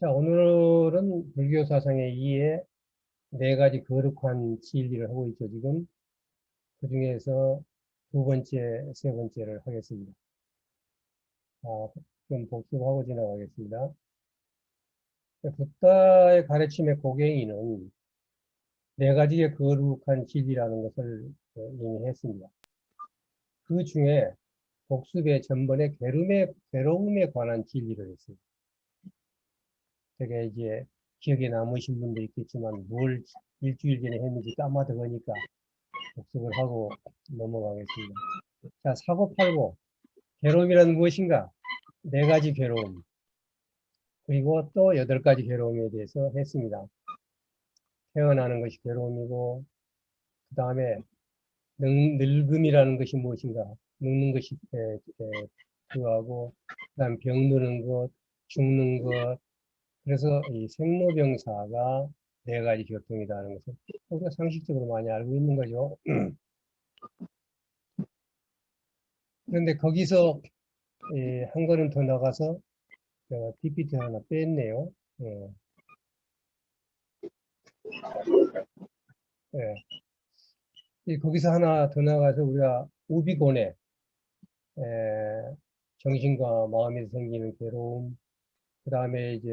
자, 오늘은 불교 사상에 의해 네 가지 거룩한 진리를 하고 있죠, 지금. 그 중에서 두 번째, 세 번째를 하겠습니다. 좀 복습하고 지나가겠습니다. 붓다의 가르침의 고갱이는 네 가지의 거룩한 진리라는 것을 얘기했습니다. 그 중에 복습의 전번에 괴로움에 관한 진리를 했습니다. 되게 이제 기억에 남으신 분도 있겠지만 뭘 일주일 전에 했는지 까마득하니까 복습을 하고 넘어가겠습니다. 자, 사고팔고 괴로움이란 무엇인가? 네 가지 괴로움, 그리고 또 여덟 가지 괴로움에 대해서 했습니다. 태어나는 것이 괴로움이고, 그 다음에 늙음이라는 것이 무엇인가? 늙는 것이 그거하고, 그 다음 병드는 것, 죽는 것. 그래서 이 생로병사가 네 가지 교통이라는 것을 우리가 상식적으로 많이 알고 있는 거죠. 그런데 거기서 한 걸음 더 나가서 제가 PPT 하나 뺐네요. 예, 예. 거기서 하나 더 나가서 우리가 오비곤에 정신과 마음에서 생기는 괴로움, 그 다음에 이제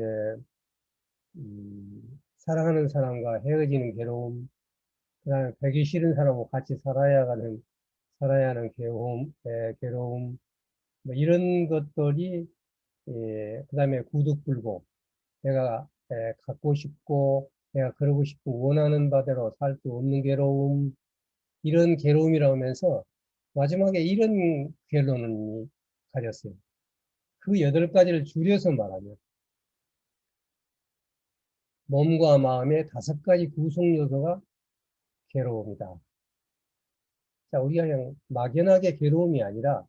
사랑하는 사람과 헤어지는 괴로움, 그 다음에 뵈기 싫은 사람하고 같이 살아야 하는 괴로움, 뭐 이런 것들이 그 다음에 구두불고 내가 갖고 싶고 내가 그러고 싶고 원하는 바대로 살 수 없는 괴로움, 이런 괴로움이라고 하면서 마지막에 이런 결론을 가졌어요. 그 여덟 가지를 줄여서 말하면 몸과 마음의 다섯 가지 구성 요소가 괴로움이다. 자, 우리가 그냥 막연하게 괴로움이 아니라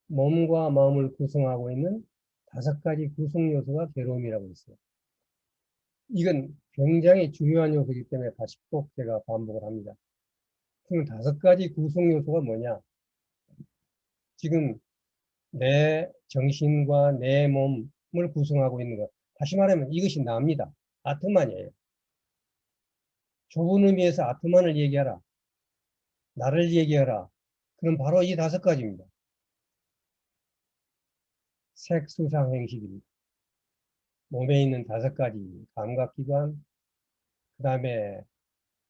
몸과 마음을 구성하고 있는 다섯 가지 구성 요소가 괴로움이라고 했어요. 이건 굉장히 중요한 요소이기 때문에 다시 꼭 제가 반복을 합니다. 그럼 다섯 가지 구성 요소가 뭐냐? 지금 내 정신과 내 몸을 구성하고 있는 것. 다시 말하면 이것이 나입니다. 아트만이에요. 좁은 의미에서 아트만을 얘기하라. 나를 얘기하라. 그럼 바로 이 다섯 가지입니다. 색, 수상, 행식입니다. 몸에 있는 다섯 가지 감각기관, 그 다음에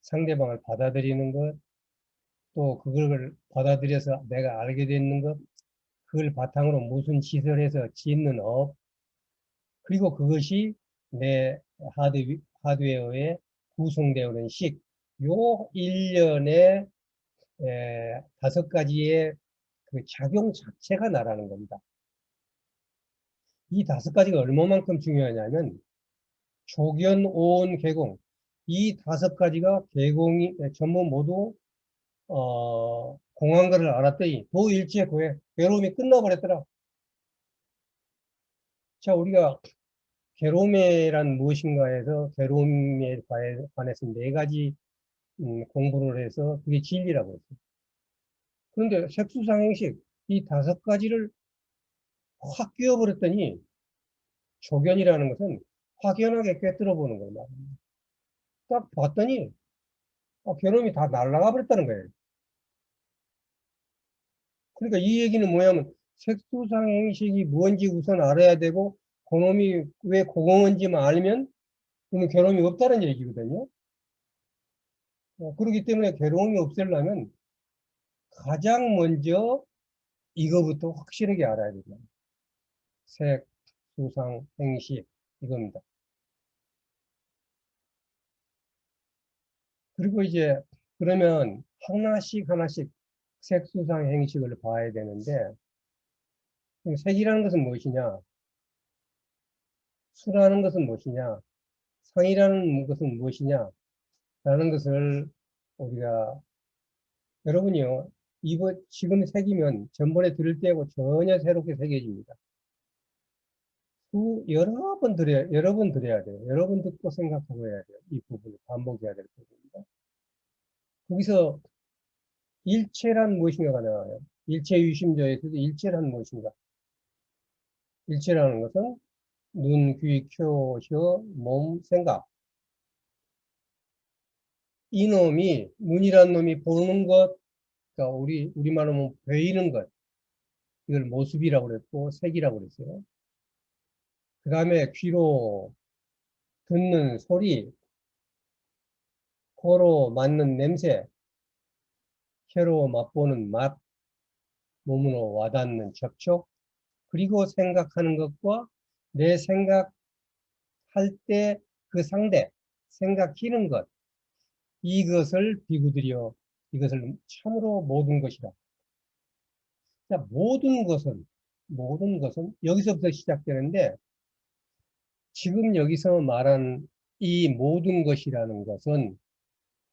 상대방을 받아들이는 것, 또 그걸 받아들여서 내가 알게 되는 것, 그걸 바탕으로 무슨 짓을 해서 짓는 업, 그리고 그것이 내 하드웨어에 구성되어 있는 식, 요 일련의 다섯 가지의 그 작용 자체가 나라는 겁니다. 이 다섯 가지가 얼마만큼 중요하냐면 조견, 오온, 개공, 이 다섯 가지가 개공이 전부 모두 공한 거를 알았더니 도일치의 고해 괴로움이 끝나버렸더라. 자, 우리가 괴로움이란 무엇인가 해서 괴로움에 관해서 네 가지 공부를 해서 그게 진리라고 했어요. 그런데 색수상행식 이 다섯 가지를 확 끼워버렸더니 조견이라는 것은 확연하게 꿰뚫어 보는 거예요. 딱 봤더니 괴로움이 다 날아가 버렸다는 거예요. 그러니까 이 얘기는 뭐냐면 색수상행식이 뭔지 우선 알아야 되고 그놈이 왜 고공한지만 알면 그러면 괴로움이 없다는 얘기거든요. 그렇기 때문에 괴로움이 없애려면 가장 먼저 이거부터 확실하게 알아야 됩니다. 색, 수상, 행식 이겁니다. 그리고 이제 그러면 하나씩 하나씩 색, 수상, 행식을 봐야 되는데 색이라는 것은 무엇이냐? 수라는 것은 무엇이냐? 상이라는 것은 무엇이냐? 라는 것을 우리가 여러분이요 이거 지금 색이면 전번에 들을 때하고 전혀 새롭게 새겨집니다. 여러 번 들어야 돼요. 여러 번 듣고 생각하고 해야 돼요. 이 부분을 반복해야 될 부분입니다. 거기서 일체란 무엇인가가 나와요. 일체 유심조에서도 일체란 무엇인가? 일체라는 것은 눈, 귀, 코, 혀, 몸, 생각. 이놈이, 눈이란 놈이 보는 것, 그러니까 우리말로 하면 보이는 것. 이걸 모습이라고 그랬고, 색이라고 그랬어요. 그 다음에 귀로 듣는 소리, 코로 맡는 냄새, 혀로 맛보는 맛, 몸으로 와닿는 접촉, 그리고 생각하는 것과 내 생각할 때 그 상대, 생각히는 것, 이것을 비구들이여, 이것을 참으로 모든 것이다. 자, 모든 것은 여기서부터 시작되는데, 지금 여기서 말한 이 모든 것이라는 것은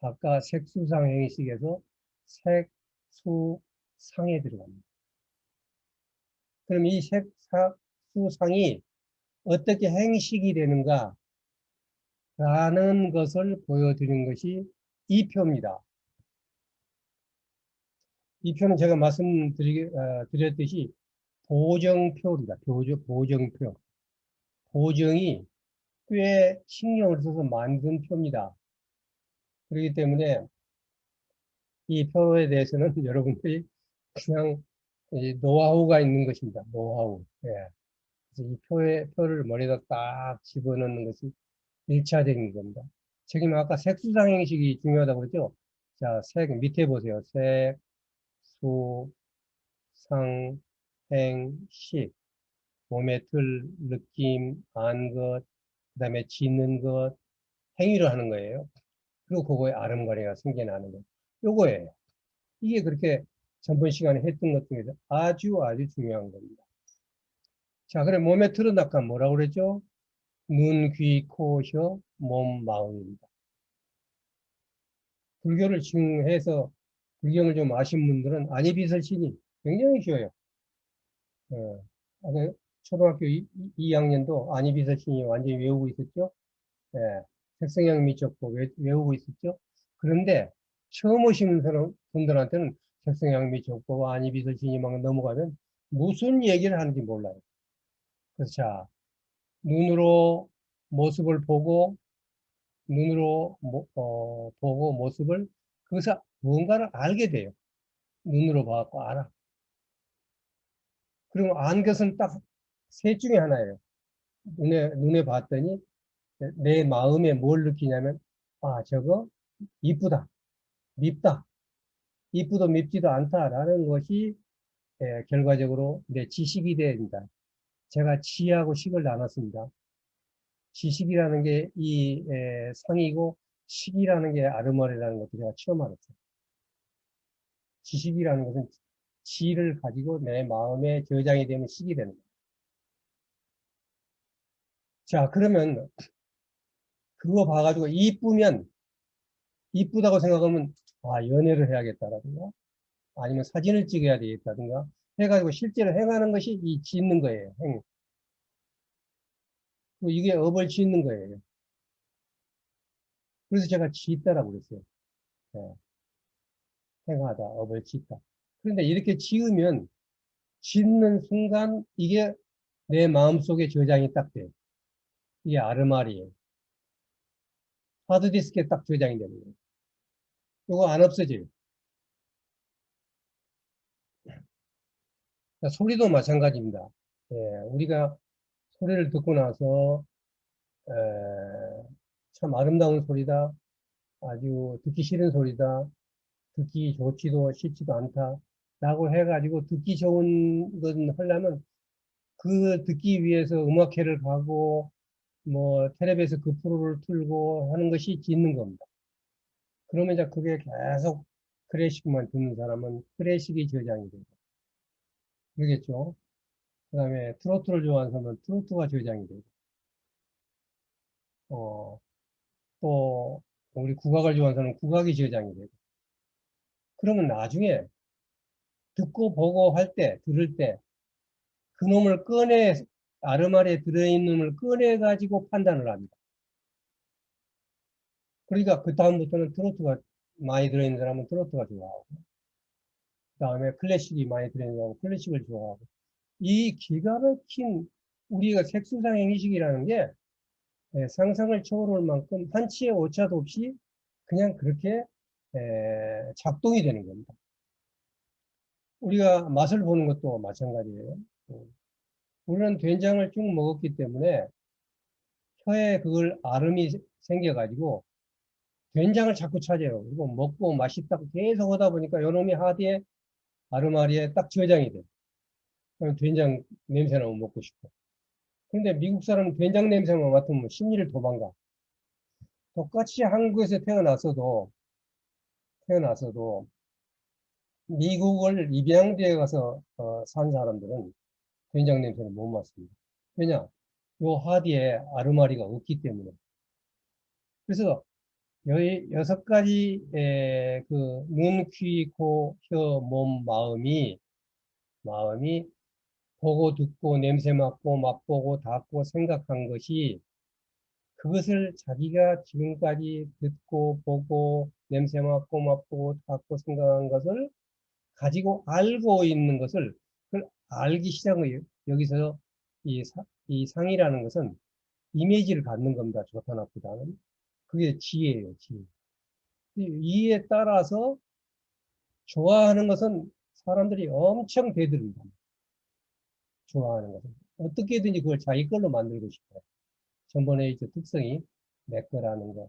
아까 색수상 행식에서 색, 수, 상에 들어갑니다. 그럼 이 색, 수, 상이 어떻게 행식이 되는가 라는 것을 보여드린 것이 이 표입니다. 이 표는 제가 드렸듯이 보정표입니다. 보정표. 보정이 꽤 신경을 써서 만든 표입니다. 그렇기 때문에 이 표에 대해서는 여러분들이 그냥 노하우가 있는 것입니다. 노하우. 예. 그래서 이 표를 머리에다 딱 집어넣는 것이 1차적인 겁니다. 저기 아까 색수상 행식이 중요하다고 그랬죠? 자, 색 밑에 보세요. 색, 수, 상, 행, 식. 몸의 틀, 느낌, 안 것, 그 다음에 짓는 것, 행위를 하는 거예요. 그리고 그거에 아름가리가 생겨나는 것. 요거예요. 이게 그렇게 전번 시간에 했던 것 중에서 아주 중요한 겁니다. 자, 그럼 몸의 틀은 아까 뭐라고 그랬죠? 눈, 귀, 코, 혀, 몸, 마음입니다. 불교를 증해서 불경을 좀 아신 분들은 안이비설신이 굉장히 쉬워요. 아까 초등학교 2학년도 안이비설신이 완전히 외우고 있었죠. 예, 색성향 미적고 외우고 있었죠. 그런데 처음 오시는 분들한테는 색성향 미적고 안이비설신이 막 넘어가면 무슨 얘기를 하는지 몰라요. 그래서 자, 눈으로 모습을 보고 눈으로 보고 모습을 거기서 무언가를 알게 돼요. 눈으로 봐갖고 알아. 그러면 안 것은 딱 셋 중에 하나예요. 눈에 봤더니 내 마음에 뭘 느끼냐면 아 저거 이쁘다, 밉다, 이쁘도 밉지도 않다라는 것이 결과적으로 내 지식이 됩니다. 제가 지하고 식을 나눴습니다. 지식이라는 게 이 상이고 식이라는 게 아르머리라는 것도 제가 처음 알았어요. 지식이라는 것은 지를 가지고 내 마음에 저장이 되면 식이 되는 거예요. 자, 그러면 그거 봐가지고 이쁘다고 생각하면 아, 연애를 해야겠다라든가 아니면 사진을 찍어야 되겠다든가 해가지고 실제로 행하는 것이 이 짓는 거예요. 행. 이게 업을 짓는 거예요. 그래서 제가 짓다라고 그랬어요. 예, 행하다, 업을 짓다. 그런데 이렇게 지으면 짓는 순간 이게 내 마음속에 저장이 딱 돼요. 이게 아르마리예요. 하드디스크에 딱 저장이 되는 거예요. 이거 안 없어져요. 그러니까 소리도 마찬가지입니다. 예, 우리가 소리를 듣고 나서 에, 참 아름다운 소리다. 아주 듣기 싫은 소리다. 듣기 좋지도 싫지도 않다. 라고 해가지고 듣기 좋은 건 하려면 그 듣기 위해서 음악회를 가고 뭐 텔레비에서 그 프로를 틀고 하는 것이 짓는 겁니다. 그러면 이제 그게 계속 클래식만 듣는 사람은 클래식이 저장이 되고 그러겠죠. 그 다음에 트로트를 좋아하는 사람은 트로트가 저장이 되고 또 우리 국악을 좋아하는 사람은 국악이 저장이 되고 그러면 나중에 듣고 보고 할 때, 들을 때, 그놈을 아르마리에 들어있는 놈을 꺼내가지고 판단을 합니다. 그러니까 그다음부터는 트로트가 많이 들어있는 사람은 트로트가 좋아하고, 그 다음에 클래식이 많이 들어있는 사람은 클래식을 좋아하고, 이 기가 막힌 우리가 색수상행 의식이라는 게 상상을 초월할 만큼 한치의 오차도 없이 그냥 그렇게 작동이 되는 겁니다. 우리가 맛을 보는 것도 마찬가지예요. 우리는 된장을 쭉 먹었기 때문에 혀에 그걸 아름이 생겨가지고 된장을 자꾸 찾아요. 그리고 먹고 맛있다고 계속 하다 보니까 요놈이 하디에 아르마리에 딱 저장이 돼. 그럼 된장 냄새 나면 먹고 싶고. 근데 미국 사람은 된장 냄새만 맡으면 심리를 도망가. 똑같이 한국에서 태어났어도 미국을 입양지에 가서 산 사람들은 된장 냄새를 못 맡습니다. 왜냐? 요 하디에 아르마리가 없기 때문에. 그래서 여섯 가지 그 눈, 귀, 코, 혀, 몸, 마음이 보고 듣고 냄새 맡고 맛보고 닿고 생각한 것이 그것을 자기가 지금까지 듣고 보고 냄새 맡고 맛보고 닿고 생각한 것을 가지고 알고 있는 것을 그걸 알기 시작을 여기서 이 상이라는 것은 이미지를 갖는 겁니다. 좋다 나쁘다는. 그게 지혜예요. 지혜. 이에 따라서 좋아하는 것은 사람들이 엄청 대들입니다. 좋아하는 것은. 어떻게든지 그걸 자기 걸로 만들고 싶어요. 전번에 이제 특성이 내 거라는 것,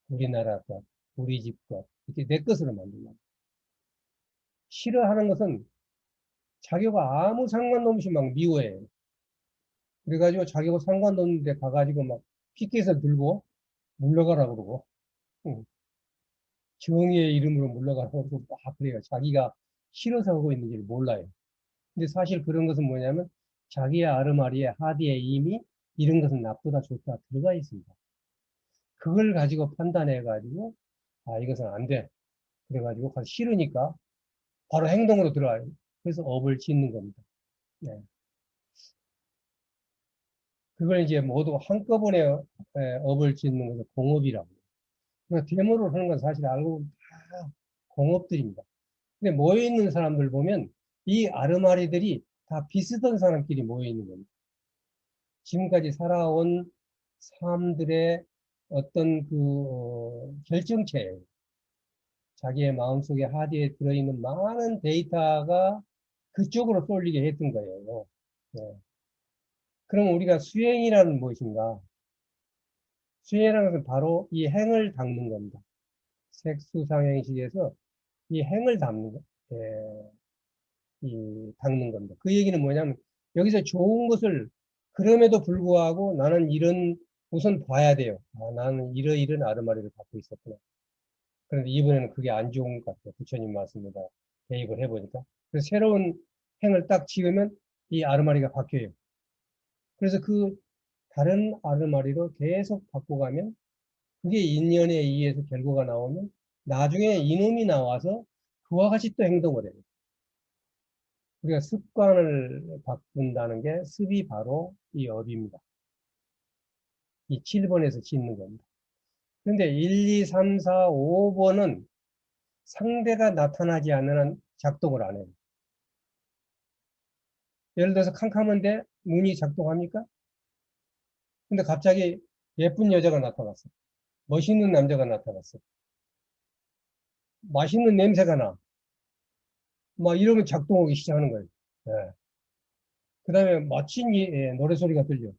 우리나라 것, 우리 집 것, 이렇게 내 것으로 만들려고. 싫어하는 것은 자기가 아무 상관도 없이 막 미워해요. 그래가지고 자기가 상관도 없는데 가가지고 막 피켓을 들고 물러가라 그러고, 응. 정의의 이름으로 물러가라고 그러고 막 그래요. 자기가 싫어서 하고 있는지를 몰라요. 근데 사실 그런 것은 뭐냐면 자기의 아르마리에 하디에 이미 이런 것은 나쁘다 좋다 들어가 있습니다. 그걸 가지고 판단해가지고 아 이것은 안 돼. 그래가지고 가서 싫으니까 바로 행동으로 들어가요. 그래서 업을 짓는 겁니다. 네. 그걸 이제 모두 한꺼번에 업을 짓는 것을 공업이라고. 그러니까 데모를 하는 건 사실 알고 보면 다 공업들입니다. 근데 모여있는 사람들 보면 이 아르마리들이 다 비슷한 사람끼리 모여있는 겁니다. 지금까지 살아온 사람들의 어떤 그 결정체예요. 자기의 마음속에 하드에 들어있는 많은 데이터가 그쪽으로 쏠리게 했던 거예요. 네. 그럼 우리가 수행이라는 무엇인가? 수행이라는 것은 바로 이 행을 닦는 겁니다. 색수상행식에서 이 행을 닦는 겁니다. 그 얘기는 뭐냐면 여기서 좋은 것을 그럼에도 불구하고 나는 이런 우선 봐야 돼요. 아, 나는 이런 아르마리를 갖고 있었구나. 그런데 이번에는 그게 안 좋은 것 같아요. 부처님 말씀에다 대입을 해보니까. 그래서 새로운 행을 딱 지으면 이 아르마리가 바뀌어요. 그래서 그 다른 아르마리로 계속 바꿔가면 그게 인연에 의해서 결과가 나오면 나중에 이놈이 나와서 그와 같이 또 행동을 해요. 우리가 습관을 바꾼다는 게 습이 바로 이 업입니다. 이 7번에서 짓는 겁니다. 그런데 1, 2, 3, 4, 5번은 상대가 나타나지 않는 한 작동을 안 해요. 예를 들어서 캄캄한데 문이 작동합니까? 근데 갑자기 예쁜 여자가 나타났어. 멋있는 남자가 나타났어. 맛있는 냄새가 나. 막 이러면 작동하기 시작하는 거예요. 예. 그 다음에 멋진 노래소리가 들려.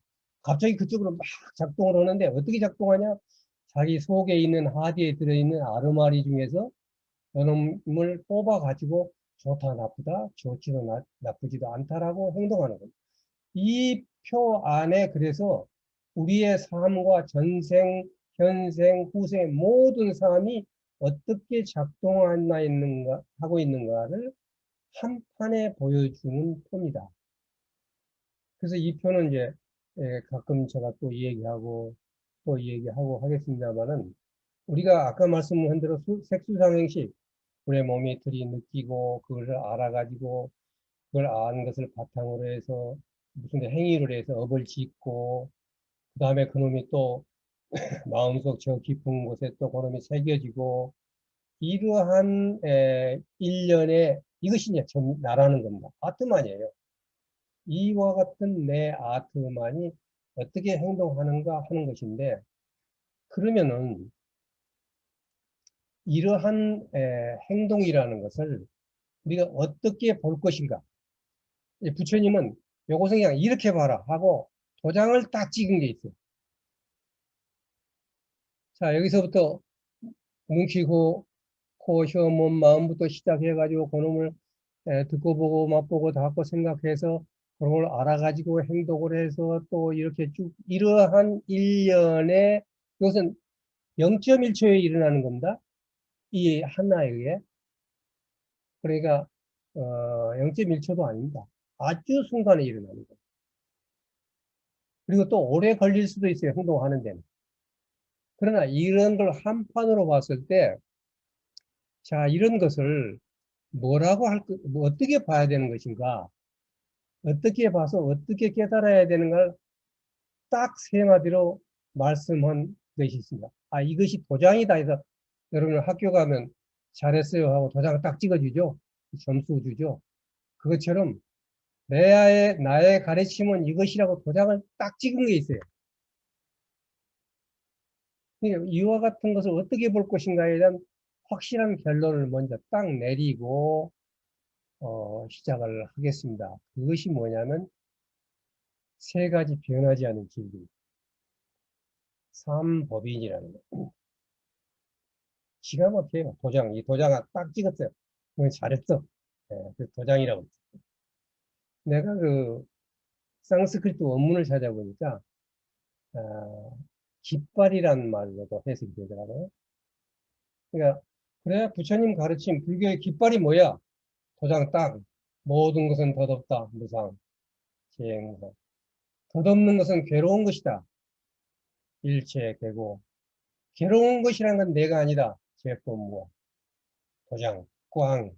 갑자기 그쪽으로 막 작동을 하는데 어떻게 작동하냐? 자기 속에 있는 하디에 들어있는 아르마리 중에서 요놈을 뽑아가지고 좋다 나쁘다 좋지도 나쁘지도 않다라고 행동하는 거예요. 이 표 안에 그래서 우리의 삶과 전생, 현생, 후생 모든 삶이 어떻게 하고 있는가를 한 판에 보여주는 표입니다. 그래서 이 표는 이제 가끔 제가 또 얘기하고 또 얘기하고 하겠습니다만은 우리가 아까 말씀한 대로 색수상행식 우리의 몸이 들이 느끼고 그걸 알아가지고 그걸 아는 것을 바탕으로 해서 무슨 행위를 해서 업을 짓고 그 다음에 그놈이 또 마음속 저 깊은 곳에 또 그놈이 새겨지고 이러한 일련의 이것이 이제 나라는 겁니다. 아트만이에요. 이와 같은 내 아트만이 어떻게 행동하는가 하는 것인데, 그러면은 이러한 행동이라는 것을 우리가 어떻게 볼 것인가? 부처님은 요것은 그냥 이렇게 봐라 하고 도장을 딱 찍은 게 있어요. 자, 여기서부터 눈, 귀, 코, 혀, 몸, 마음부터 시작해가지고 그놈을 듣고 보고 맛보고 닿고 생각해서 그걸 알아가지고 행동을 해서 또 이렇게 쭉 이러한 일련의 이것은 0.1초에 일어나는 겁니다. 이 하나에 의해. 그러니까 0.1초도 아닙니다. 아주 순간에 일어나는 거예요. 그리고 또 오래 걸릴 수도 있어요. 행동하는 데는. 그러나 이런 걸 한판으로 봤을 때, 자, 이런 것을 뭐라고 뭐 어떻게 봐야 되는 것인가? 어떻게 봐서 어떻게 깨달아야 되는 걸 딱 세 마디로 말씀한 것이 있습니다. 아, 이것이 도장이다 해서 여러분 학교 가면 잘했어요 하고 도장을 딱 찍어주죠. 점수 주죠. 그것처럼 나의 가르침은 이것이라고 도장을 딱 찍은 게 있어요. 그러니까 이와 같은 것을 어떻게 볼 것인가에 대한 확실한 결론을 먼저 딱 내리고 시작을 하겠습니다. 그것이 뭐냐면 세 가지 변하지 않는 진리, 삼법인이라는 거. 기가 막혀요. 이 도장을 딱 찍었어요. 잘했어. 그 도장이라고 했어요. 내가 그 상스크리트 원문을 찾아보니까 깃발이라는 말로도 해석이 되더라고요. 그러니까 그래 부처님 가르침 불교의 깃발이 뭐야? 도장 딱 모든 것은 덧없다 무상 재무상 덧없는 것은 괴로운 것이다 일체 괴고 괴로운 것이란 건 내가 아니다 제법무아 도장 꽝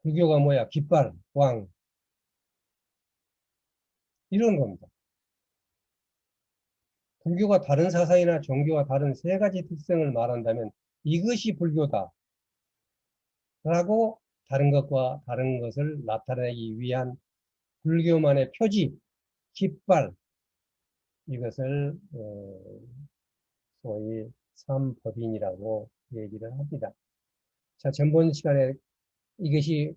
불교가 뭐야 깃발 꽝 이런 겁니다. 불교가 다른 사상이나 종교와 다른 세 가지 특성을 말한다면 이것이 불교다 라고 다른 것과 다른 것을 나타내기 위한 불교만의 표지, 깃발 이것을 소위 삼법인이라고 얘기를 합니다. 자, 전번 시간에 이것이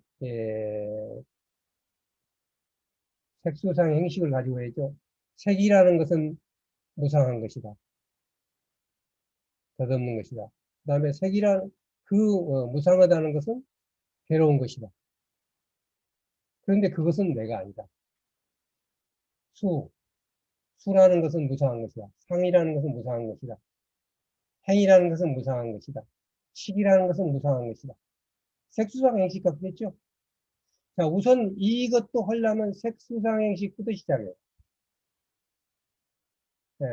색수상 행식을 가지고 했죠. 색이라는 것은 무상한 것이다. 덧없는 것이다. 그 다음에 색이란 무상하다는 것은 괴로운 것이다. 그런데 그것은 내가 아니다. 수라는 것은 무상한 것이다. 상이라는 것은 무상한 것이다. 행이라는 것은 무상한 것이다. 식이라는 것은 무상한 것이다. 색수상 행식과 그랬죠. 자, 우선 이것도 하려면 색수상 행식부터 시작해요. 네,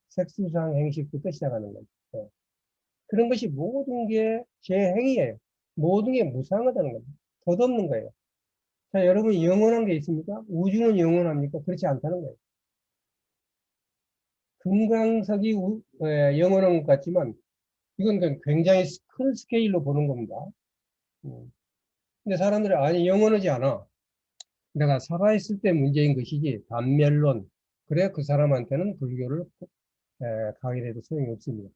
색수상 행식부터 시작하는 거죠. 네. 그런 것이 모든 게 제 행위예요. 모든 게 무상하다는 겁니다. 덧없는 거예요. 자, 여러분이 영원한 게 있습니까? 우주는 영원합니까? 그렇지 않다는 거예요. 금강석이 영원한 것 같지만 이건 굉장히 큰 스케일로 보는 겁니다. 근데 사람들이 아니 영원하지 않아. 내가 살아있을 때 문제인 것이지 단멸론. 그래 그 사람한테는 불교를 강의해도 소용이 없습니다.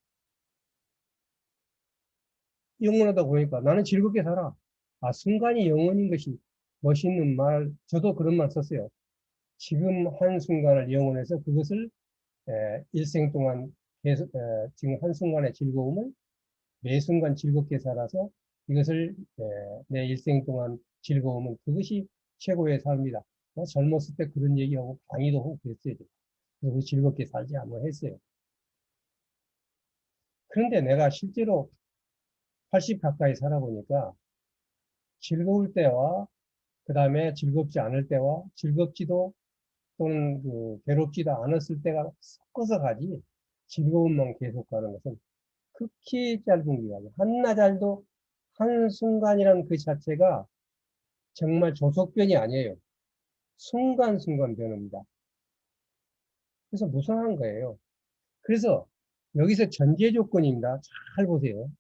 영원하다 보니까 나는 즐겁게 살아. 아 순간이 영원인 것이 멋있는 말. 저도 그런 말 썼어요. 지금 한순간을 영원해서 그것을 일생 동안 계속 지금 한순간의 즐거움을 매 순간 즐겁게 살아서 이것을 내 일생 동안 즐거움은 그것이 최고의 삶이다. 젊었을 때 그런 얘기하고 강의도 하고 그랬어요. 그래서 즐겁게 살지 않고 했어요. 그런데 내가 실제로 80 가까이 살아보니까 즐거울 때와 그 다음에 즐겁지 않을 때와 즐겁지도 또는 괴롭지도 않았을 때가 섞어서 가지 즐거움만 계속 가는 것은 극히 짧은 기간이에요. 한나절도 한순간이라는 그 자체가 정말 조속변이 아니에요. 순간순간 변합니다. 그래서 무상한 거예요. 그래서 여기서 전제 조건입니다. 잘 보세요.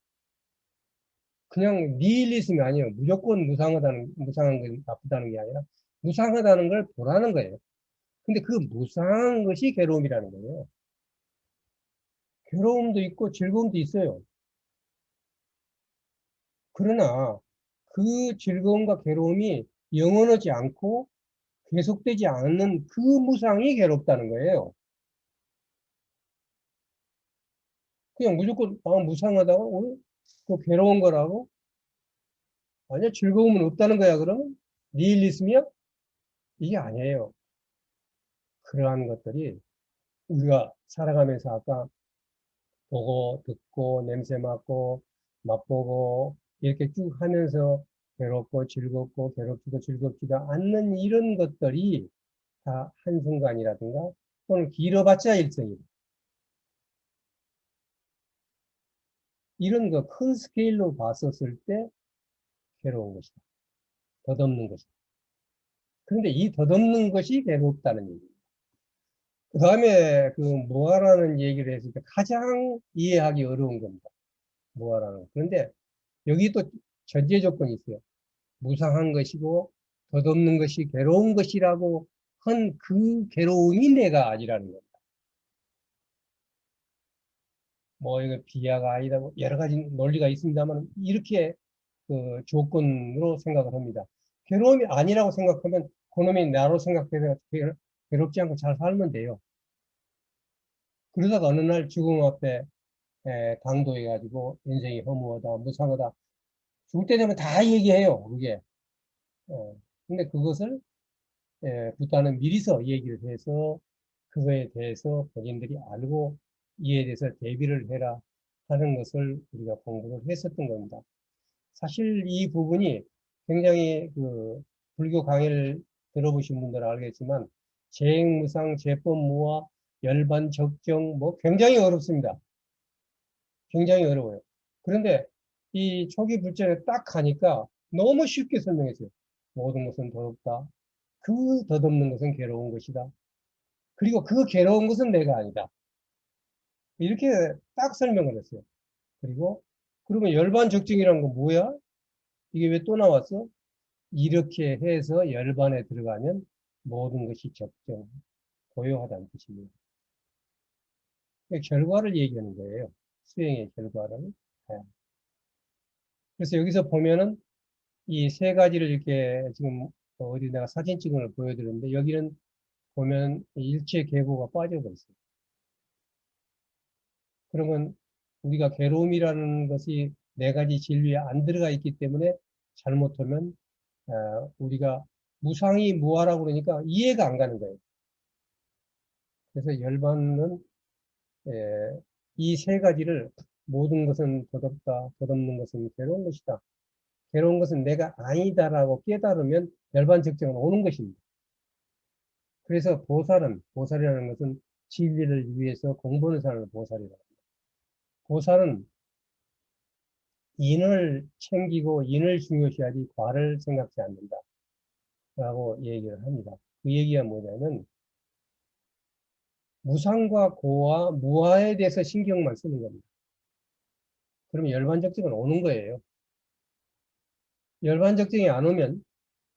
그냥 니힐리즘이 아니에요. 무조건 무상한 게 나쁘다는 게 아니라 무상하다는 걸 보라는 거예요. 근데 그 무상한 것이 괴로움이라는 거예요. 괴로움도 있고 즐거움도 있어요. 그러나 그 즐거움과 괴로움이 영원하지 않고 계속되지 않는 그 무상이 괴롭다는 거예요. 그냥 무조건 무상하다고 그 괴로운 거라고? 아니야, 즐거움은 없다는 거야. 그러면 니힐리즘이야? 이게 아니에요. 그러한 것들이 우리가 살아가면서 아까 보고 듣고 냄새 맡고 맛보고 이렇게 쭉 하면서 괴롭고 즐겁고 괴롭지도 즐겁지도 않는 이런 것들이 다 한순간이라든가 또는 길어봤자 일생이다. 이런 거 큰 스케일로 봤었을 때 괴로운 것이다. 덧없는 것이다. 그런데 이 덧없는 것이 괴롭다는 얘기입니다. 그 다음에 그 무아라는 얘기를 했을 때 가장 이해하기 어려운 겁니다. 무아라는. 그런데 여기 또 전제 조건이 있어요. 무상한 것이고 덧없는 것이 괴로운 것이라고 한 그 괴로움이 내가 아니라는 겁니다. 뭐 이거 비하가 아니다 뭐 여러 가지 논리가 있습니다만 이렇게 그 조건으로 생각을 합니다. 괴로움이 아니라고 생각하면 그놈이 나로 생각해서 괴롭지 않고 잘 살면 돼요. 그러다가 어느 날 죽음 앞에 당도해가지고 인생이 허무하다, 무상하다. 죽을 때 되면 다 얘기해요, 그게. 근데 그것을 부타는 미리서 얘기를 해서 그거에 대해서 본인들이 알고 이에 대해서 대비를 해라 하는 것을 우리가 공부를 했었던 겁니다. 사실 이 부분이 굉장히 그 불교 강의를 들어보신 분들은 알겠지만 재행무상, 재법무화, 열반, 적정 뭐 굉장히 어렵습니다. 굉장히 어려워요. 그런데 이 초기 불전에 딱 가니까 너무 쉽게 설명했어요. 모든 것은 더럽다. 그 덧없는 것은 괴로운 것이다. 그리고 그 괴로운 것은 내가 아니다. 이렇게 딱 설명을 했어요. 그리고 그러면 열반적증이란 건 뭐야? 이게 왜 또 나왔어? 이렇게 해서 열반에 들어가면 모든 것이 적정, 고요하다는 뜻입니다. 결과를 얘기하는 거예요. 수행의 결과를. 네. 그래서 여기서 보면은 이 세 가지를 이렇게 지금 어디 내가 사진 찍은 걸 보여드렸는데 여기는 보면 일체 계보가 빠져버렸어요. 그러면 우리가 괴로움이라는 것이 네 가지 진리에 안 들어가 있기 때문에 잘못하면 우리가 무상이 무아라고 그러니까 이해가 안 가는 거예요. 그래서 열반은 이 세 가지를 모든 것은 덧없다, 덧없는 것은 괴로운 것이다. 괴로운 것은 내가 아니다라고 깨달으면 열반적정은 오는 것입니다. 그래서 보살이라는 것은 진리를 위해서 공부하는 사람을 보살이라고 합니다. 보살은 인을 챙기고 인을 중요시하지 과를 생각지 않는다. 라고 얘기를 합니다. 그 얘기가 뭐냐면 무상과 고와 무아에 대해서 신경만 쓰는 겁니다. 그러면 열반적증은 오는 거예요. 열반적증이 안 오면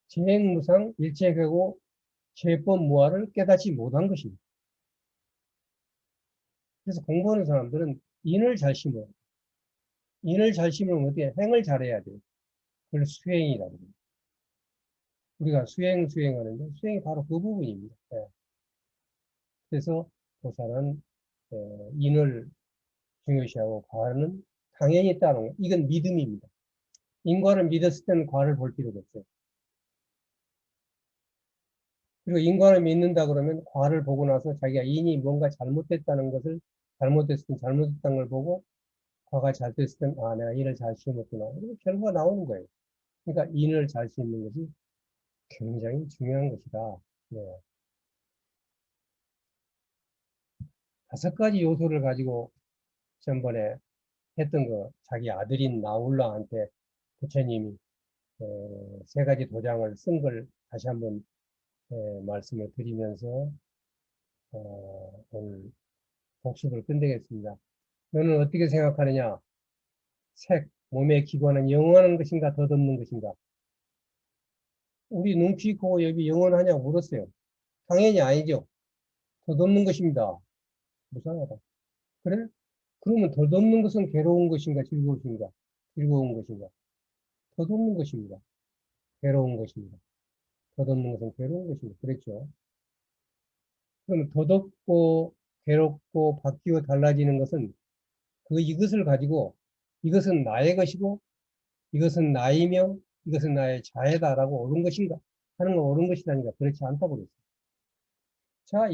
재행무상, 일체계고, 죄법 무아를 깨닫지 못한 것입니다. 그래서 공부하는 사람들은 인을 잘 심어요. 인을 잘 심으면 어떻게 행을 잘해야 돼요. 그걸 수행이라고 합니다. 우리가 수행하는데 수행이 바로 그 부분입니다. 예. 그래서 보살은 인을 중요시하고 과는 당연히 따르는 거. 이건 믿음입니다. 인과를 믿었을 때는 과를 볼 필요가 없어요. 그리고 인과를 믿는다 그러면 과를 보고 나서 자기가 인이 뭔가 잘못됐다는 것을 잘못됐을 때 잘못됐다는 걸 보고 과가 잘 됐을 땐 아, 내가 인을 잘 심었구나. 이렇게 결과가 나오는 거예요. 그러니까 인을 잘 심는 것이 굉장히 중요한 것이다. 네. 5가지 요소를 가지고 전번에 했던 거 자기 아들인 나울라한테 부처님이 3가지 도장을 쓴 걸 다시 한번 말씀을 드리면서 오늘 복습을 끝내겠습니다. 너는 어떻게 생각하느냐? 색, 몸의 기관은 영원한 것인가 덧없는 것인가? 우리 눈, 귀, 코, 입이 영원하냐고 물었어요. 당연히 아니죠. 덧없는 것입니다. 무상하다. 그래? 그러면 덧없는 것은 괴로운 것인가, 즐거우신가? 즐거운 것인가? 덧없는 것입니다. 괴로운 것입니다. 덧없는 것은 괴로운 것입니다. 그랬죠. 그러면 덧없고, 괴롭고, 바뀌고 달라지는 것은 이것을 가지고 이것은 나의 것이고, 이것은 나이며, 이것은 나의 자애다라고 옳은 것인가? 하는 건 옳은 것이라니까 그렇지 않다고 그랬어요. 자,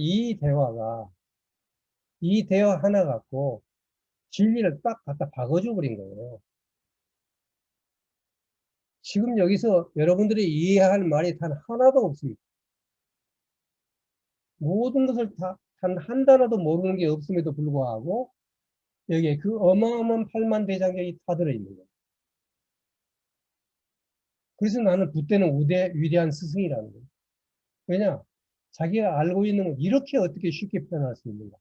이 대화 하나 갖고 진리를 딱 갖다 박아줘 버린 거예요. 지금 여기서 여러분들이 이해할 말이 단 하나도 없습니다. 모든 것을 단 한 단어도 모르는 게 없음에도 불구하고 여기에 그 어마어마한 팔만대장경이 다 들어있는 거예요. 그래서 나는 그때는 위대한 스승이라는 거예요. 왜냐? 자기가 알고 있는 걸 이렇게 어떻게 쉽게 표현할 수 있는가?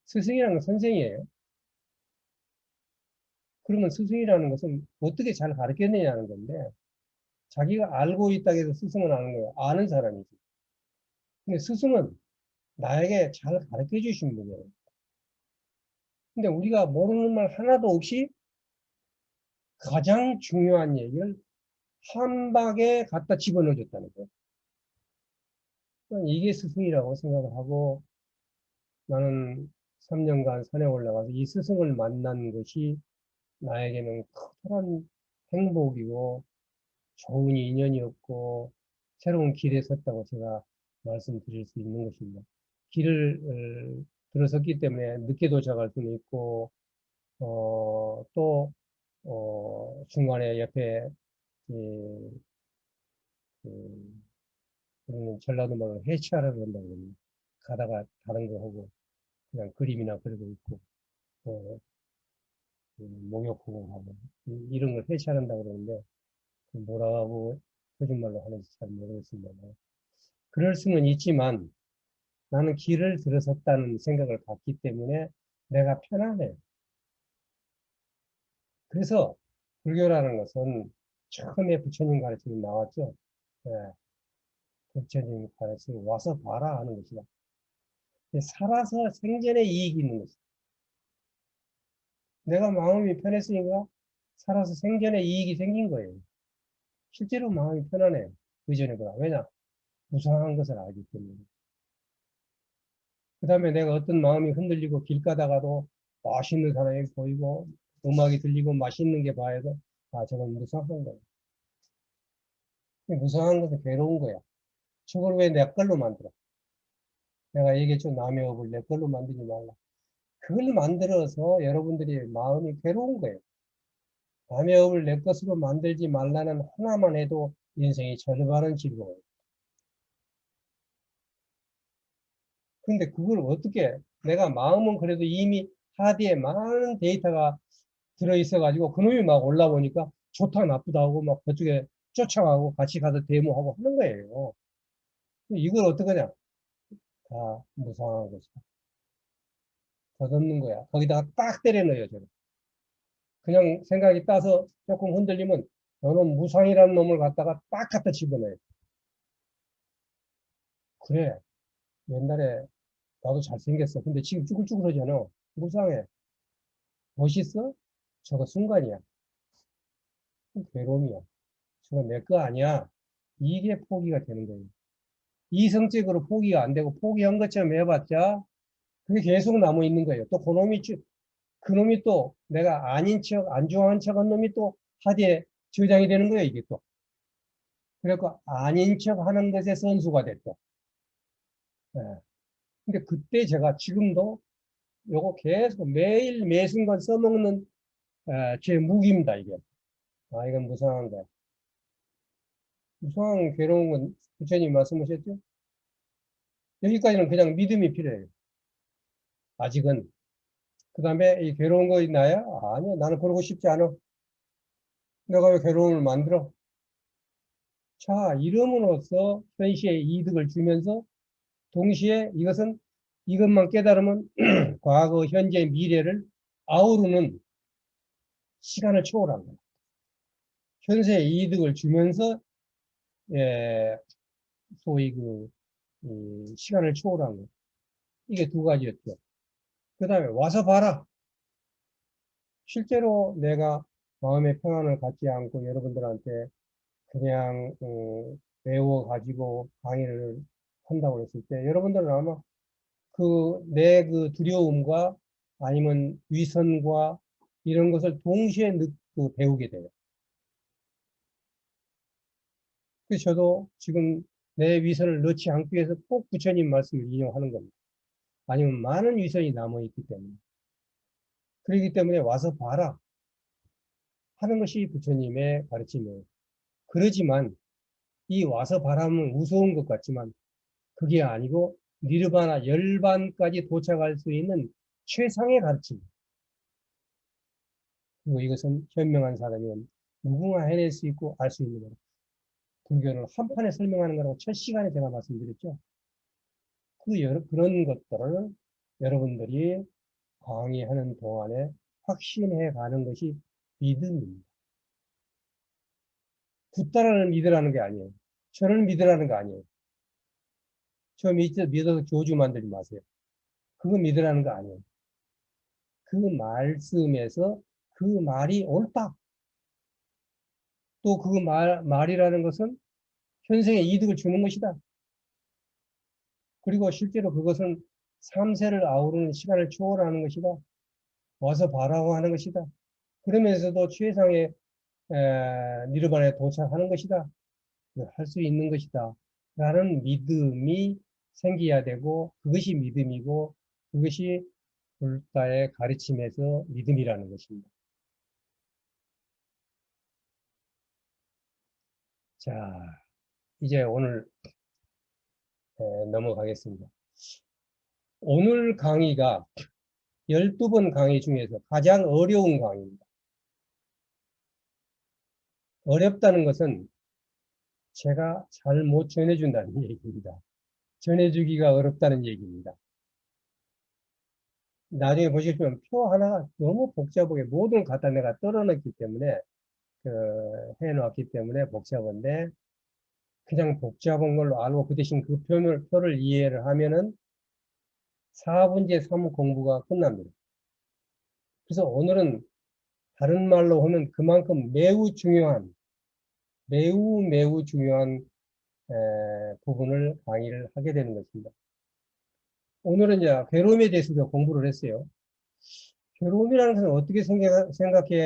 스승이라는 건 선생이에요. 그러면 스승이라는 것은 어떻게 잘 가르쳤느냐는 건데 자기가 알고 있다고 해서 스승은 아는 거예요. 아는 사람이지. 근데 스승은 나에게 잘 가르쳐 주신 분이에요. 근데 우리가 모르는 말 하나도 없이 가장 중요한 얘기를 한 방에 갖다 집어넣어 줬다는 거예요. 이게 스승이라고 생각을 하고 나는 3년간 산에 올라가서 이 스승을 만난 것이 나에게는 커다란 행복이고 좋은 인연이었고 새로운 길에 섰다고 제가 말씀드릴 수 있는 것입니다. 길을 들어섰기 때문에 늦게 도착할 수는 있고 또 중간에 옆에 그, 우리는 전라도 말로 해치하라 그런다고 그러면 가다가 다른 거 하고 그냥 그림이나 그리고 있고 어, 목욕하고 하고 이런 걸 해치한다 그러는데 뭐라고 거짓말로 하는지 잘 모르겠습니다. 그럴 수는 있지만 나는 길을 들어섰다는 생각을 갖기 때문에 내가 편안해. 그래서 불교라는 것은 처음에 부처님 가르침이 나왔죠. 예, 부처님 가르침이 와서 봐라 하는 것이다. 살아서 생전에 이익이 있는 것이다. 내가 마음이 편했으니까 살아서 생전에 이익이 생긴 거예요. 실제로 마음이 편안해요. 그전에보다. 왜냐? 무상한 것을 알기 때문에. 그 다음에 내가 어떤 마음이 흔들리고 길 가다가도 맛있는 사람이 보이고 음악이 들리고 맛있는 게 봐야도 아, 저건 무상한 거야. 무상한 것은 괴로운 거야. 저걸 왜 내 걸로 만들어? 내가 얘기했죠. 남의 업을 내 걸로 만들지 말라. 그걸 만들어서 여러분들이 마음이 괴로운 거예요. 남의 업을 내 것으로 만들지 말라는 하나만 해도 인생이 절반은 즐거워요. 근데 그걸 어떻게 내가 마음은 그래도 이미 하드에 많은 데이터가 들어있어가지고 그놈이 막 올라오니까 좋다 나쁘다 하고 막 그쪽에 쫓아가고 같이 가서 데모하고 하는 거예요. 이걸 어떡하냐? 다 무상한 것이다. 덧없는 거야. 거기다가 딱 때려 넣어요, 저는. 그냥 생각이 따서 조금 흔들리면 너는 무상이라는 놈을 갖다가 딱 갖다 집어넣어요. 그래, 옛날에 나도 잘생겼어. 근데 지금 쭈글쭈글하잖아. 무상해. 멋있어? 저거 순간이야. 괴로움이야. 저거 내 거 아니야. 이게 포기가 되는 거예요. 이성적으로 포기가 안 되고 포기한 것처럼 해봤자 그게 계속 남아 있는 거예요. 또 그놈이 또 내가 아닌 척, 안 좋아하는 척 한 놈이 또 하드에 저장이 되는 거예요, 이게 또. 그래갖고 아닌 척 하는 것에 선수가 됐다. 예. 근데 그때 제가 지금도 요거 계속 매일 매 순간 써먹는 제 무기입니다, 이게. 아, 이건 무상한 거야. 무상한 괴로운 건 부처님 말씀하셨죠? 여기까지는 그냥 믿음이 필요해요. 아직은. 그 다음에 이 괴로운 거 있나요? 아니요. 나는 그러고 싶지 않아. 내가 왜 괴로움을 만들어? 자, 이름으로써 현시에 이득을 주면서 동시에 이것만 깨달으면 과거, 현재, 미래를 아우르는 시간을 초월한 거야. 현세에 이득을 주면서 소위 시간을 초월한 거. 이게 두 가지였죠. 그 다음에 와서 봐라. 실제로 내가 마음의 평안을 갖지 않고 여러분들한테 그냥 외워가지고 강의를 한다고 했을 때 여러분들은 아마 내 두려움과 아니면 위선과 이런 것을 동시에 배우게 돼요. 그래서 저도 지금 내 위선을 넣지 않기 위해서 꼭 부처님 말씀을 인용하는 겁니다. 아니면 많은 위선이 남아있기 때문에. 그렇기 때문에 와서 봐라 하는 것이 부처님의 가르침이에요. 그러지만 이 와서 봐라면 무서운 것 같지만 그게 아니고 니르바나 열반까지 도착할 수 있는 최상의 가르침. 그리고 이것은 현명한 사람이면 누구나 해낼 수 있고 알 수 있는 거예요. 불교를 한 판에 설명하는 거라고 첫 시간에 제가 말씀드렸죠. 그런 것들을 여러분들이 강의하는 동안에 확신해 가는 것이 믿음입니다. 붓다라는 믿으라는 게 아니에요. 저를 믿으라는 거 아니에요. 저 믿어서 교주 만들지 마세요. 그거 믿으라는 거 아니에요. 그 말씀에서 그 말이 옳다. 또 그 말이라는 것은 현생에 이득을 주는 것이다. 그리고 실제로 그것은 3세를 아우르는 시간을 초월하는 것이다. 와서 봐라고 하는 것이다. 그러면서도 최상의 니르바나에 도착하는 것이다. 할 수 있는 것이다. 라는 믿음이 생겨야 되고 그것이 믿음이고 그것이 불타의 가르침에서 믿음이라는 것입니다. 자, 이제 오늘 넘어가겠습니다. 오늘 강의가 12번 강의 중에서 가장 어려운 강의입니다. 어렵다는 것은 제가 잘 못 전해준다는 얘기입니다. 전해주기가 어렵다는 얘기입니다. 나중에 보시면 표 하나가 너무 복잡하게 모든 걸 갖다 내가 떨어놨기 때문에 해놓았기 때문에 복잡한데 그냥 복잡한 걸로 알고 그 대신 그 표를 이해를 하면은 4분제 3 공부가 끝납니다. 그래서 오늘은 다른 말로 하면 그만큼 매우 중요한 매우 중요한 부분을 강의를 하게 되는 것입니다. 오늘은 이제 괴로움에 대해서 공부를 했어요. 괴로움이라는 것은 어떻게 생각이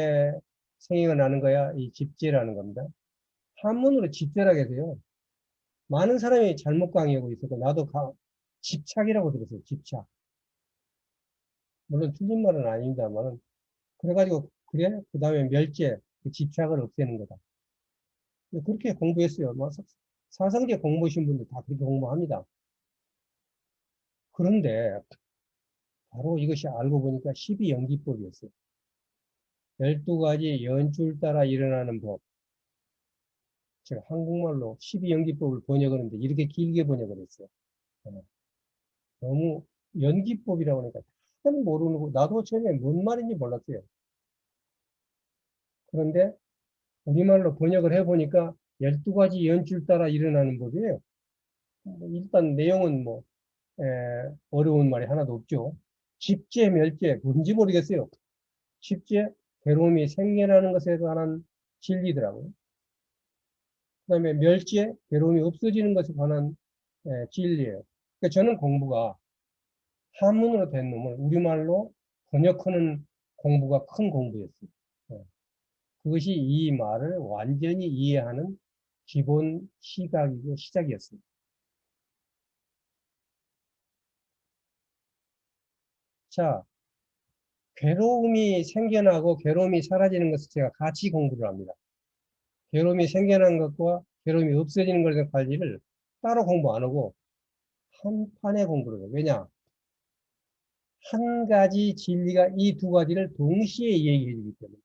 나는 거야? 이 집재라는 겁니다. 한문으로 집재라고 해서요. 많은 사람이 잘못 강의하고 있었고 나도 집착이라고 들었어요. 집착. 물론 틀린 말은 아닙니다만 그래가지고 그래? 그 다음에 멸제, 그 집착을 없애는 거다. 그렇게 공부했어요. 뭐 사상제 공부하신 분들 다 그렇게 공부합니다. 그런데 바로 이것이 알고 보니까 12연기법이었어요. 12가지 연줄 따라 일어나는 법. 제가 한국말로 12연기법을 번역을 했는데 이렇게 길게 번역을 했어요. 너무 연기법이라고 하니까 다는 모르는 거 나도 처음에 뭔 말인지 몰랐어요. 그런데 우리말로 번역을 해보니까 12가지 연줄 따라 일어나는 법이에요. 일단 내용은 어려운 말이 하나도 없죠. 집재, 멸재, 뭔지 모르겠어요. 집재, 괴로움이 생겨나는 것에 관한 진리더라고요. 그 다음에 멸재, 괴로움이 없어지는 것에 관한 진리예요. 그러니까 저는 공부가 한문으로 된 놈을 우리말로 번역하는 공부가 큰 공부였어요. 그것이 이 말을 완전히 이해하는 기본 시각이고 시작이었습니다. 자, 괴로움이 생겨나고 괴로움이 사라지는 것을 제가 같이 공부를 합니다. 괴로움이 생겨난 것과 괴로움이 없어지는 것에 관리를 따로 공부 안 하고 한 판에 공부를 해요. 왜냐? 한 가지 진리가 이 두 가지를 동시에 얘기해 주기 때문에.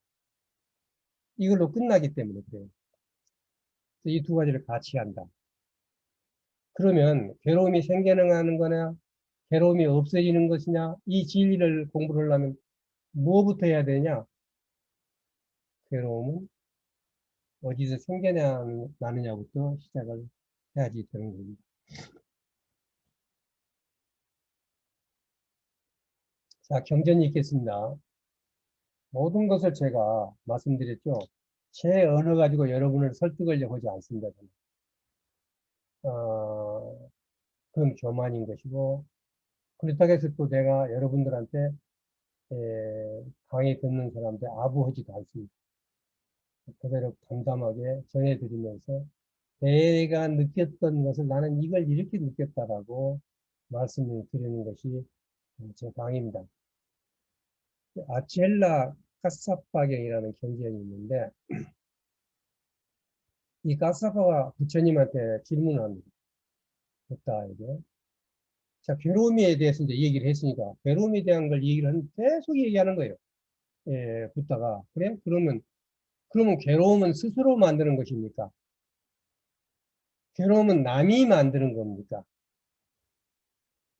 이걸로 끝나기 때문에 그래요. 이 두 가지를 같이 한다. 그러면 괴로움이 생겨나는 거냐, 괴로움이 없어지는 것이냐, 이 진리를 공부를 하려면 뭐부터 해야 되냐? 괴로움은 어디서 생겨나느냐부터 시작을 해야지 되는 겁니다. 자, 경전이 있겠습니다. 모든 것을 제가 말씀드렸죠. 제 언어 가지고 여러분을 설득하려고 하지 않습니다. 그건 교만인 것이고, 그렇다고 해서 또 내가 여러분들한테 강의 듣는 사람한테 아부하지도 않습니다. 그대로 담담하게 전해드리면서 내가 느꼈던 것을 나는 이걸 이렇게 느꼈다라고 말씀을 드리는 것이 제 강의입니다. 아첼라 카사파경이라는 경전이 있는데 이 카사파가 부처님한테 질문을 합니다. 부다에게. 자, 괴로움에 대해서 이제 얘기를 했으니까 괴로움에 대한 걸 얘기를 하는 계속 얘기하는 거예요. 예, 부다가 그래? 그러면 괴로움은 스스로 만드는 것입니까? 괴로움은 남이 만드는 겁니까?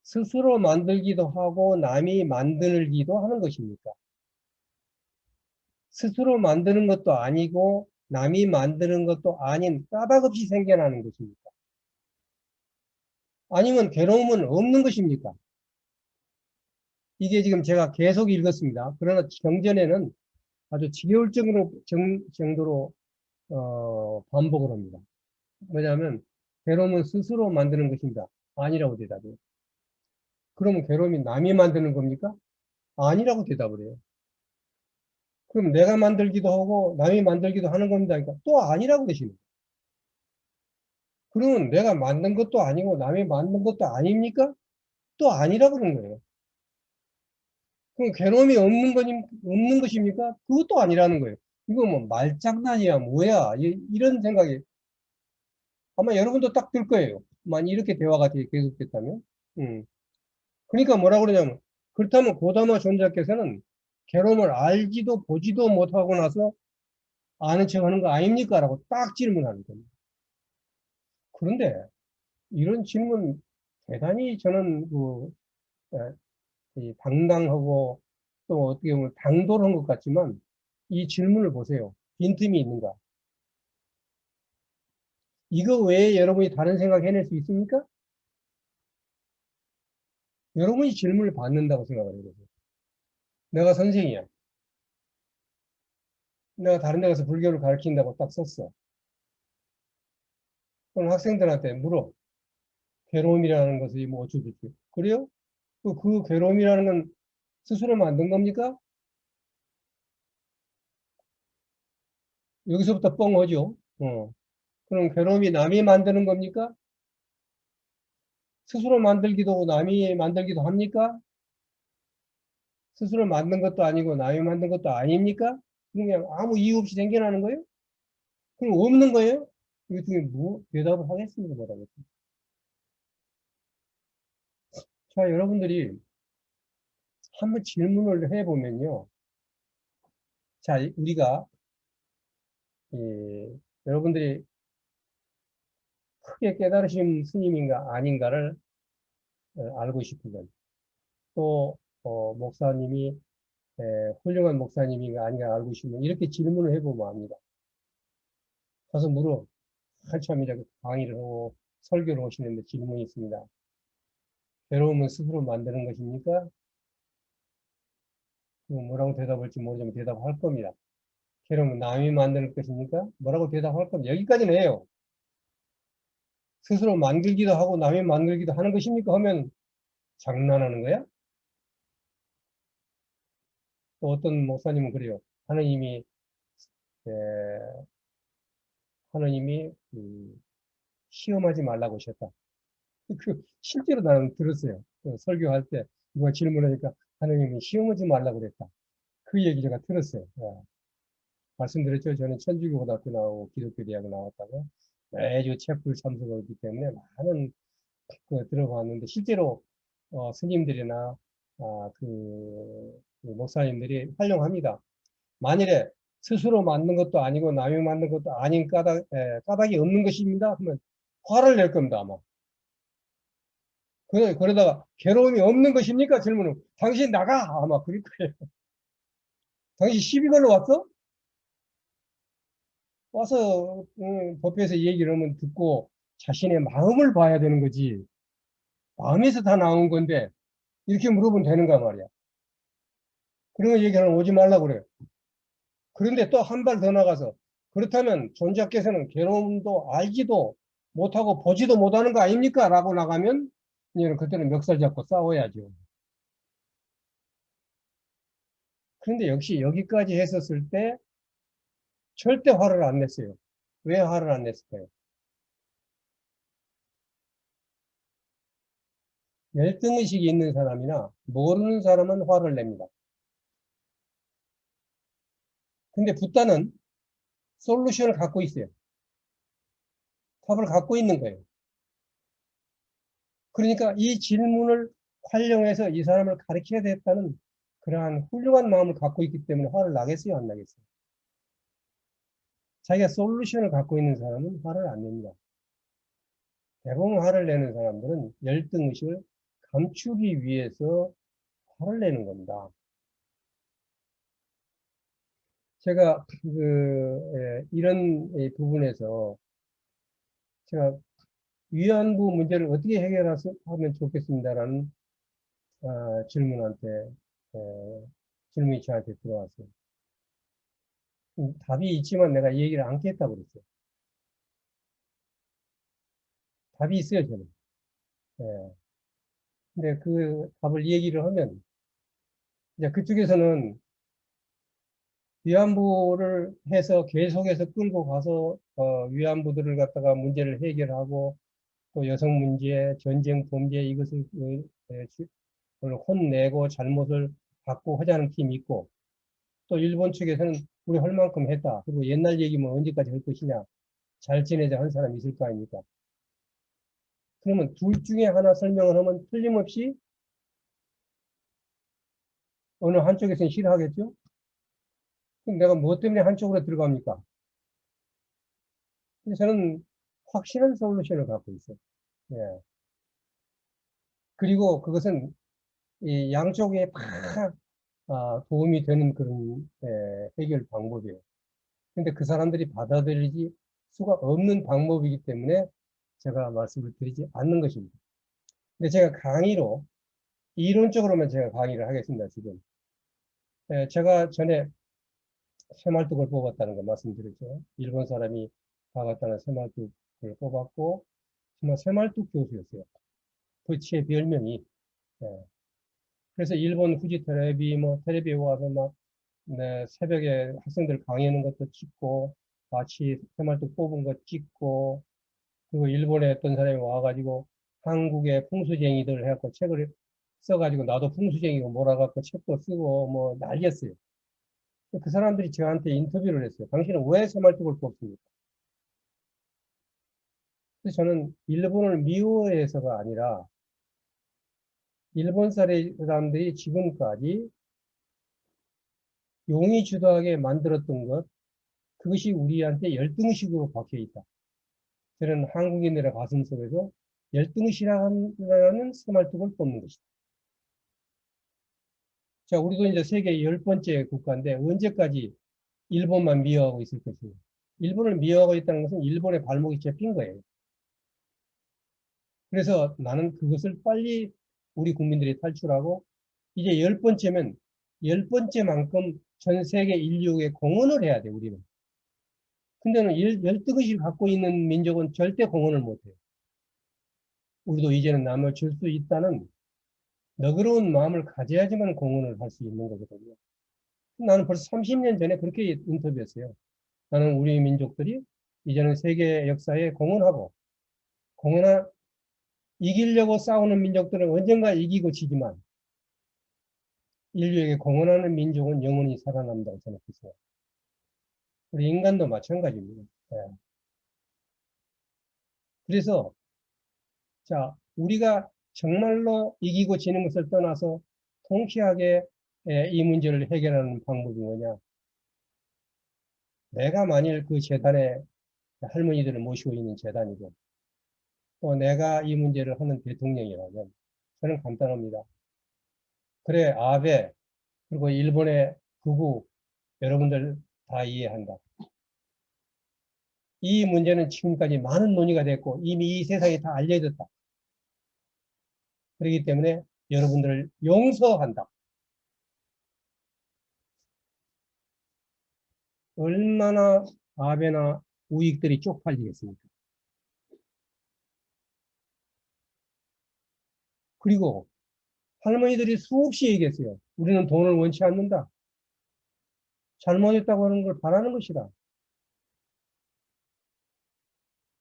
스스로 만들기도 하고 남이 만들기도 하는 것입니까? 스스로 만드는 것도 아니고 남이 만드는 것도 아닌 까닭없이 생겨나는 것입니까? 아니면 괴로움은 없는 것입니까? 이게 지금 제가 계속 읽었습니다. 그러나 경전에는 아주 지겨울 정도로 반복을 합니다. 뭐냐면 괴로움은 스스로 만드는 것입니다. 아니라고 대답해요. 그러면 괴로움이 남이 만드는 겁니까? 아니라고 대답을 해요. 그럼 내가 만들기도 하고 남이 만들기도 하는 겁니다. 그러니까 또 아니라고 그러십니다. 그러면 내가 만든 것도 아니고 남이 만든 것도 아닙니까? 또 아니라고 그러는 거예요. 그럼 괴로움이 없는 것입니까? 그것도 아니라는 거예요. 이거 뭐 말장난이야, 뭐야. 이런 생각이 아마 여러분도 딱 들 거예요. 만약 이렇게 대화가 계속됐다면. 그러니까 뭐라 그러냐면, 그렇다면 고다마 존자께서는 괴로움을 알지도 보지도 못하고 나서 아는 척 하는 거 아닙니까? 라고 딱 질문하는 겁니다. 그런데 이런 질문 대단히 저는 당당하고 또 어떻게 보면 당돌한 것 같지만 이 질문을 보세요. 빈틈이 있는가? 이거 외에 여러분이 다른 생각 해낼 수 있습니까? 여러분이 질문을 받는다고 생각을 해보세요. 내가 선생이야. 내가 다른 데 가서 불교를 가르친다고 딱 썼어. 그럼 학생들한테 물어. 괴로움이라는 것이 뭐 어쩌고저쩌고. 그래요? 그 괴로움이라는 건 스스로 만든 겁니까? 여기서부터 뻥하죠. 그럼 괴로움이 남이 만드는 겁니까? 스스로 만들기도 하고 남이 만들기도 합니까? 스스로 만든 것도 아니고 남이 만든 것도 아닙니까? 그냥 아무 이유 없이 생겨나는 거예요? 그럼 없는 거예요? 이거 중에 뭐 대답을 하겠습니까? 못하겠습니다. 자, 여러분들이 한번 질문을 해보면요. 자, 우리가 여러분들이 크게 깨달으신 스님인가 아닌가를 알고 싶으면 또 목사님이 훌륭한 목사님인가 아닌가 알고 싶으면 이렇게 질문을 해보면 압니다. 가서 물어. 한참 이렇게 강의를 하고 설교를 하시는데 질문이 있습니다. 괴로움은 스스로 만드는 것입니까? 뭐라고 대답할지 모르지만 대답할 겁니다. 괴로움은 남이 만드는 것입니까? 뭐라고 대답할 겁니다. 여기까지는 해요. 스스로 만들기도 하고 남이 만들기도 하는 것입니까? 하면 장난하는 거야? 또 어떤 목사님은 그래요. 하느님이 에, 하느님이 시험하지 말라고 하셨다. 실제로 나는 들었어요. 설교할 때 누가 질문하니까 하느님이 시험하지 말라고 그랬다. 그 얘기 제가 들었어요. 말씀드렸죠. 저는 천주교고등학교 나오고 기독교 대학 나왔다고 매주 채플 참석하기 때문에 많은 들어봤는데 실제로 스님들이나 그 목사님들이 활용합니다. 만일에 스스로 만든 것도 아니고 남이 만든 것도 아닌 까닭이 없는 것입니다. 그러면 화를 낼 겁니다, 아마. 그러다가 괴로움이 없는 것입니까? 질문은 당신 나가! 아마 그럴 거예요. 당신 시비 걸러 왔어? 와서 법회에서 얘기를 하면 듣고 자신의 마음을 봐야 되는 거지. 마음에서 다 나온 건데 이렇게 물어보면 되는가 말이야. 그런 거 얘기하면 오지 말라고 그래요. 그런데 또 한 발 더 나가서 그렇다면 존자께서는 괴로움도 알지도 못하고 보지도 못하는 거 아닙니까? 라고 나가면 이제는 그때는 멱살 잡고 싸워야죠. 그런데 역시 여기까지 했었을 때 절대 화를 안 냈어요. 왜 화를 안 냈을까요? 열등의식이 있는 사람이나 모르는 사람은 화를 냅니다. 근데 붓다는 솔루션을 갖고 있어요. 답을 갖고 있는 거예요. 그러니까 이 질문을 활용해서 이 사람을 가르쳐야 되겠다는 그러한 훌륭한 마음을 갖고 있기 때문에 화를 나겠어요, 안 나겠어요? 자기가 솔루션을 갖고 있는 사람은 화를 안 냅니다. 대부분 화를 내는 사람들은 열등의식을 감추기 위해서 화를 내는 겁니다. 제가 이런 부분에서 제가 위안부 문제를 어떻게 해결하면 좋겠습니다라는 질문이 저한테 들어왔어요. 답이 있지만 내가 얘기를 않겠다고 그랬어요. 답이 있어요, 저는. 예. 근데 그 답을 얘기를 하면 이제 그쪽에서는 위안부를 해서 계속해서 끌고 가서 위안부들을 갖다가 문제를 해결하고 또 여성 문제, 전쟁 범죄 이것을 혼내고 잘못을 받고 하자는 팀이 있고 또 일본 측에서는 우리 할 만큼 했다. 그리고 옛날 얘기면 언제까지 할 것이냐. 잘 지내자 한 사람이 있을 거 아닙니까? 그러면 둘 중에 하나 설명을 하면 틀림없이 어느 한쪽에서는 싫어하겠죠? 그럼 내가 무엇 때문에 한쪽으로 들어갑니까? 근데 저는 확실한 솔루션을 갖고 있어요. 예. 그리고 그것은 이 양쪽에 다 도움이 되는 그런 해결 방법이에요. 근데 그 사람들이 받아들이지 수가 없는 방법이기 때문에 제가 말씀을 드리지 않는 것입니다. 근데 제가 강의로, 이론적으로만 제가 강의를 하겠습니다, 지금. 제가 전에 새말뚝을 뽑았다는 거 말씀드렸죠. 일본 사람이 박았다는 새말뚝을 뽑았고, 정말 새말뚝 교수였어요. 부치의 별명이. 예. 그래서 일본 후지 테레비, 뭐, 텔레비에 와서 막, 네, 새벽에 학생들 강의하는 것도 찍고, 같이 새말뚝 뽑은 거 찍고, 그리고 일본에 어떤 사람이 와가지고, 한국의 풍수쟁이들 해갖고 책을 써가지고, 나도 풍수쟁이고 몰아갖고 책도 쓰고, 뭐, 난리였어요. 그 사람들이 저한테 인터뷰를 했어요. 당신은 왜 새말뚝을 뽑습니까? 그래서 저는 일본을 미워해서가 아니라, 일본 사람들이 지금까지 용이 주도하게 만들었던 것, 그것이 우리한테 열등식으로 박혀 있다. 저는 한국인들의 가슴 속에서 열등시라는 새말뚝을 뽑는 것이다. 자, 우리도 이제 세계 10번째 국가인데 언제까지 일본만 미워하고 있을 것이냐. 일본을 미워하고 있다는 것은 일본의 발목이 잡힌 거예요. 그래서 나는 그것을 빨리 우리 국민들이 탈출하고 이제 10번째면 10번째만큼 전 세계 인류에 공헌을 해야 돼, 우리는. 근데는 열등의식을 갖고 있는 민족은 절대 공헌을 못해요. 우리도 이제는 남을 줄 수 있다는 너그러운 마음을 가져야지만 공헌을 할 수 있는 거거든요. 나는 벌써 30년 전에 그렇게 인터뷰했어요. 나는 우리 민족들이 이제는 세계 역사에 공헌하고, 이기려고 싸우는 민족들은 언젠가 이기고 지지만, 인류에게 공헌하는 민족은 영원히 살아남는다고 생각했어요. 우리 인간도 마찬가지입니다. 예. 그래서, 자, 우리가 정말로 이기고 지는 것을 떠나서 통쾌하게 이 문제를 해결하는 방법이 뭐냐? 내가 만일 그 재단에 할머니들을 모시고 있는 재단이고 또 내가 이 문제를 하는 대통령이라면 저는 간단합니다. 그래, 아베 그리고 일본의 극우 여러분들 다 이해한다. 이 문제는 지금까지 많은 논의가 됐고 이미 이 세상에 다 알려졌다. 그렇기 때문에 여러분들을 용서한다. 얼마나 아베나 우익들이 쪽팔리겠습니까? 그리고 할머니들이 수없이 얘기했어요. 우리는 돈을 원치 않는다. 잘못했다고 하는 걸 바라는 것이다.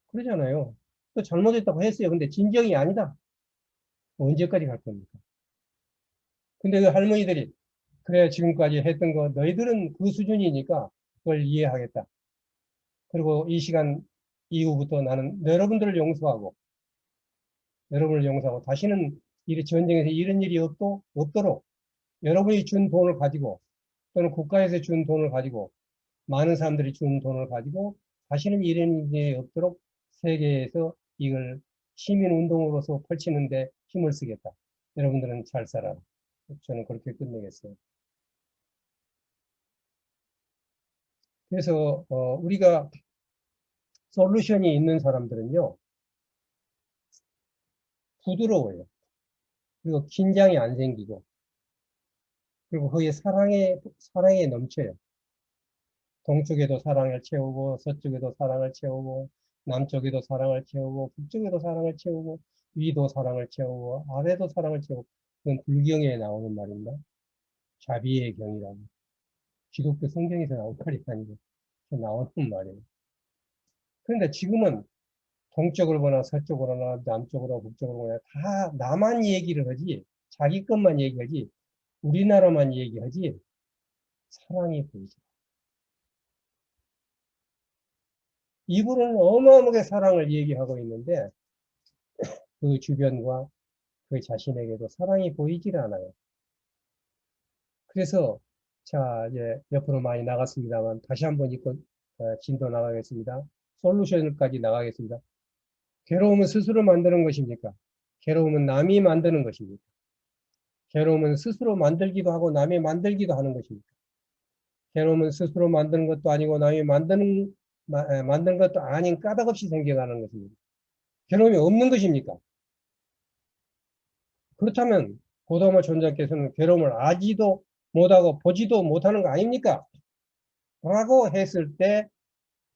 그러잖아요. 또 잘못했다고 했어요. 근데 진정이 아니다. 언제까지 갈 겁니까? 근데 그 할머니들이 그래 지금까지 했던 거 너희들은 그 수준이니까 그걸 이해하겠다. 그리고 이 시간 이후부터 나는 여러분들을 용서하고 여러분을 용서하고 다시는 이 전쟁에서 이런 일이 없도록 여러분이 준 돈을 가지고 또는 국가에서 준 돈을 가지고 많은 사람들이 준 돈을 가지고 다시는 이런 일이 없도록 세계에서 이걸 시민운동으로서 펼치는데 힘을 쓰겠다. 여러분들은 잘 살아라. 저는 그렇게 끝내겠어요. 그래서 우리가 솔루션이 있는 사람들은요. 부드러워요. 그리고 긴장이 안 생기고 그리고 거기에 사랑에 넘쳐요. 동쪽에도 사랑을 채우고 서쪽에도 사랑을 채우고 남쪽에도 사랑을 채우고 북쪽에도 사랑을 채우고 위도 사랑을 채우고 아래도 사랑을 채우고 그건 불경에 나오는 말입니다. 자비의 경이라고 기독교 성경에서 나온 말이 아니고 나오는 말이에요. 그런데 지금은 동쪽을 보나 서쪽으로 나 남쪽으로 북쪽으로 보나 다 나만 얘기를 하지 자기 것만 얘기하지 우리나라만 얘기하지 사랑이 보이죠. 입으로는 어마어마하게 사랑을 얘기하고 있는데 그 주변과 그 자신에게도 사랑이 보이질 않아요. 그래서 자 이제 옆으로 많이 나갔습니다만 다시 한번 이거 진도 나가겠습니다. 솔루션까지 나가겠습니다. 괴로움은 스스로 만드는 것입니까? 괴로움은 남이 만드는 것입니까? 괴로움은 스스로 만들기도 하고 남이 만들기도 하는 것입니까? 괴로움은 스스로 만드는 것도 아니고 남이 만드는 것도 아닌 까닭없이 생겨나는 것입니다. 괴로움이 없는 것입니까? 그렇다면 고도마 존자께서는 괴로움을 아지도 못하고 보지도 못하는 거 아닙니까? 라고 했을 때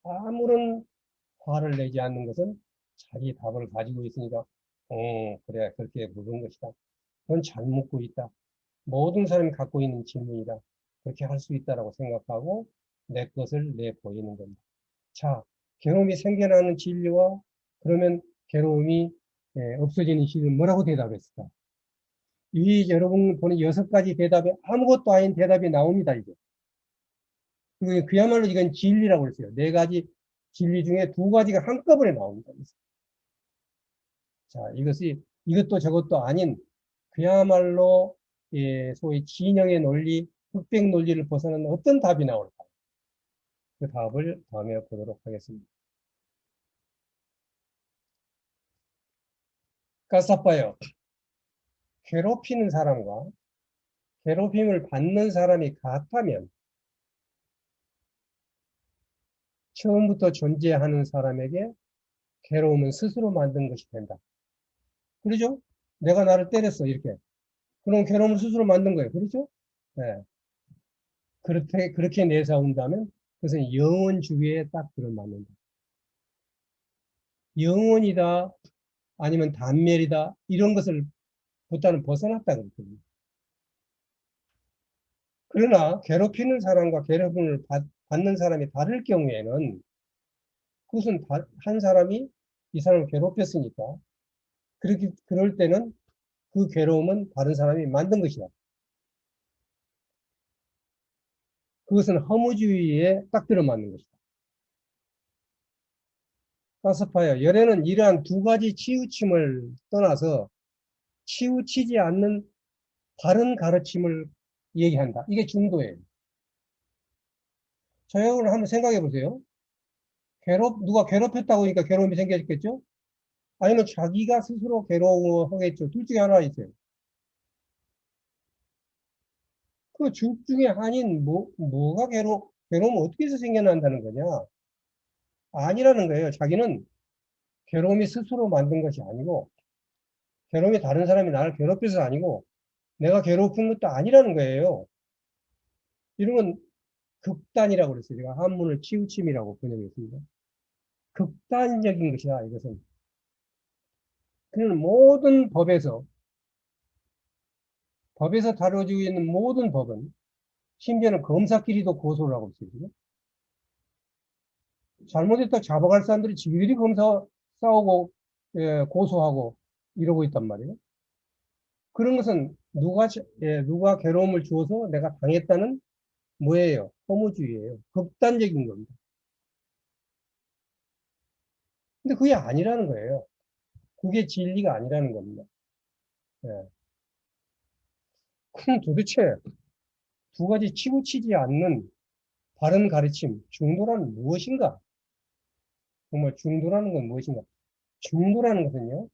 아무런 화를 내지 않는 것은 자기 답을 가지고 있으니까 그래 그렇게 묻은 것이다. 그건 잘 묻고 있다. 모든 사람이 갖고 있는 질문이다. 그렇게 할 수 있다라고 생각하고 내 것을 내보이는 겁니다. 자, 괴로움이 생겨나는 진리와 그러면 괴로움이 없어지는 진리는 뭐라고 대답했을까? 이 여러분 보는 6가지 대답에 아무것도 아닌 대답이 나옵니다, 이제. 그야말로 이건 진리라고 했어요. 4가지 진리 중에 2가지가 한꺼번에 나옵니다. 자, 이것도 저것도 아닌 그야말로 소위 진영의 논리, 흑백 논리를 벗어나는 어떤 답이 나올까? 그 답을 다음에 보도록 하겠습니다. 가사파요. 괴롭히는 사람과 괴롭힘을 받는 사람이 같다면 처음부터 존재하는 사람에게 괴로움은 스스로 만든 것이 된다. 그러죠? 내가 나를 때렸어, 이렇게. 그럼 괴로움을 스스로 만든 거예요. 그렇죠? 네. 그렇게 내세운다면 그것은 영원 주의에 딱 들어맞는다. 영원이다, 아니면 단멸이다, 이런 것을 보다는 벗어났다 그랬거든요. 그러나 괴롭히는 사람과 괴롭힘을 받는 사람이 다를 경우에는 그것은 한 사람이 이 사람을 괴롭혔으니까 그럴 때는 그 괴로움은 다른 사람이 만든 것이다. 그것은 허무주의에 딱 들어맞는 것이다. 가스파이어, 열애는 이러한 2가지 치우침을 떠나서 치우치지 않는 바른 가르침을 얘기한다. 이게 중도예요. 저 형을 한번 생각해 보세요. 누가 괴롭혔다고 하니까 괴로움이 생겼겠죠? 아니면 자기가 스스로 괴로워하겠죠. 둘 중에 하나 있어요. 그 둘 중에 한인 뭐가 괴로움은 어떻게 해서 생겨난다는 거냐? 아니라는 거예요. 자기는 괴로움이 스스로 만든 것이 아니고, 괴로움이 다른 사람이 나를 괴롭혀서 아니고, 내가 괴롭힌 것도 아니라는 거예요. 이런 건 극단이라고 그랬어요. 제가 한문을 치우침이라고 번역했습니다. 극단적인 것이다, 이것은. 그는 모든 법에서 다뤄지고 있는 모든 법은, 심지어는 검사끼리도 고소를 하고 있어요. 잘못했다 잡아갈 사람들이 지들이 검사 싸우고, 고소하고 이러고 있단 말이에요. 그런 것은 누가 괴로움을 주어서 내가 당했다는 뭐예요? 허무주의예요. 극단적인 겁니다. 근데 그게 아니라는 거예요. 그게 진리가 아니라는 겁니다. 예. 그럼 도대체 두 가지 치고치지 않는 바른 가르침, 중도란 무엇인가? 정말 중도라는 건 무엇인가? 중도라는 것은요,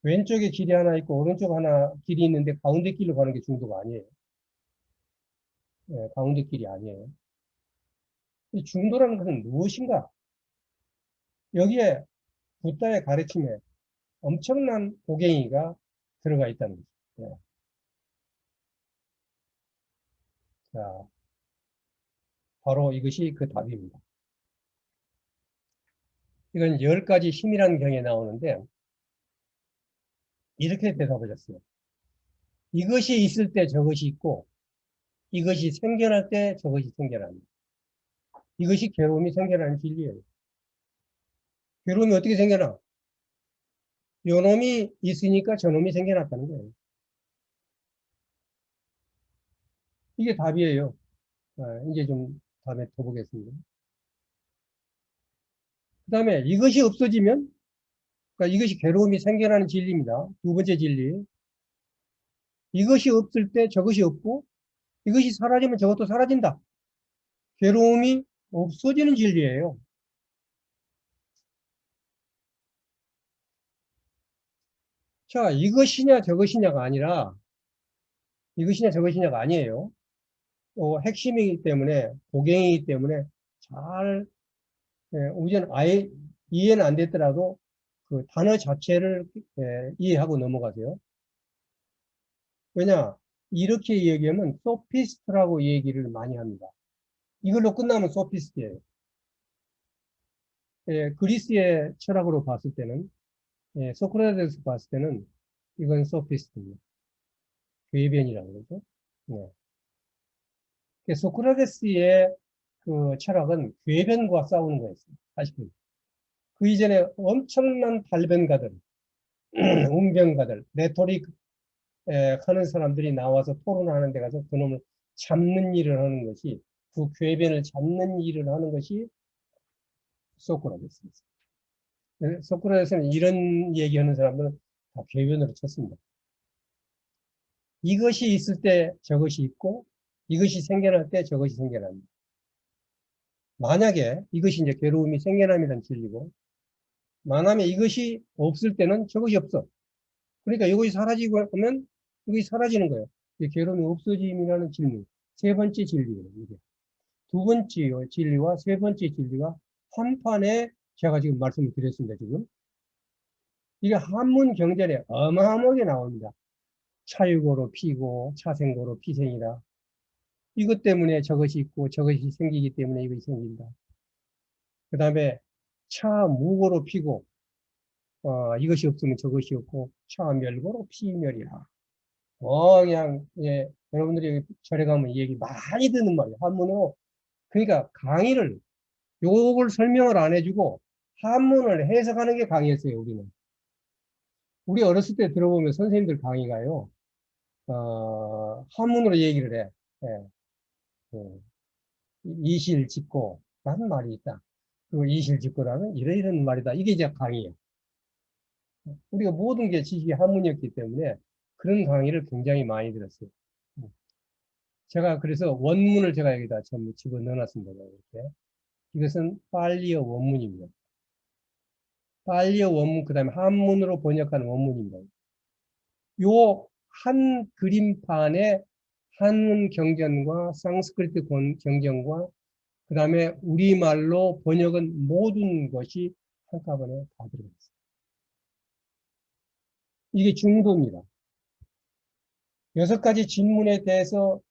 왼쪽에 길이 하나 있고 오른쪽 하나 길이 있는데 가운데 길로 가는 게 중도가 아니에요. 예, 가운데 길이 아니에요. 이 중도라는 것은 무엇인가? 여기에 붓다의 가르침에 엄청난 고갱이가 들어가 있다는 거죠. 예. 자, 바로 이것이 그 답입니다. 이건 10가지 힘이라는 경에 나오는데 이렇게 대답하셨어요. 이것이 있을 때 저것이 있고 이것이 생겨날 때 저것이 생겨납니다. 이것이 괴로움이 생겨나는 진리예요. 괴로움이 어떻게 생겨나? 요놈이 있으니까 저놈이 생겨났다는 거예요. 이게 답이에요. 이제 좀 다음에 더 보겠습니다. 그 다음에 이것이 없어지면, 그러니까 이것이 괴로움이 생겨나는 진리입니다. 두 번째 진리. 이것이 없을 때 저것이 없고, 이것이 사라지면 저것도 사라진다. 괴로움이 없어지는 진리예요. 자, 이것이냐 저것이냐가 아니라, 이것이냐 저것이냐가 아니에요. 핵심이기 때문에, 고갱이기 때문에 잘, 우선 아예 이해는 안 됐더라도 그 단어 자체를 이해하고 넘어가세요. 왜냐? 이렇게 얘기하면 소피스트라고 얘기를 많이 합니다. 이걸로 끝나면 소피스트예요. 그리스의 철학으로 봤을 때는, 소크라테스 봤을 때는 이건 소피스트입니다. 궤변이라고 그러죠. 네. 소크라테스의 그 철학은 궤변과 싸우는 거였어요. 사실은. 그 이전에 엄청난 발변가들, 웅변가들, 레토릭 하는 사람들이 나와서 토론하는 데 가서 그놈을 잡는 일을 하는 것이, 그 궤변을 잡는 일을 하는 것이 소크라테스입니다. 소크라테스는 이런 얘기하는 사람들은 다 궤변으로 쳤습니다. 이것이 있을 때 저것이 있고, 이것이 생겨날 때 저것이 생겨납니다. 만약에 이것이 이제 괴로움이 생겨남이라는 진리고, 만약에 이것이 없을 때는 저것이 없어. 그러니까 이것이 사라지고 하면 이것이 사라지는 거예요. 괴로움이 없어짐이라는 진리. 세 번째 진리예요, 이게. 두 번째 진리와 세 번째 진리가 한판에 제가 지금 말씀을 드렸습니다, 지금. 이게 한문 경전에 어마어마하게 나옵니다. 차유고로 피고, 차생고로 피생이다. 이것 때문에 저것이 있고, 저것이 생기기 때문에 이것이 생긴다. 그 다음에 차무고로 피고, 이것이 없으면 저것이 없고, 차멸고로 피멸이라. 그냥, 여러분들이 절에 가면 이 얘기 많이 듣는 말이에요. 한문으로. 그러니까 강의를, 요걸 설명을 안 해주고, 한문을 해석하는 게 강의였어요, 우리는. 우리 어렸을 때 들어보면 선생님들 강의가요, 한문으로 얘기를 해. 예, 그 이실직고, 라는 말이 있다. 그리고 이실직고라는 이런 말이다. 이게 이제 강의예요. 우리가 모든 게 지식이 한문이었기 때문에 그런 강의를 굉장히 많이 들었어요. 제가 그래서 원문을 제가 여기다 전부 집어넣어 놨습니다. 이렇게. 이것은 팔리어 원문입니다. 팔리어 원문, 그 다음에 한문으로 번역한 원문입니다. 요 한 그림판에 한문 경전과 상스크리트 경전과 그 다음에 우리말로 번역은 모든 것이 한꺼번에 다 들어가 있어요. 이게 중도입니다. 6가지 질문에 대해서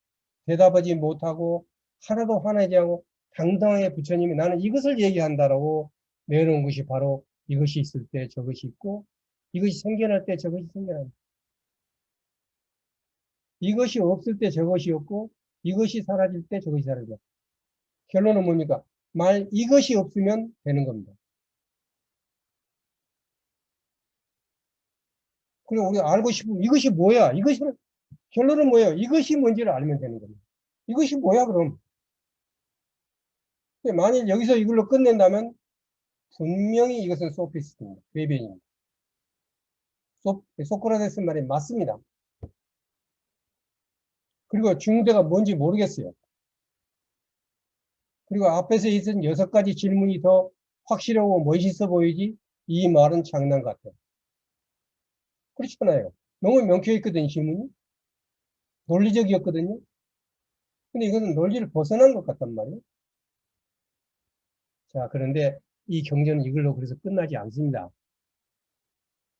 대답하지 못하고 하나도 화내지 않고 당당하게 부처님이 나는 이것을 얘기한다라고 내놓은 것이 바로 이것이 있을 때 저것이 있고 이것이 생겨날 때 저것이 생겨난다. 이것이 없을 때 저것이 없고 이것이 사라질 때 저것이 사라진다. 결론은 뭡니까? 이것이 없으면 되는 겁니다. 그리고 우리가 알고 싶으면 이것이 뭐야? 결론은 뭐예요? 이것이 뭔지를 알면 되는 겁니다. 이것이 뭐야 그럼? 만일 여기서 이걸로 끝낸다면 분명히 이것은 소피스트입니다. 궤변입니다. 소크라테스 말이 맞습니다. 그리고 중대가 뭔지 모르겠어요. 그리고 앞에서 있은 6가지 질문이 더 확실하고 멋있어 보이지 이 말은 장난 같아요. 그렇잖아요. 너무 명쾌했거든요, 질문이. 논리적이었거든요. 근데 이거는 논리를 벗어난 것 같단 말이에요. 자, 그런데 이 경전은 이걸로 그래서 끝나지 않습니다.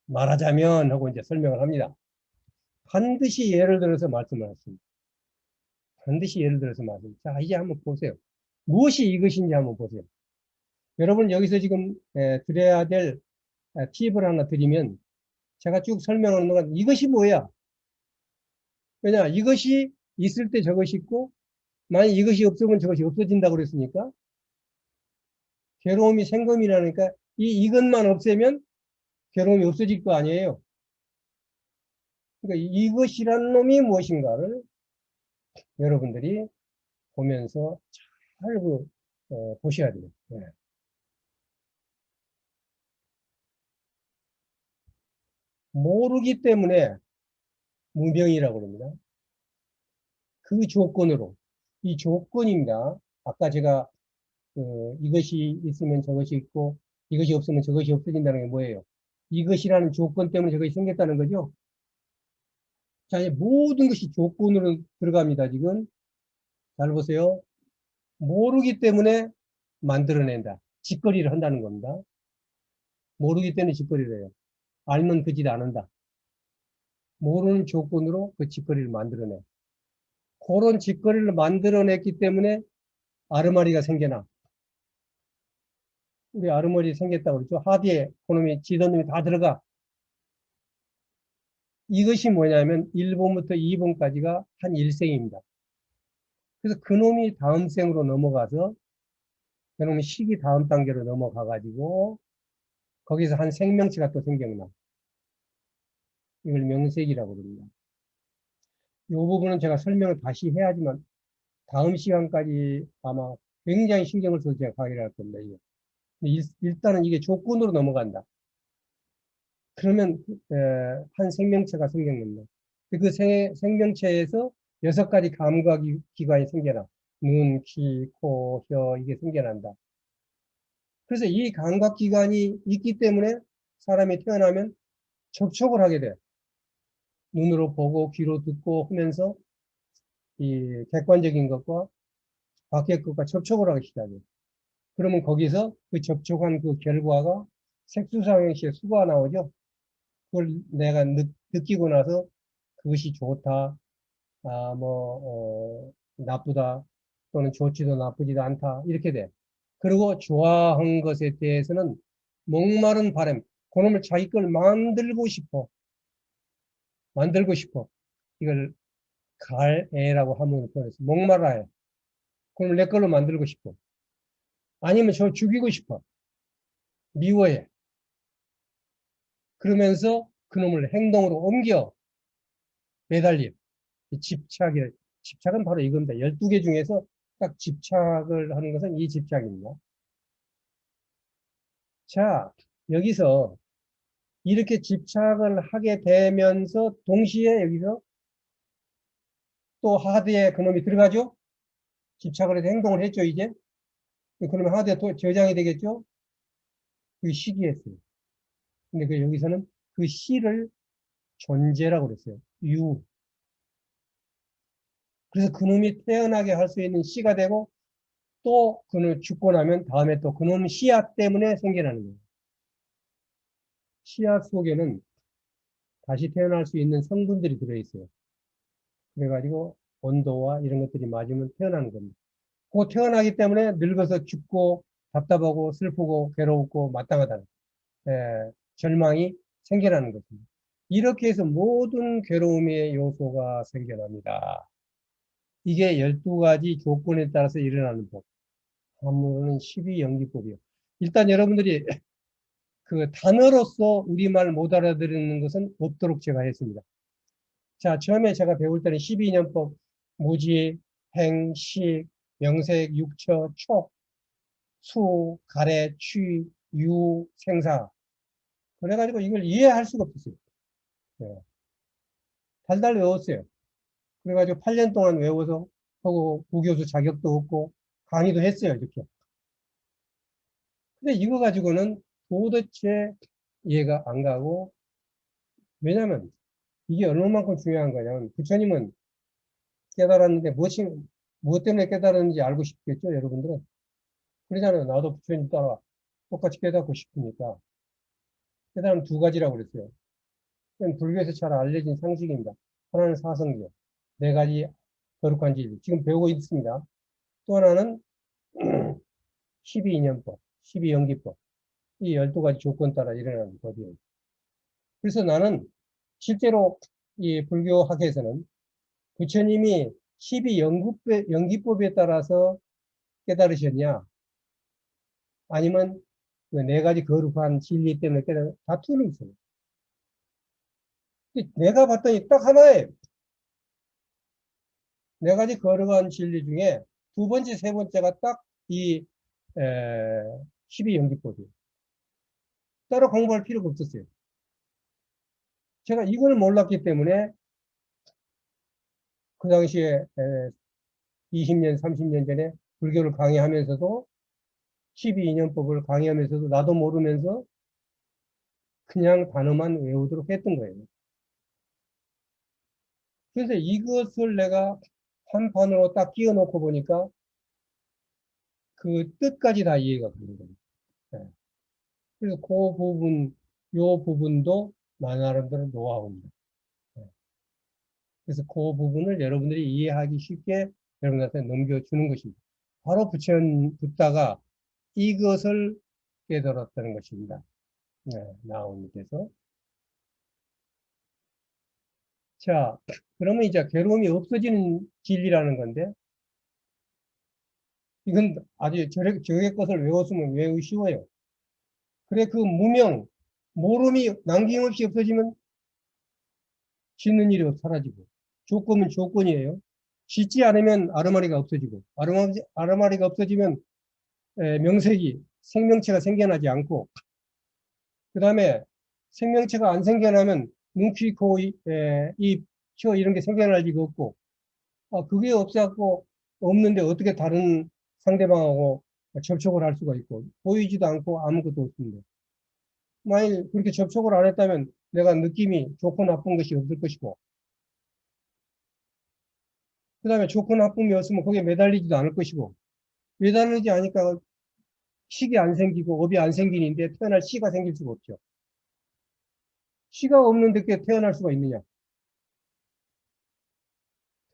말하자면 하고 이제 설명을 합니다. 반드시 예를 들어서 말씀을 하십니다. 반드시 예를 들어서 말씀. 자, 이제 한번 보세요. 무엇이 이것인지 한번 보세요. 여러분 여기서 지금 드려야 될 팁을 하나 드리면 제가 쭉 설명하는 동안 이것이 뭐야? 왜냐, 이것이 있을 때 저것이 있고 만약 이것이 없으면 저것이 없어진다고 그랬으니까 괴로움이 생금이라니까 이것만 없애면 괴로움이 없어질 거 아니에요. 그러니까 이것이란 놈이 무엇인가를 여러분들이 보면서 잘 보셔야 돼요. 네. 모르기 때문에 무명이라고 합니다. 그 조건으로, 이 조건입니다. 아까 제가 이것이 있으면 저것이 있고 이것이 없으면 저것이 없어진다는 게 뭐예요? 이것이라는 조건 때문에 저것이 생겼다는 거죠. 자, 이제 모든 것이 조건으로 들어갑니다. 지금 잘 보세요. 모르기 때문에 만들어낸다. 짓거리를 한다는 겁니다. 모르기 때문에 짓거리를 해요. 알면 그 짓 안 한다. 모르는 조건으로 그 짓거리를 만들어내. 그런 짓거리를 만들어냈기 때문에 아르마리가 생겨나. 우리 아르마리 생겼다고 그랬죠. 하드에 그놈이 지도놈이 다 들어가. 이것이 뭐냐면 1번부터 2번까지가 한 일생입니다. 그래서 그놈이 다음 생으로 넘어가서 그놈이 식이 다음 단계로 넘어가가지고 거기서 한 생명체가 또 생겨나. 이걸 명색이라고 합니다. 이 부분은 제가 설명을 다시 해야지만 다음 시간까지 아마 굉장히 신경을 써서 제가 강의를 할 겁니다. 일단은 이게 조건으로 넘어간다. 그러면 한 생명체가 생겨납니다. 그 생명체에서 6가지 감각기관이 생겨나. 눈, 귀, 코, 혀 이게 생겨난다. 그래서 이 감각기관이 있기 때문에 사람이 태어나면 접촉을 하게 돼. 눈으로 보고 귀로 듣고 하면서 이 객관적인 것과 밖의 것과 접촉을 하기 시작해요. 그러면 거기서 그 접촉한 그 결과가 색수상행시의 수가 나오죠. 그걸 내가 느끼고 나서 그것이 좋다, 나쁘다, 또는 좋지도 나쁘지도 않다, 이렇게 돼. 그리고 좋아한 것에 대해서는 목마른 바람, 그놈을 자기 걸 만들고 싶어. 이걸 갈애라고 하면 그래서 목말라해. 그럼 내 걸로 만들고 싶어. 아니면 저 죽이고 싶어. 미워해. 그러면서 그놈을 행동으로 옮겨 매달림. 집착은 바로 이겁니다. 12개 중에서 딱 집착을 하는 것은 이 집착입니다. 자, 여기서 이렇게 집착을 하게 되면서 동시에 여기서 또 하드에 그놈이 들어가죠? 집착을 해서 행동을 했죠, 이제? 그러면 하드에 또 저장이 되겠죠? 그 시기했어요. 근데 여기서는 그 시를 존재라고 그랬어요. 유. 그래서 그놈이 태어나게 할 수 있는 시가 되고 또 그는 죽고 나면 다음에 또 그놈 씨앗 때문에 생겨나는 거예요. 씨앗 속에는 다시 태어날 수 있는 성분들이 들어있어요. 그래가지고 온도와 이런 것들이 맞으면 태어나는 겁니다. 그 태어나기 때문에 늙어서 죽고 답답하고 슬프고 괴롭고 마땅하다는 절망이 생겨나는 것입니다. 이렇게 해서 모든 괴로움의 요소가 생겨납니다. 이게 12가지 조건에 따라서 일어나는 법. 한문은 12연기법이요. 일단 여러분들이 그 단어로서 우리말 못 알아듣는 것은 없도록 제가 했습니다. 자, 처음에 제가 배울 때는 12년법, 무지, 행, 식, 명색, 육처, 촉, 수, 가래, 취, 유, 생사. 그래가지고 이걸 이해할 수가 없었어요. 네. 달달 외웠어요. 그래가지고 8년 동안 외워서 하고 부교수 자격도 얻고 강의도 했어요. 이렇게. 근데 이거 가지고는 도대체 이해가 안 가고, 왜냐면 이게 얼마만큼 중요한 거냐면 부처님은 깨달았는데 무엇 때문에 깨달았는지 알고 싶겠죠, 여러분들은? 그러잖아요. 나도 부처님 따라 똑같이 깨닫고 싶으니까. 깨달으면 두 가지라고 그랬어요. 그건 불교에서 잘 알려진 상식입니다. 하나는 사성교, 네 가지 거룩한 진리. 지금 배우고 있습니다. 또 하나는 12인연법, 12연기법. 이 12가지 조건 따라 일어나는 법이에요. 그래서 나는 실제로 이 불교학에서는 부처님이 12연기법에 따라서 깨달으셨냐, 아니면 그 네 가지 거룩한 진리 때문에 다투는 있어요. 내가 봤더니 딱 하나예요. 네 가지 거룩한 진리 중에 두 번째, 세 번째가 딱 이 12연기법이에요. 따로 공부할 필요가 없었어요. 제가 이걸 몰랐기 때문에 그 당시에 20년, 30년 전에 불교를 강의하면서도 12인연법을 강의하면서도 나도 모르면서 그냥 단어만 외우도록 했던 거예요. 그래서 이것을 내가 한 판으로 딱 끼워 놓고 보니까 그 뜻까지 다 이해가 되는 거예요. 네. 그래서 그 부분, 요 부분도 나 나름대로 노하우입니다. 네. 그래서 그 부분을 여러분들이 이해하기 쉽게 여러분들한테 넘겨주는 것입니다. 바로 붙다가 이것을 깨달았다는 것입니다. 네, 나오님께서. 자, 그러면 이제 괴로움이 없어지는 진리라는 건데, 이건 아주 저의 것을 외웠으면 외우기 쉬워요. 그래, 그 무명, 모름이 남김없이 없어지면 짓는 일이 사라지고, 조건은 조건이에요. 짓지 않으면 아르마리가 없어지고, 아르마리가 없어지면 명색이, 생명체가 생겨나지 않고, 그 다음에 생명체가 안 생겨나면 눈, 귀, 코, 입, 혀 이런 게 생겨날 리가 없고, 그게 없어갖고 없는데 어떻게 다른 상대방하고 접촉을 할 수가 있고, 보이지도 않고 아무것도 없습니다. 만일 그렇게 접촉을 안 했다면 내가 느낌이 좋고 나쁜 것이 없을 것이고, 그 다음에 좋고 나쁨이 없으면 거기에 매달리지도 않을 것이고, 매달리지 않으니까 식이 안 생기고 업이 안 생기는데 태어날 씨가 생길 수가 없죠. 씨가 없는데 꽤 태어날 수가 있느냐?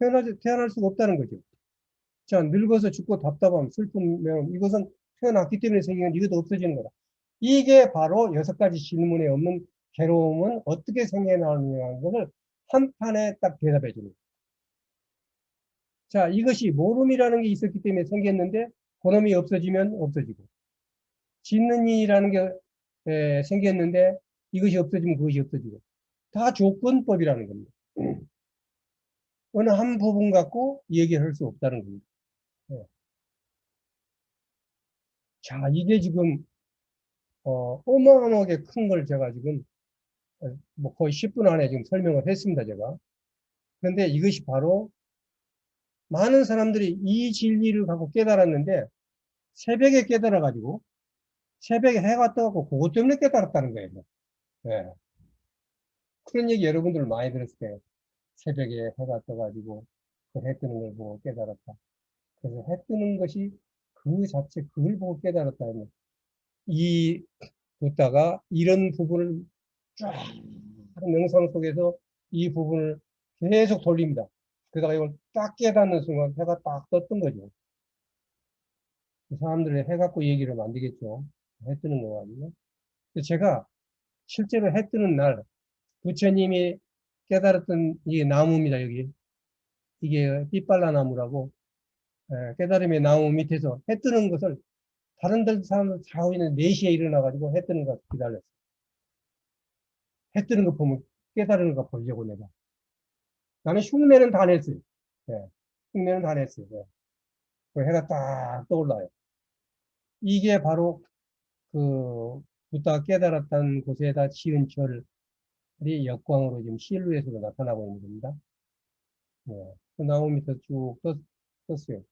태어날 수가 없다는 거죠. 자, 늙어서 죽고 답답함, 슬픔, 매움, 이것은 태어났기 때문에 생긴 건 이것도 없어지는 거다. 이게 바로 6가지 질문에 없는 괴로움은 어떻게 생겨나느냐는 것을 한 판에 딱 대답해 주는 거예요. 자, 이것이 모름이라는 게 있었기 때문에 생겼는데, 그놈이 없어지면 없어지고, 짓는 일이라는 게 생겼는데, 이것이 없어지면 그것이 없어지고, 다 조건법이라는 겁니다. 어느 한 부분 갖고 얘기할 수 없다는 겁니다. 네. 자, 이게 지금 어마어마하게 큰 걸 제가 지금 뭐 거의 10분 안에 지금 설명을 했습니다, 제가. 그런데 이것이 바로 많은 사람들이 이 진리를 갖고 깨달았는데 새벽에 깨달아가지고 새벽에 해가 떠갖고 그것 때문에 깨달았다는 거예요. 네. 그런 얘기 여러분들 많이 들었을 거예요. 새벽에 해가 떠가지고 그 해 뜨는 걸 보고 깨달았다. 그래서 해 뜨는 것이 그 자체, 그걸 보고 깨달았다면, 이 부다가 이런 부분을 쫙 명상 속에서 이 부분을 계속 돌립니다. 그러다가 이걸 딱 깨닫는 순간 해가 딱 떴던 거죠. 그 사람들이 해 갖고 얘기를 하면 안 되겠죠. 해 뜨는 거 아니에요? 제가 실제로 해 뜨는 날, 부처님이 깨달았던 이게 나무입니다, 여기. 이게 삐빨라 나무라고, 깨달음의 나무 밑에서 해 뜨는 것을 다른 들 사람들 자고 있는 4시에 일어나가지고 해 뜨는 거 기다렸어요. 해 뜨는 거 보면 깨달은 거 보려고 내가. 나는 흉내는 다 냈어요. 예, 흉내는 다 냈어요. 예. 그 해가 딱 떠올라요. 이게 바로 그 부다 깨달았다는 곳에다 지은 절이 역광으로 지금 실루엣으로 나타나고 있는 겁니다. 예. 그 나무 밑에 쭉 떴어요.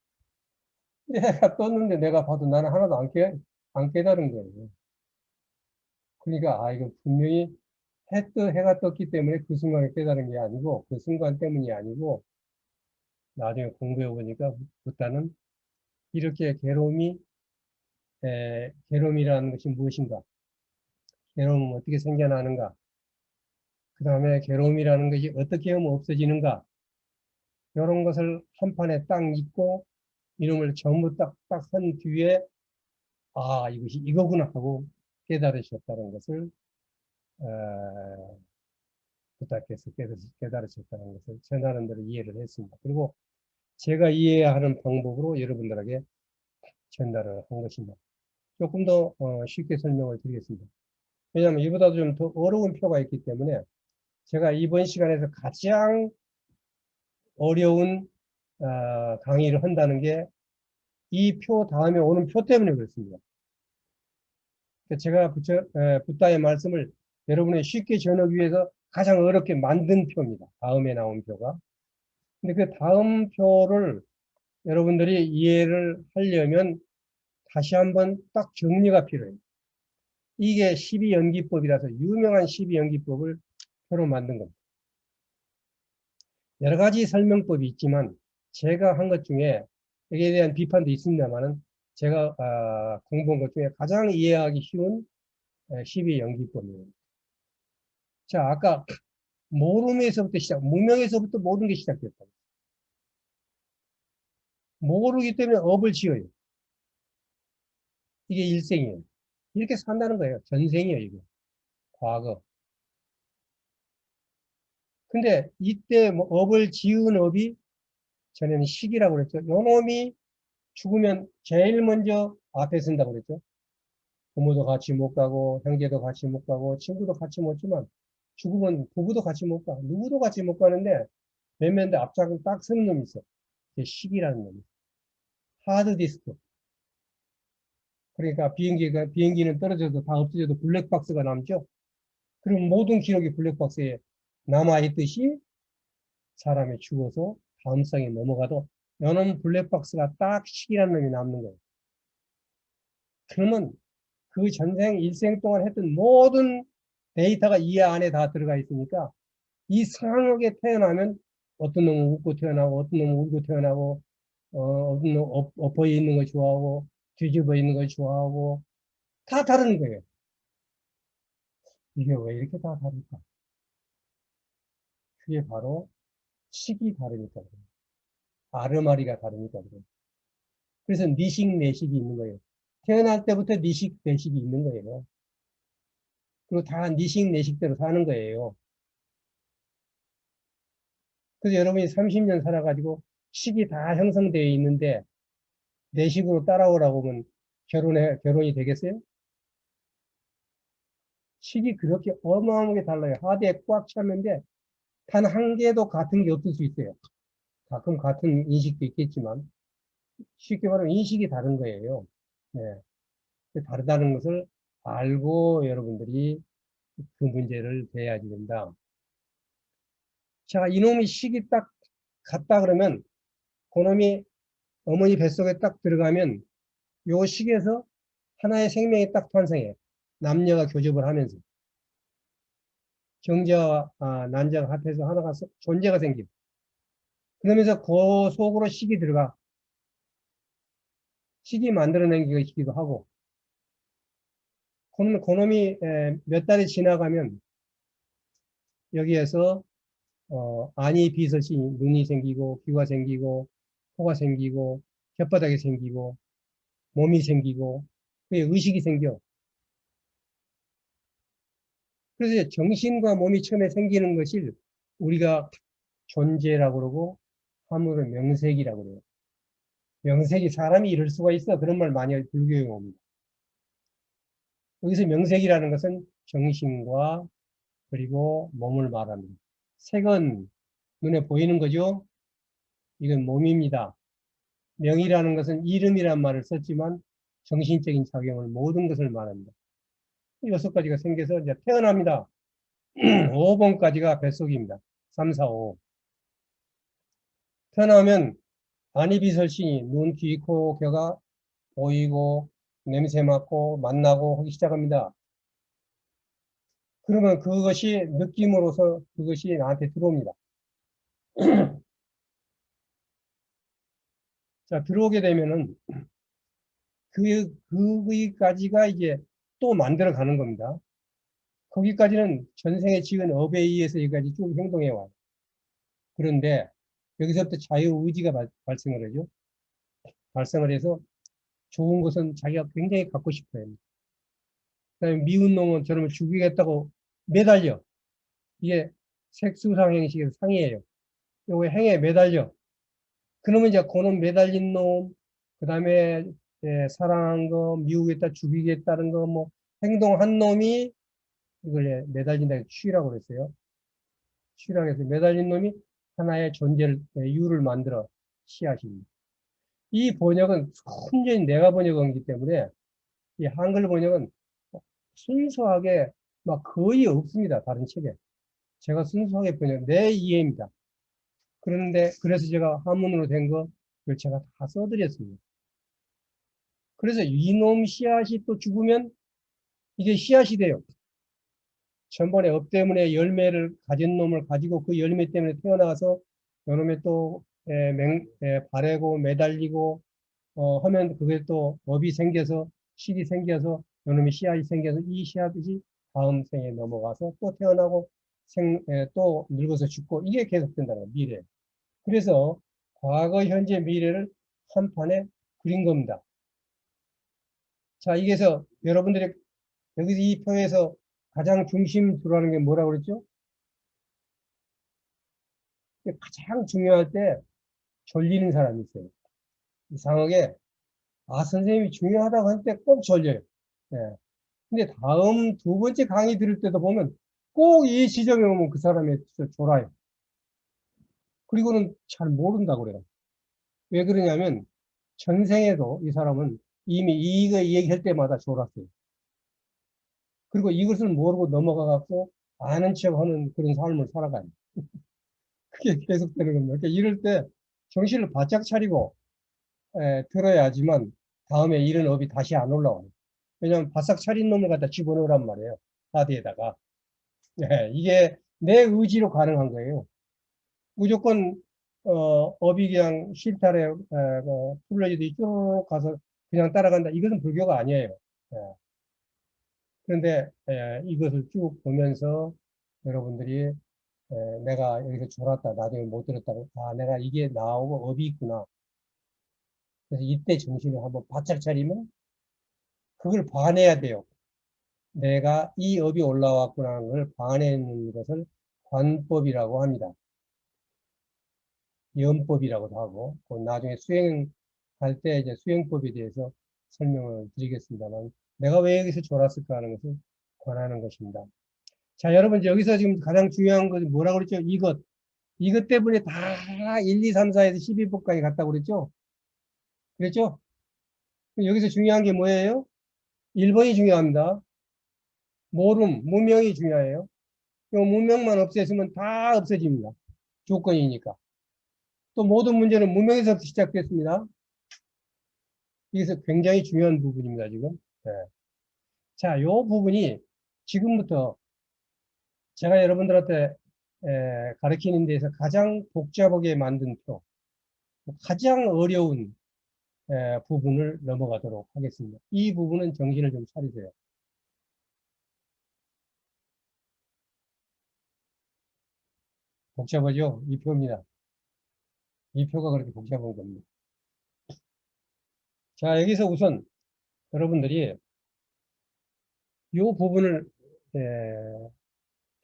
근데 해가 떴는데 내가 봐도 나는 하나도 안 깨달은 거예요. 그러니까, 이거 분명히 해가 떴기 때문에 그 순간에 깨달은 게 아니고, 그 순간 때문이 아니고, 나중에 공부해 보니까 부다는 이렇게 괴로움이라는 것이 무엇인가? 괴로움은 어떻게 생겨나는가? 그 다음에 괴로움이라는 것이 어떻게 하면 없어지는가? 이런 것을 한 판에 딱 읽고, 이름을 전부 딱딱 한 뒤에, 이것이 이거구나 하고 깨달으셨다는 것을, 부탁해서 깨달으셨다는 것을 제 나름대로 이해를 했습니다. 그리고 제가 이해하는 방법으로 여러분들에게 전달을 한 것입니다. 조금 더 쉽게 설명을 드리겠습니다. 왜냐하면 이보다도 좀 더 어려운 표가 있기 때문에 제가 이번 시간에서 가장 어려운 강의를 한다는 게 이 표 다음에 오는 표 때문에 그렇습니다. 제가 붓다의 말씀을 여러분의 쉽게 전하기 위해서 가장 어렵게 만든 표입니다. 다음에 나온 표가. 근데 그 다음 표를 여러분들이 이해를 하려면 다시 한번 딱 정리가 필요해요. 이게 12연기법이라서 유명한 12연기법을 표로 만든 겁니다. 여러 가지 설명법이 있지만 제가 한 것 중에 여기에 대한 비판도 있습니다만은 제가 공부한 것 중에 가장 이해하기 쉬운 12연기법이에요. 자, 아까 모름에서부터 무명에서부터 모든 게 시작됐다. 모르기 때문에 업을 지어요. 이게 일생이에요. 이렇게 산다는 거예요. 전생이에요, 이거. 과거. 근데 이때 뭐 업을 지은 업이 전에는 시기라고 그랬죠. 요놈이 죽으면 제일 먼저 앞에 쓴다고 그랬죠. 부모도 같이 못 가고, 형제도 같이 못 가고, 친구도 같이 못 지만, 죽으면 부부도 같이 못 가. 누구도 같이 못 가는데, 몇 명인데 앞장을 딱 쓰는 놈이 있어. 그게 시기라는 놈이. 하드디스크. 그러니까 비행기는 떨어져도 다 없어져도 블랙박스가 남죠. 그럼 모든 기록이 블랙박스에 남아있듯이 사람이 죽어서 다음 상에 넘어가도 요놈 블랙박스가 딱 시기라는 놈이 남는 거예요. 그러면 그 전생, 일생 동안 했던 모든 데이터가 이 안에 다 들어가 있으니까 이 상황에 태어나면 어떤 놈은 웃고 태어나고 어떤 놈은 울고 태어나고 어떤 놈은 엎어 있는 걸 좋아하고 뒤집어 있는 걸 좋아하고 다 다른 거예요. 이게 왜 이렇게 다 다를까? 그게 바로 식이 다르니까 그래요. 아르마리가 다르니까 그래요. 그래서 니식, 내식이 있는 거예요. 태어날 때부터 니식, 내식이 있는 거예요. 그리고 다 니식, 내식대로 사는 거예요. 그래서 여러분이 30년 살아가지고 식이 다 형성되어 있는데 내식으로 따라오라고 하면 결혼이 되겠어요? 식이 그렇게 어마어마하게 달라요. 하드에 꽉 찼는데 단 한 개도 같은 게 없을 수 있어요. 가끔 같은 인식도 있겠지만 쉽게 말하면 인식이 다른 거예요. 네. 다르다는 것을 알고 여러분들이 그 문제를 대해야지 된다. 자, 이놈이 식이 딱 갔다 그러면 그놈이 어머니 뱃속에 딱 들어가면 요 식에서 하나의 생명이 딱 탄생해요. 남녀가 교접을 하면서. 정자와 난자가 합해서 하나가 존재가 생기고. 그러면서 그 속으로 식이 들어가. CD 만들어낸 것이기도 하고, 그놈이 몇 달이 지나가면 여기에서 안이 비서시 눈이 생기고 귀가 생기고 코가 생기고 혓바닥이 생기고 몸이 생기고 그게 의식이 생겨. 그래서 정신과 몸이 처음에 생기는 것이 우리가 존재라고 그러고 함으로 명색이라고 그래요. 명색이 사람이 이룰 수가 있어. 그런 말 많이 불교에 옵니다. 여기서 명색이라는 것은 정신과 그리고 몸을 말합니다. 색은 눈에 보이는 거죠. 이건 몸입니다. 명이라는 것은 이름이란 말을 썼지만 정신적인 작용을 모든 것을 말합니다. 6가지가 생겨서 이제 태어납니다. 5번까지가 뱃속입니다. 3, 4, 5. 태어나면 안이비설신이 눈, 귀, 코, 혀가 보이고 냄새 맡고 만나고 하기 시작합니다. 그러면 그것이 느낌으로서 그것이 나한테 들어옵니다. 자, 들어오게 되면은 거기까지가 이제 또 만들어 가는 겁니다. 거기까지는 전생에 지은 업에 의해서 여기까지 쭉 행동해 와요. 그런데 여기서부터 자유의지가 발생을 하죠. 발생을 해서 좋은 것은 자기가 굉장히 갖고 싶어요. 그다음에 미운 놈은 저놈을 죽이겠다고 매달려. 이게 색수상 행식에서 상이에요. 요거 행에 매달려. 그러면 이제 그놈 매달린 놈, 그 다음에 사랑한 거, 미우겠다, 죽이겠다는 거, 뭐 행동한 놈이 이걸 매달린다 해서 취라고 그랬어요. 취라고 해서 매달린 놈이 하나의 존재를, 유를 만들어 씨앗입니다. 이 번역은 순전히 내가 번역한 거기 때문에 이 한글 번역은 순수하게 막 거의 없습니다. 다른 책에. 제가 순수하게 번역, 내 이해입니다. 그런데, 그래서 제가 한문으로 된 거, 그걸 제가 다 써드렸습니다. 그래서 이놈 씨앗이 또 죽으면 이게 씨앗이 돼요. 전번에 업 때문에 열매를 가진 놈을 가지고 그 열매 때문에 태어나서 요놈에 또 바래고 매달리고 하면 그게 또 업이 생겨서 씨이 생겨서 요놈이 씨앗이 생겨서 이 씨앗이 다음 생에 넘어가서 또 태어나고 또 늙어서 죽고 이게 계속된다는 거예요. 미래. 그래서 과거, 현재, 미래를 한 판에 그린 겁니다. 자, 이게서 여러분들이 여기서 이 표에서 가장 중심으로 하는 게 뭐라고 그랬죠? 가장 중요할 때 졸리는 사람이 있어요. 이상하게, 선생님이 중요하다고 할 때 꼭 졸려요. 예. 근데 다음 2번째 강의 들을 때도 보면 꼭 이 지점에 오면 그 사람이 졸아요. 그리고는 잘 모른다고 그래요. 왜 그러냐면, 전생에도 이 사람은 이미 이거 얘기할 때마다 졸았어요. 그리고 이것을 모르고 넘어가갖고 아는 척 하는 그런 삶을 살아가요. 그게 계속되는 겁니다. 그러니까 이럴 때 정신을 바짝 차리고 들어야지만 다음에 이런 업이 다시 안 올라와요. 왜냐하면 바싹 차린 놈을 갖다 집어넣으란 말이에요. 하드에다가. 이게 내 의지로 가능한 거예요. 무조건 업이 그냥 실타래 풀러지듯이 쭉 가서 그냥 따라간다. 이것은 불교가 아니에요. 예. 그런데 이것을 쭉 보면서 여러분들이 내가 여기서 졸았다. 나중에 못 들었다고. 아, 내가 이게 나오고 업이 있구나. 그래서 이때 정신을 한번 바짝 차리면 그걸 봐내야 돼요. 내가 이 업이 올라왔구나 하는 걸 봐내는 것을 관법이라고 합니다. 연법이라고도 하고, 나중에 수행할 때 이제 수행법에 대해서 설명을 드리겠습니다만, 내가 왜 여기서 졸았을까 하는 것을 권하는 것입니다. 자, 여러분, 여기서 지금 가장 중요한 것은 뭐라고 그랬죠? 이것 때문에 다 1, 2, 3, 4에서 12법까지 갔다고 그랬죠? 그랬죠? 여기서 중요한 게 뭐예요? 1번이 중요합니다. 모름, 무명이 중요해요. 이 무명만 없애으면 다 없어집니다. 조건이니까. 또 모든 문제는 무명에서 시작됐습니다. 여기서 굉장히 중요한 부분입니다, 지금. 네. 자, 요 부분이 지금부터 제가 여러분들한테 가르치는 데에서 가장 복잡하게 만든 표, 가장 어려운 부분을 넘어가도록 하겠습니다. 이 부분은 정신을 좀 차리세요. 복잡하죠? 이 표입니다. 이 표가 그렇게 복잡한 겁니다. 자, 여기서 우선 여러분들이 이 부분을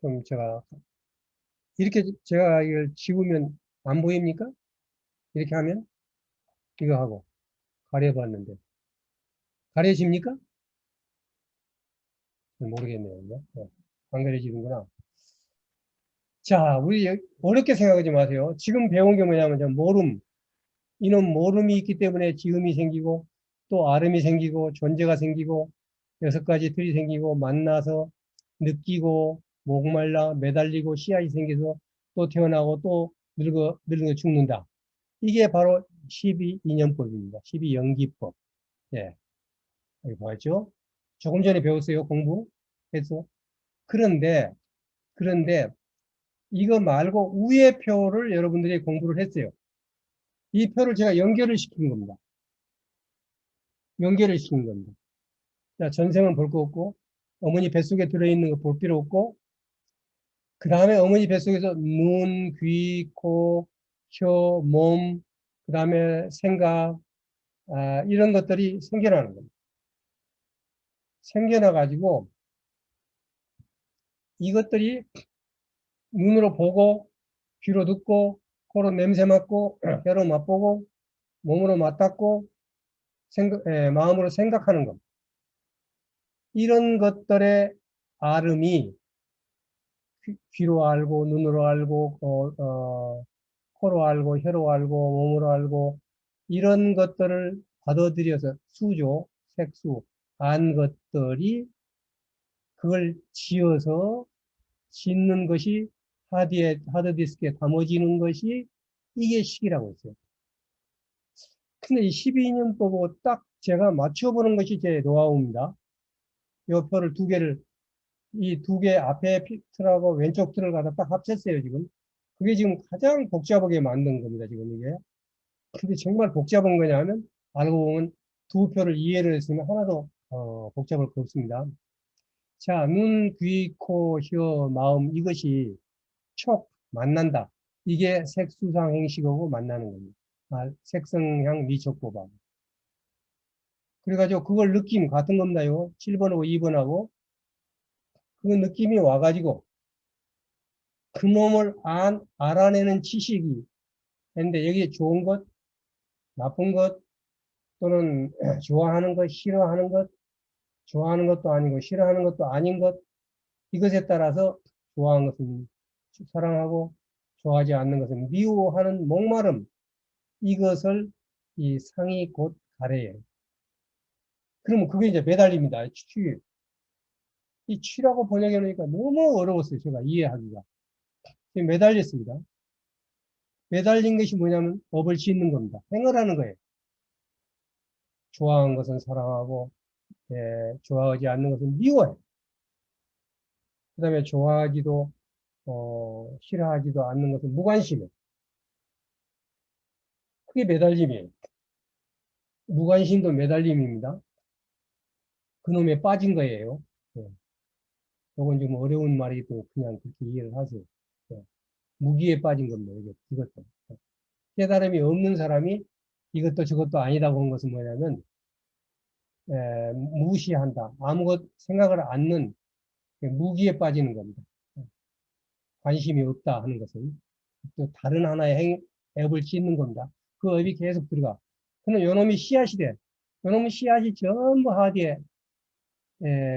좀 제가 이렇게 제가 이걸 지우면 안 보입니까? 이렇게 하면 이거 하고 가려봤는데 가려집니까? 모르겠네요. 안 가려지는구나. 자, 우리 어렵게 생각하지 마세요. 지금 배운 게 뭐냐면 모름, 이놈 모름이 있기 때문에 지음이 생기고 또 아름이 생기고 존재가 생기고 6가지 틀이 생기고 만나서 느끼고 목말라 매달리고 씨앗이 생겨서 또 태어나고 또 늙어 죽는다. 이게 바로 12인연법입니다. 12연기법. 예. 여기 봤죠? 조금 전에 배웠어요. 공부해서. 그런데 이거 말고 위의 표를 여러분들이 공부를 했어요. 이 표를 제가 연결을 시킨 겁니다. 연결을 시킨 겁니다. 자, 전생은 볼 거 없고, 어머니 뱃속에 들어있는 거 볼 필요 없고, 그 다음에 어머니 뱃속에서 눈, 귀, 코, 혀, 몸, 그 다음에 생각, 이런 것들이 생겨나는 겁니다. 생겨나가지고, 이것들이 눈으로 보고, 귀로 듣고, 코로 냄새 맡고, 혀로 맛보고, 몸으로 맞닿고, 마음으로 생각하는 것. 이런 것들의 아름이 귀로 알고, 눈으로 알고, 코로 알고, 혀로 알고, 몸으로 알고, 이런 것들을 받아들여서 수조, 색수, 안 것들이 그걸 지어서 짓는 것이 하드디스크에 담아지는 것이 이게 식이라고 했어요. 근데 이 12년 보고 딱 제가 맞춰보는 것이 제 노하우입니다. 이 표를 두 개를, 이 두 개 앞에 틀하고 왼쪽 틀을 갖다 딱 합쳤어요, 지금. 그게 지금 가장 복잡하게 만든 겁니다, 지금 이게. 근데 정말 복잡한 거냐면, 알고 보면 두 표를 이해를 했으면 하나도, 복잡할 거 없습니다. 자, 눈, 귀, 코, 혀, 마음, 이것이 촉, 만난다. 이게 색수상 행식하고 만나는 겁니다. 색성향 미촉보방. 그래가지고 그걸 느낌 같은 겁니다요. 7번하고 2번하고. 그 느낌이 와가지고 그놈을 알아내는 지식이 있는데 여기에 좋은 것, 나쁜 것, 또는 좋아하는 것, 싫어하는 것, 좋아하는 것도 아니고 싫어하는 것도 아닌 것, 이것에 따라서 좋아하는 것은 사랑하고 좋아하지 않는 것은 미워하는 목마름, 이것을 이 상이 곧 가래예요. 그러면 그게 이제 매달립니다. 이 취라고 번역해 놓으니까 너무 어려웠어요. 제가 이해하기가. 매달렸습니다. 매달린 것이 뭐냐면 법을 짓는 겁니다. 행을 하는 거예요. 좋아하는 것은 사랑하고, 좋아하지 않는 것은 미워해. 그 다음에 좋아하지도, 싫어하지도 않는 것은 무관심해. 그게 매달림이에요. 무관심도 매달림입니다. 그놈에 빠진 거예요. 예. 이건 좀 어려운 말이고 그냥 그렇게 이해를 하세요. 예. 무기에 빠진 겁니다. 이것도. 깨달음이 없는 사람이 이것도 저것도 아니다고 한 것은 뭐냐면, 무시한다. 아무것 생각을 않는 무기에 빠지는 겁니다. 관심이 없다 하는 것은 또 다른 하나의 앱을 짓는 겁니다. 그 앱이 계속 들어가. 그럼 요놈이 씨앗이 돼. 요놈의 씨앗이 전부 하디에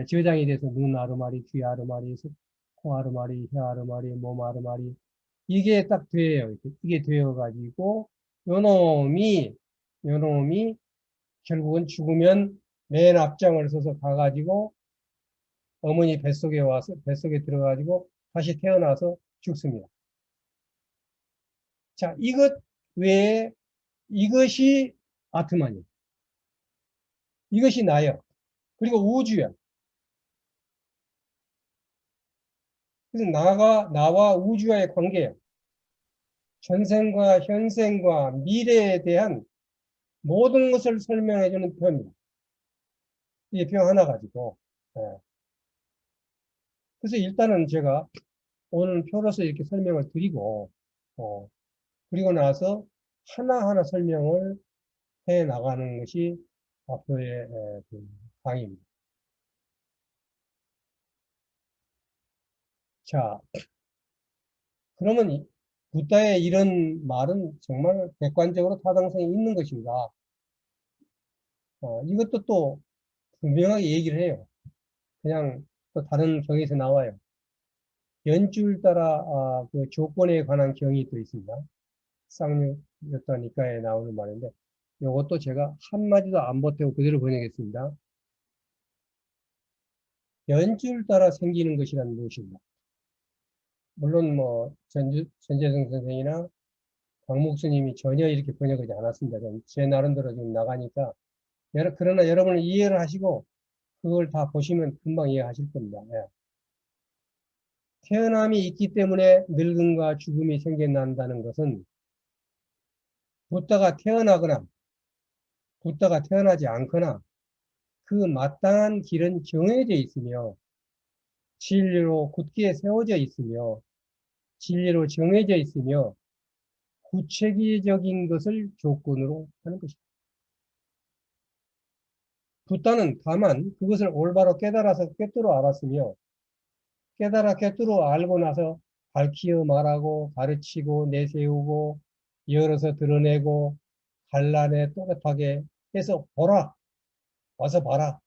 저장이 돼서 눈 아르마리, 귀 아르마리, 코 아르마리, 혀 아르마리, 몸 아르마리 이게 딱 돼요. 이게 되어가지고 요놈이 결국은 죽으면 맨 앞장을 서서 가가지고 어머니 뱃속에 들어가지고 다시 태어나서 죽습니다. 자, 이것 외에 이것이 아트만이에요. 이것이 나예요. 그리고 우주야. 그래서 나와 우주와의 관계예요. 전생과 현생과 미래에 대한 모든 것을 설명해주는 표입니다. 이 표 하나 가지고. 예. 그래서 일단은 제가 오늘 표로서 이렇게 설명을 드리고, 그리고 나서 하나하나 설명을 해 나가는 것이 앞으로의 그 강의입니다. 자, 그러면 붓다의 이런 말은 정말 객관적으로 타당성이 있는 것인가? 이것도 또 분명하게 얘기를 해요. 그냥 또 다른 경에서 나와요. 연줄 따라 그 조건에 관한 경이 또 있습니다. 쌍육였다니까에 나오는 말인데 이것도 제가 한마디도 안 보태고 그대로 번역했습니다. 연줄 따라 생기는 것이란 무엇인가? 물론 뭐 전재성 선생이나 강목 스님이 전혀 이렇게 번역하지 않았습니다. 제 나름대로 지금 나가니까 그러나 여러분은 이해를 하시고 그걸 다 보시면 금방 이해하실 겁니다. 예. 태어남이 있기 때문에 늙음과 죽음이 생겨난다는 것은 붓다가 태어나거나 붓다가 태어나지 않거나 그 마땅한 길은 정해져 있으며 진리로 굳게 세워져 있으며 진리로 정해져 있으며 구체적인 것을 조건으로 하는 것입니다. 붓다는 다만 그것을 올바로 깨달아서 꿰뚫어 알았으며 꿰뚫어 알고 나서 밝히어 말하고 가르치고 내세우고 열어서 드러내고 갈라내 또렷하게 해서 보라, 와서 봐라.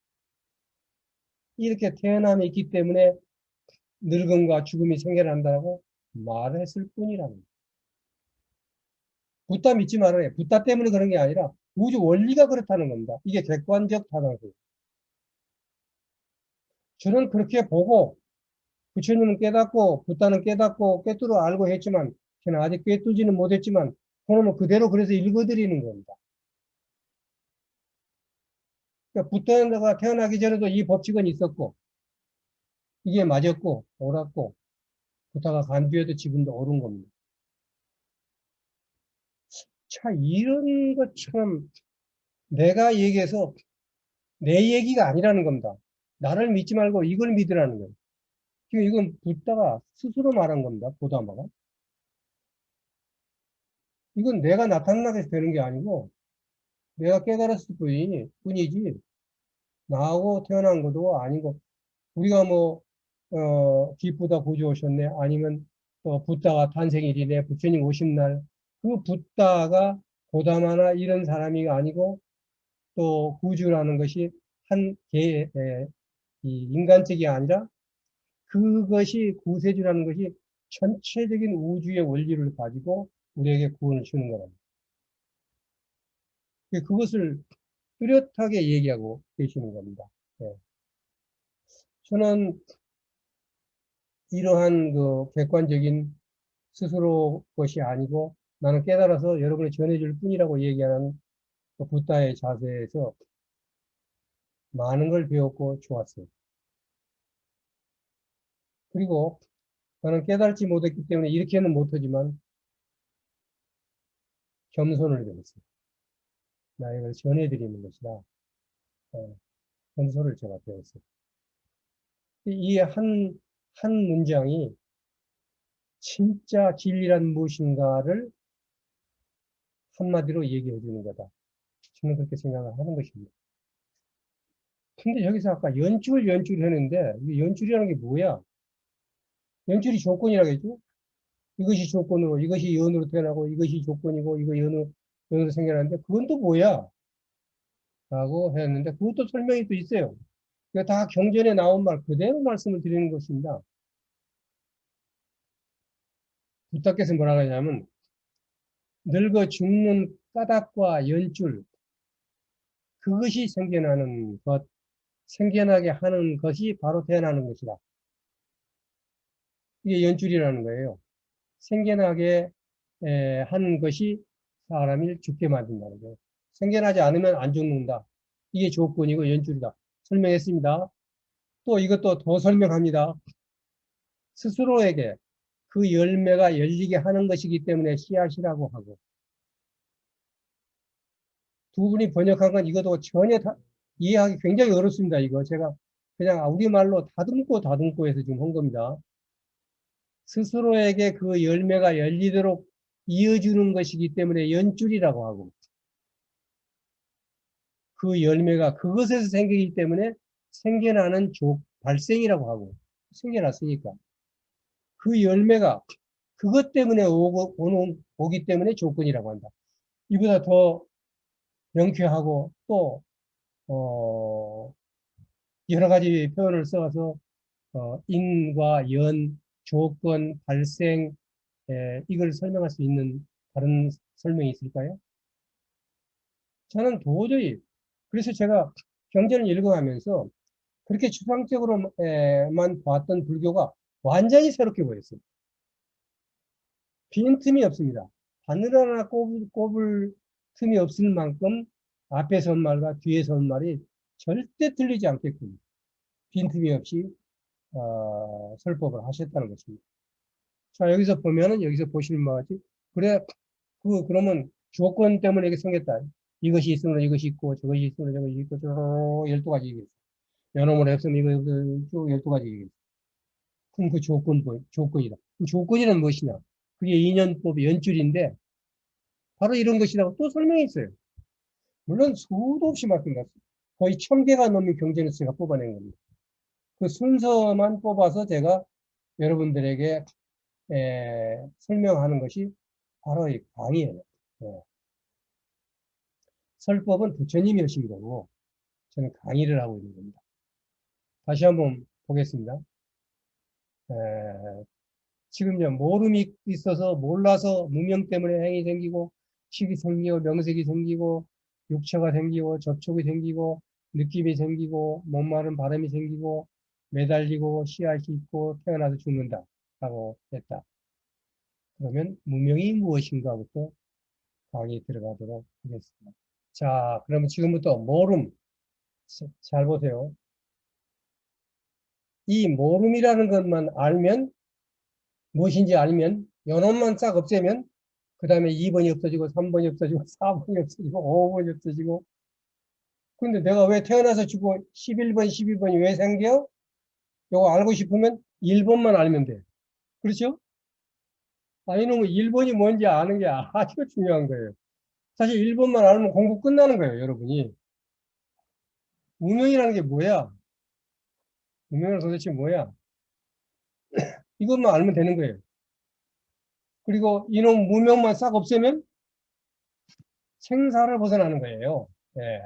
이렇게 태어남이 있기 때문에 늙음과 죽음이 생겨난다고 말을 했을 뿐이라는 거예요. 붓다 믿지 말아요. 붓다 때문에 그런 게 아니라 우주 원리가 그렇다는 겁니다. 이게 객관적 타당성. 저는 그렇게 보고 부처님은 깨닫고 붓다는 깨닫고 꿰뚫어 알고 했지만 저는 아직 꿰뚫지는 못했지만 그러면 그대로 그래서 읽어드리는 겁니다. 그러니까 붓다가 태어나기 전에도 이 법칙은 있었고 이게 맞았고 옳았고 붓다가 간 뒤에도 지금도 옳은 겁니다. 자, 이런 것처럼 내가 얘기해서 내 얘기가 아니라는 겁니다. 나를 믿지 말고 이걸 믿으라는 거예요. 지금 이건 붓다가 스스로 말한 겁니다. 고다마가. 이건 내가 나타나게 해서 되는 게 아니고 내가 깨달았을 뿐이지 나하고 태어난 것도 아니고 우리가 뭐 기쁘다 구주 오셨네 아니면 붓다가 탄생일이네 부처님 오신 날 그 붓다가 고다마나 이런 사람이 아니고 또 구주라는 것이 한 개의 이 인간적이 아니라 그것이 구세주라는 것이 전체적인 우주의 원리를 가지고 우리에게 구원을 주는 거랍니다. 그것을 뚜렷하게 얘기하고 계시는 겁니다. 네. 저는 이러한 그 객관적인 스스로 것이 아니고 나는 깨달아서 여러분이 전해줄 뿐이라고 얘기하는 그 붓다의 자세에서 많은 걸 배웠고 좋았어요. 그리고 나는 깨달지 못했기 때문에 이렇게는 못하지만 겸손을 배웠어요. 나에게 전해드리는 것이라 겸손을 제가 배웠어요. 이 한 문장이 진짜 진리란 무엇인가를 한마디로 얘기해 주는 거다. 저는 그렇게 생각을 하는 것입니다. 근데 여기서 아까 연출 했는데 이게 연출이라는 게 뭐야? 연출이 조건이라겠죠? 이것이 조건으로, 이것이 연으로 태어나고 이것이 조건이고 이거 연으로 생겨나는데 그건 또 뭐야? 라고 했는데 그것도 설명이 또 있어요. 그게 다 경전에 나온 말 그대로 말씀을 드리는 것입니다. 부탁께서 뭐라고 하냐면 늙어 죽는 까닭과 연줄 그것이 생겨나는 것, 생겨나게 하는 것이 바로 태어나는 것이다. 이게 연줄이라는 거예요. 생겨나게 한 것이 사람을 죽게 만든다는 거예요. 생겨나지 않으면 안 죽는다. 이게 조건이고 연줄이다. 설명했습니다. 또 이것도 더 설명합니다. 스스로에게 그 열매가 열리게 하는 것이기 때문에 씨앗이라고 하고 두 분이 번역한 건 이것도 전혀 이해하기 굉장히 어렵습니다. 이거 제가 그냥 우리말로 다듬고 해서 지금 한 겁니다. 스스로에게 그 열매가 열리도록 이어주는 것이기 때문에 연줄이라고 하고, 그 열매가 그것에서 생기기 때문에 생겨나는 발생이라고 하고, 생겨났으니까 그 열매가 그것 때문에 오기 때문에 조건이라고 한다. 이보다 더 명쾌하고 또 여러 가지 표현을 써서 인과 연, 조건, 발생, 이걸 설명할 수 있는 다른 설명이 있을까요? 저는 도저히, 그래서 제가 경전을 읽어가면서 그렇게 추상적으로만 봤던 불교가 완전히 새롭게 보였어요. 빈틈이 없습니다. 바늘 하나 꼽을 틈이 없을 만큼 앞에서 온 말과 뒤에서 온 말이 절대 틀리지 않게끔 빈틈이 없이 설법을 하셨다는 것입니다. 자, 여기서 보면은, 여기서 보시는 바와 같이, 그래, 그러면 조건 때문에 이게 생겼다. 이것이 있으면 이것이 있고, 저것이 있으면 저것이 있고, 쭉 12가지 얘기했어. 연어물 없으면 이거 쭉 12가지 얘기했어. 그럼 그 조건이다. 그 조건이란 무엇이냐? 그게 인연법의 연줄인데, 바로 이런 것이라고 또 설명이 있어요. 물론 수도 없이 맡긴 거의 1000개가 넘는 경전을 제가 뽑아낸 겁니다. 그 순서만 뽑아서 제가 여러분들에게 설명하는 것이 바로 이 강의예요. 설법은 부처님이 하신 거고 저는 강의를 하고 있는 겁니다. 다시 한번 보겠습니다. 지금요, 모름이 있어서 몰라서 무명 때문에 행이 생기고 식이 생기고 명색이 생기고 육체가 생기고 접촉이 생기고 느낌이 생기고 목마른 바람이 생기고 매달리고 씨앗이 있고 태어나서 죽는다 라고 했다. 그러면 무명이 무엇인가부터 강의 들어가도록 하겠습니다. 자, 그러면 지금부터 모름 잘 보세요. 이 모름이라는 것만 알면, 무엇인지 알면, 연원만 싹 없애면, 그 다음에 2번이 없어지고, 3번이 없어지고, 4번이 없어지고, 5번이 없어지고. 근데 내가 왜 태어나서 죽고 11번, 12번이 왜 생겨? 이거 알고 싶으면 1번만 알면 돼. 그렇죠? 이놈은 1번이 뭔지 아는 게 아주 중요한 거예요. 사실 1번만 알면 공부 끝나는 거예요, 여러분이. 무명이라는 게 뭐야? 무명은 도대체 뭐야? 이것만 알면 되는 거예요. 그리고 이놈 무명만 싹 없애면 생사를 벗어나는 거예요. 예.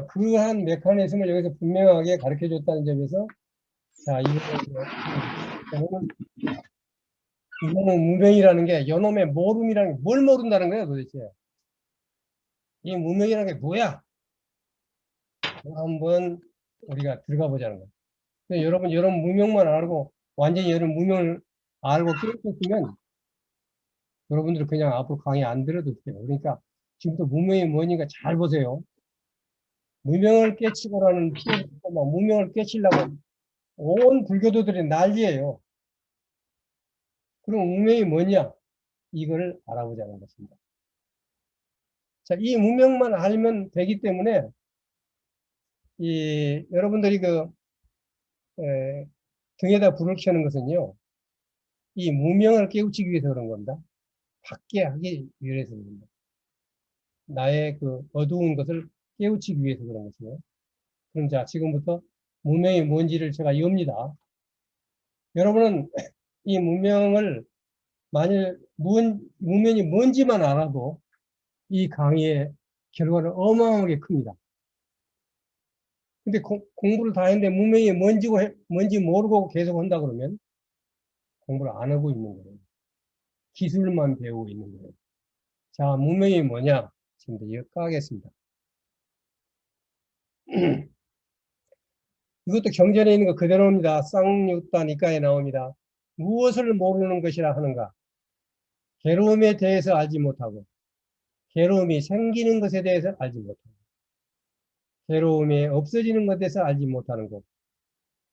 그러한 메커니즘을 여기서 분명하게 가르쳐 줬다는 점에서, 자, 이거는 무명이라는 게, 요놈의 모름이라는 게 뭘 모른다는 거예요, 도대체. 이 무명이라는 게 뭐야? 한번 우리가 들어가 보자는 거예요. 여러분 무명만 알고, 완전히 여러분 무명을 알고 깨우쳤으면, 여러분들은 그냥 앞으로 강의 안 들어도 돼요. 그러니까, 지금부터 무명이 뭐니까 잘 보세요. 무명을 깨치고라는 표현이 있고, 무명을 깨치려고 온 불교도들이 난리예요. 그럼 무명이 뭐냐? 이걸 알아보자는 것입니다. 자, 이 무명만 알면 되기 때문에, 여러분들이 등에다 불을 켜는 것은요, 이 무명을 깨우치기 위해서 그런 겁니다. 밖에 하기 위해서 그런 겁니다. 나의 그 어두운 것을 깨우치기 위해서 그런 것이에요. 그럼 자, 지금부터 무명이 뭔지를 제가 엽니다. 여러분은 이 무명을 만일 무명이 뭔지만 알아도 이 강의의 결과는 어마어마하게 큽니다. 근데 공부를 다 했는데 무명이 뭔지 모르고 계속 한다 그러면 공부를 안 하고 있는 거예요. 기술만 배우고 있는 거예요. 자, 무명이 뭐냐? 지금부터 이어가겠습니다. 이것도 경전에 있는 거 그대로입니다. 쌍육다니까에 나옵니다. 무엇을 모르는 것이라 하는가? 괴로움에 대해서 알지 못하고, 괴로움이 생기는 것에 대해서 알지 못하고, 괴로움이 없어지는 것에 대해서 알지 못하는 것,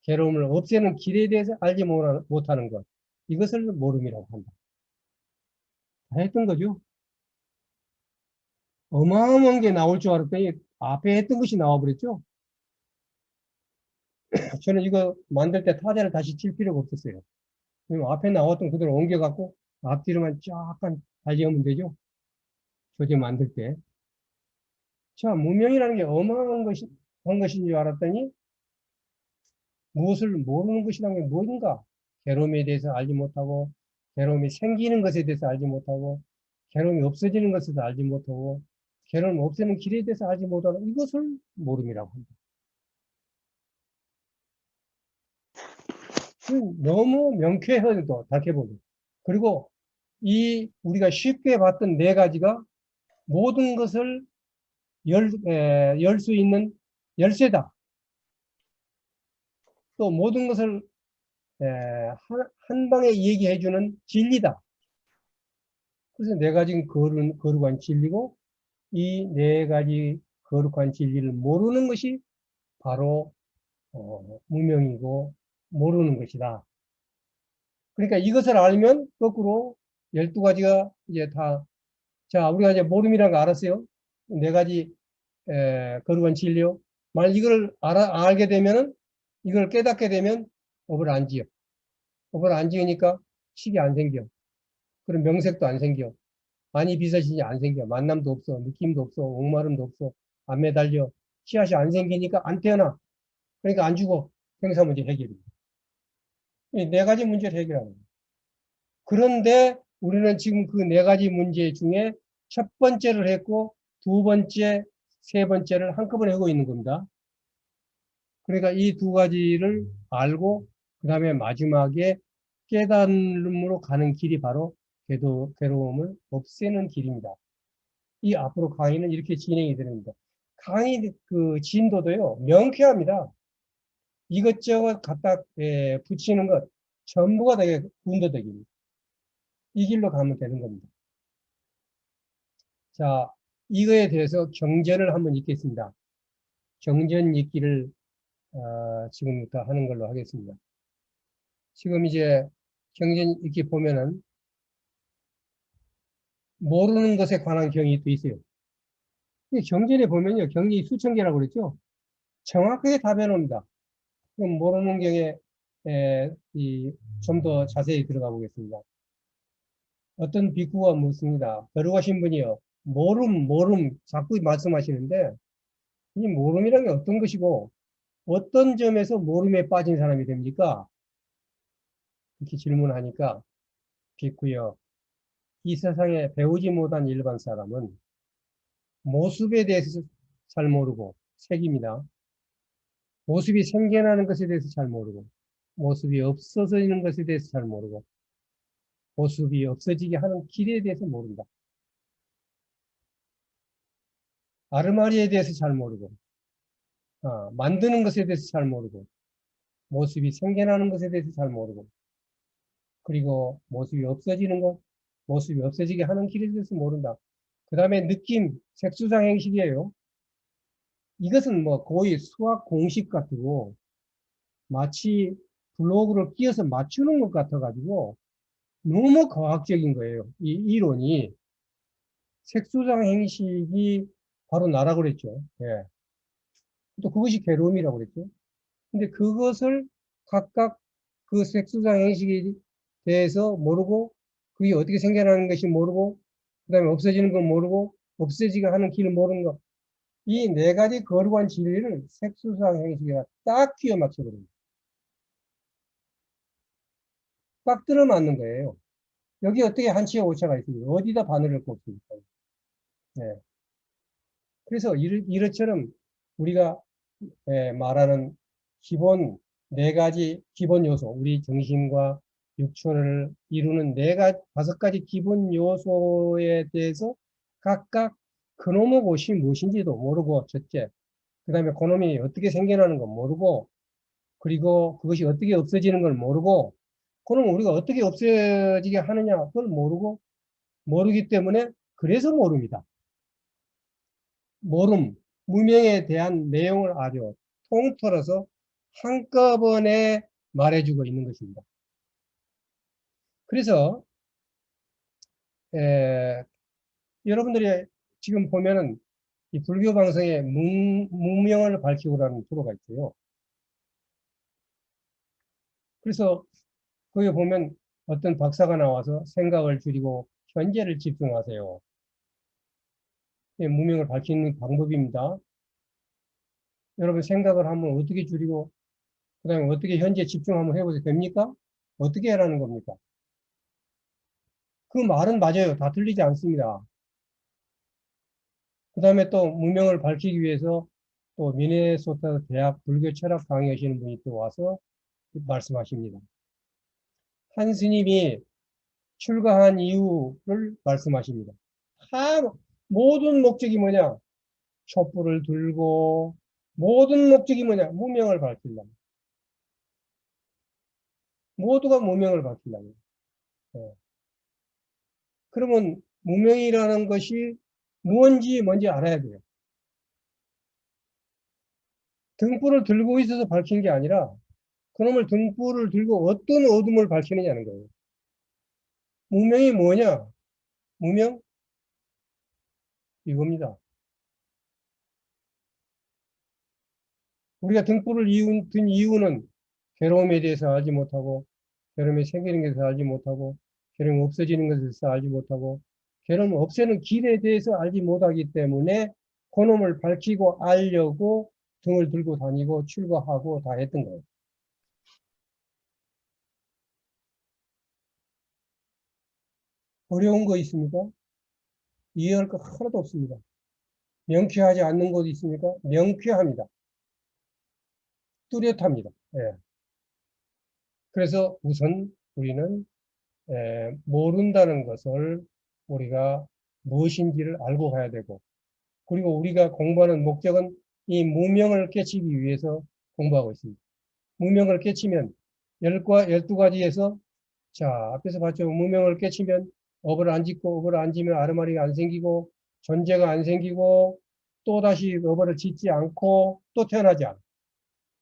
괴로움을 없애는 길에 대해서 알지 못하는 것, 이것을 모름이라고 한다. 다 했던 거죠. 어마어마한 게 나올 줄 알았더니 앞에 했던 것이 나와버렸죠. 저는 이거 만들 때 타자를 다시 칠 필요가 없었어요. 그럼 앞에 나왔던 그대로 옮겨갖고 앞뒤로만 약간 달리하면 되죠. 조제 만들 때. 자, 무명이라는 게 어마어마한 한 것인 줄 알았더니 무엇을 모르는 것이라는 게 뭔가? 괴로움에 대해서 알지 못하고, 괴로움이 생기는 것에 대해서 알지 못하고, 괴로움이 없어지는 것에 대해서 알지 못하고, 괴로움 없애는 길에 대해서 알지 못하는 이것을 모름이라고 합니다. 너무 명쾌해요, 또, 다케보면. 그리고 우리가 쉽게 봤던 네 가지가 모든 것을 열 수 있는 열쇠다. 또 모든 것을 한 방에 얘기해주는 진리다. 그래서 네 가지 거룩한 진리고, 이 네 가지 거룩한 진리를 모르는 것이 바로 무명이고 모르는 것이다. 그러니까 이것을 알면 거꾸로 12가지가 이제 다, 자, 우리가 이제 모름이라는 거 알았어요. 네 가지 거룩한 진리요. 만약 이걸 알게 되면은, 이걸 깨닫게 되면 업을 안 지어. 업을 안 지으니까 식이 안 생겨. 그런 명색도 안 생겨. 많이 비서진이 안 생겨. 만남도 없어. 느낌도 없어. 옥마름도 없어. 안 매달려. 씨앗이 안 생기니까 안 태어나. 그러니까 안 죽어. 생사 문제 해결입니다. 이 네 가지 문제를 해결하는 거예요. 그런데 우리는 지금 그 네 가지 문제 중에 첫 번째를 했고, 두 번째, 세 번째를 한꺼번에 하고 있는 겁니다. 그러니까 이 두 가지를 알고, 그 다음에 마지막에 깨달음으로 가는 길이 바로 괴로움을 없애는 길입니다. 이 앞으로 강의는 이렇게 진행이 됩니다. 강의 그 진도도요, 명쾌합니다. 이것저것 갖다 붙이는 것 전부가 되게 군더더기입니다. 이 길로 가면 되는 겁니다. 자, 이거에 대해서 경전을 한번 읽겠습니다. 경전 읽기를 지금부터 하는 걸로 하겠습니다. 지금 이제 경전 읽기 보면은 모르는 것에 관한 경이 또 있어요. 경전에 보면요, 경이 수천 개라고 그랬죠. 정확하게 답해 놓습니다. 그럼 모르는 경에 좀 더 자세히 들어가 보겠습니다. 어떤 비구가 묻습니다. 걸어가신 분이요. 모름, 자꾸 말씀하시는데, 이 모름이라는 게 어떤 것이고, 어떤 점에서 모름에 빠진 사람이 됩니까? 이렇게 질문하니까, 비구요. 이 세상에 배우지 못한 일반 사람은 모습에 대해서 잘 모르고, 색입니다. 모습이 생겨나는 것에 대해서 잘 모르고, 모습이 없어지는 것에 대해서 잘 모르고, 모습이 없어지게 하는 길에 대해서 모른다. 아르마리에 대해서 잘 모르고, 만드는 것에 대해서 잘 모르고, 모습이 생겨나는 것에 대해서 잘 모르고, 그리고 모습이 없어지는 것, 모습이 없어지게 하는 길에 대해서 모른다. 그 다음에 느낌, 색수상 행식이에요. 이것은 뭐 거의 수학 공식 같고, 마치 블로그를 끼워서 맞추는 것 같아가지고, 너무 과학적인 거예요. 이 이론이. 색수상 행식이 바로 나라고 그랬죠. 예. 또 그것이 괴로움이라고 그랬죠. 근데 그것을 각각 그 색수상 행식에 대해서 모르고, 그게 어떻게 생겨나는 것이 모르고, 그 다음에 없어지는 건 모르고, 없어지게 하는 길을 모르는 것. 이 네 가지 거룩한 진리를 색수상 행식에다 딱 끼워 맞춰버립니다. 딱 들어맞는 거예요. 여기 어떻게 한치의 오차가 있습니까? 어디다 바늘을 꼽습니까? 네. 그래서 이렇처럼 우리가 말하는 기본 네 가지 기본 요소, 우리 정신과 육체를 이루는 다섯 가지 기본 요소에 대해서 각각 그놈의 것이 무엇인지도 모르고, 첫째. 그 다음에 그놈이 어떻게 생겨나는 거 모르고, 그리고 그것이 어떻게 없어지는 걸 모르고, 그럼 우리가 어떻게 없어지게 하느냐, 그걸 모르기 때문에, 그래서 모릅니다. 모름, 무명에 대한 내용을 아주 통틀어서 한꺼번에 말해주고 있는 것입니다. 그래서 여러분들이 지금 보면은 이 불교 방송에 무명을 밝히고라는 프로가 있어요. 그래서 거기 보면 어떤 박사가 나와서 생각을 줄이고 현재를 집중하세요. 이게 무명을 밝히는 방법입니다. 여러분 생각을 한번 어떻게 줄이고 그 다음에 어떻게 현재 집중 한번 해보세요. 됩니까? 어떻게 하라는 겁니까? 그 말은 맞아요. 다 틀리지 않습니다. 그 다음에 또 무명을 밝히기 위해서 또 미네소타 대학 불교 철학 강의하시는 분이 또 와서 말씀하십니다. 한 스님이 출가한 이유를 말씀하십니다. 다 모든 목적이 뭐냐? 촛불을 들고 모든 목적이 뭐냐? 무명을 밝히려고. 모두가 무명을 밝히려고. 예. 그러면 무명이라는 것이 무언지 뭔지 알아야 돼요. 등불을 들고 있어서 밝힌 게 아니라 그놈을 등불을 들고 어떤 어둠을 밝히느냐는 거예요. 무명이 뭐냐? 무명? 이겁니다. 우리가 등불을 든 이유는 괴로움에 대해서 알지 못하고, 괴로움이 생기는 것에 알지 못하고, 괴로움이 없어지는 것에 대해서 알지 못하고, 괴로움 없애는 길에 대해서 알지 못하기 때문에 그놈을 밝히고 알려고 등을 들고 다니고 출가하고 다 했던 거예요. 어려운 거 있습니까? 이해할 거 하나도 없습니다. 명쾌하지 않는 것이 있습니까? 명쾌합니다. 뚜렷합니다. 예. 그래서 우선 우리는 모른다는 것을 우리가 무엇인지를 알고 가야 되고, 그리고 우리가 공부하는 목적은 이 무명을 깨치기 위해서 공부하고 있습니다. 무명을 깨치면 12가지에서 자, 앞에서 봤죠. 무명을 깨치면 업을 안 짓고, 업을 안 지면 아르마리가 안 생기고, 존재가 안 생기고, 또다시 업을 짓지 않고, 또 태어나지 않아.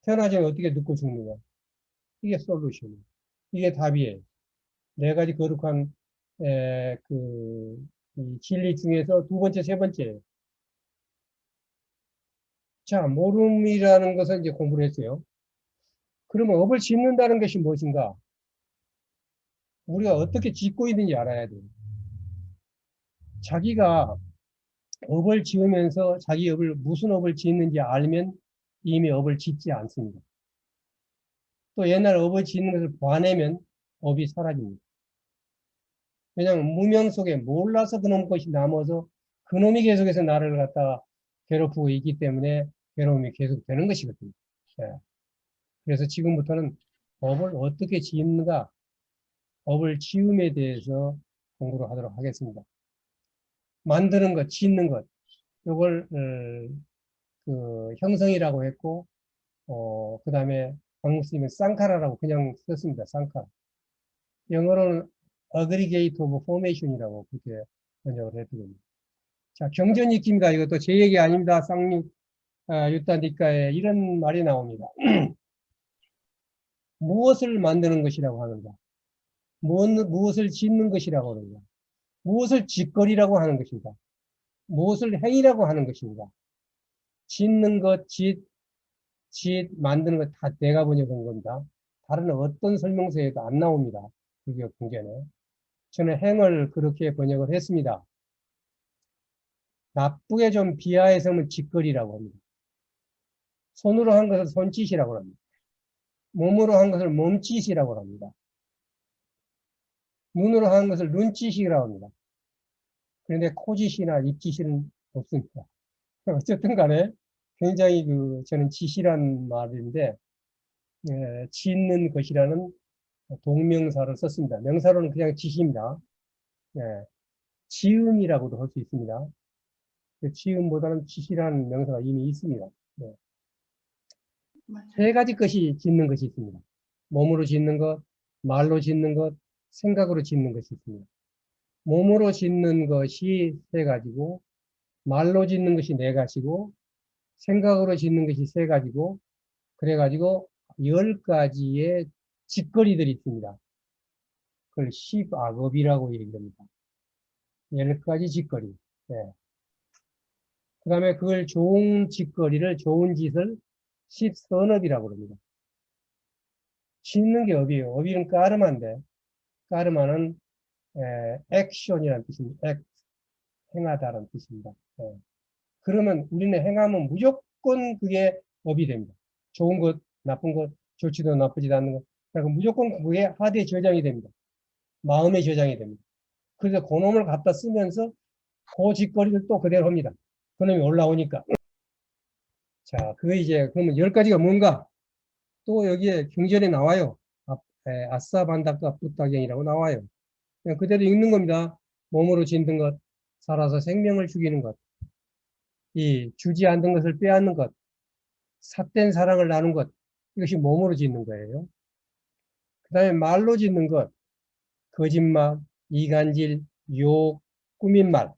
태어나지 않으면 어떻게 늙고 죽느냐. 이게 솔루션이에요. 이게 답이에요. 네 가지 거룩한, 이 진리 중에서 두 번째, 세 번째예요. 자, 모름이라는 것을 이제 공부를 했어요. 그러면 업을 짓는다는 것이 무엇인가? 우리가 어떻게 짓고 있는지 알아야 돼요. 자기가 업을 지으면서 자기 업을, 무슨 업을 짓는지 알면 이미 업을 짓지 않습니다. 또 옛날 업을 짓는 것을 봐내면 업이 사라집니다. 왜냐하면 무명 속에 몰라서 그놈 것이 남아서 그놈이 계속해서 나를 갖다가 괴롭히고 있기 때문에 괴로움이 계속되는 것이거든요. 예. 그래서 지금부터는 업을 어떻게 짓는가, 업을 지음에 대해서 공부를 하도록 하겠습니다. 만드는 것, 짓는 것, 이걸 그 형성이라고 했고, 그 다음에 한국 스님은 쌍카라라고 그냥 썼습니다. 쌍카라. 영어로는 aggregate of formation이라고 그렇게 번역을 했거든요. 자, 경전 익힙니다. 이것도 제 얘기 아닙니다. 쌍육, 유타니까에 이런 말이 나옵니다. 무엇을 만드는 것이라고 하는가? 무엇을 짓는 것이라고 하는가? 무엇을 짓거리라고 하는 것인가? 무엇을 행위라고 하는 것인가? 짓는 것, 만드는 것 다 내가 번역한 겁니다. 다른 어떤 설명서에도 안 나옵니다. 그게 공전에. 저는 행을 그렇게 번역을 했습니다. 나쁘게 좀 비하해서는 짓거리라고 합니다. 손으로 한 것을 손짓이라고 합니다. 몸으로 한 것을 몸짓이라고 합니다. 눈으로 하는 것을 눈짓이라고 합니다. 그런데 코짓이나 입짓은 없습니다. 어쨌든 간에 굉장히 저는 짓이란 말인데, 짓는 것이라는 동명사를 썼습니다. 명사로는 그냥 짓입니다. 예, 지음이라고도 할 수 있습니다. 지음보다는 짓이라는 명사가 이미 있습니다. 예. 세 가지 것이 짓는 것이 있습니다. 몸으로 짓는 것, 말로 짓는 것, 생각으로 짓는 것이 있습니다. 몸으로 짓는 것이 세 가지고, 말로 짓는 것이 네 가지고, 생각으로 짓는 것이 세 가지고, 그래가지고 10가지의 짓거리들이 있습니다. 그걸 십악업이라고 얘기합니다. 10가지 짓거리. 예. 그 다음에 그걸 좋은 짓거리를, 좋은 짓을 십선업이라고 합니다. 짓는 게 업이에요. 업이는 까르마인데, 까르마는 액션이라는 뜻입니다. 행하다라는 뜻입니다. 그러면 우리는 행하면 무조건 그게 업이 됩니다. 좋은 것, 나쁜 것, 좋지도 나쁘지도 않는 것. 그러니까 무조건 그게 하드에 저장이 됩니다. 마음에 저장이 됩니다. 그래서 그놈을 갖다 쓰면서 그 짓거리를 또 그대로 합니다. 그놈이 올라오니까. 자, 그게 이제, 그러면 10가지가 뭔가? 또 여기에 경전에 나와요. 아싸반닥과 부탁경이라고 나와요. 그냥 그대로 읽는 겁니다. 몸으로 짓는 것, 살아서 생명을 죽이는 것, 이 주지 않는 것을 빼앗는 것, 삿된 사랑을 나눈 것, 이것이 몸으로 짓는 거예요. 그 다음에 말로 짓는 것, 거짓말, 이간질, 욕, 꾸민 말.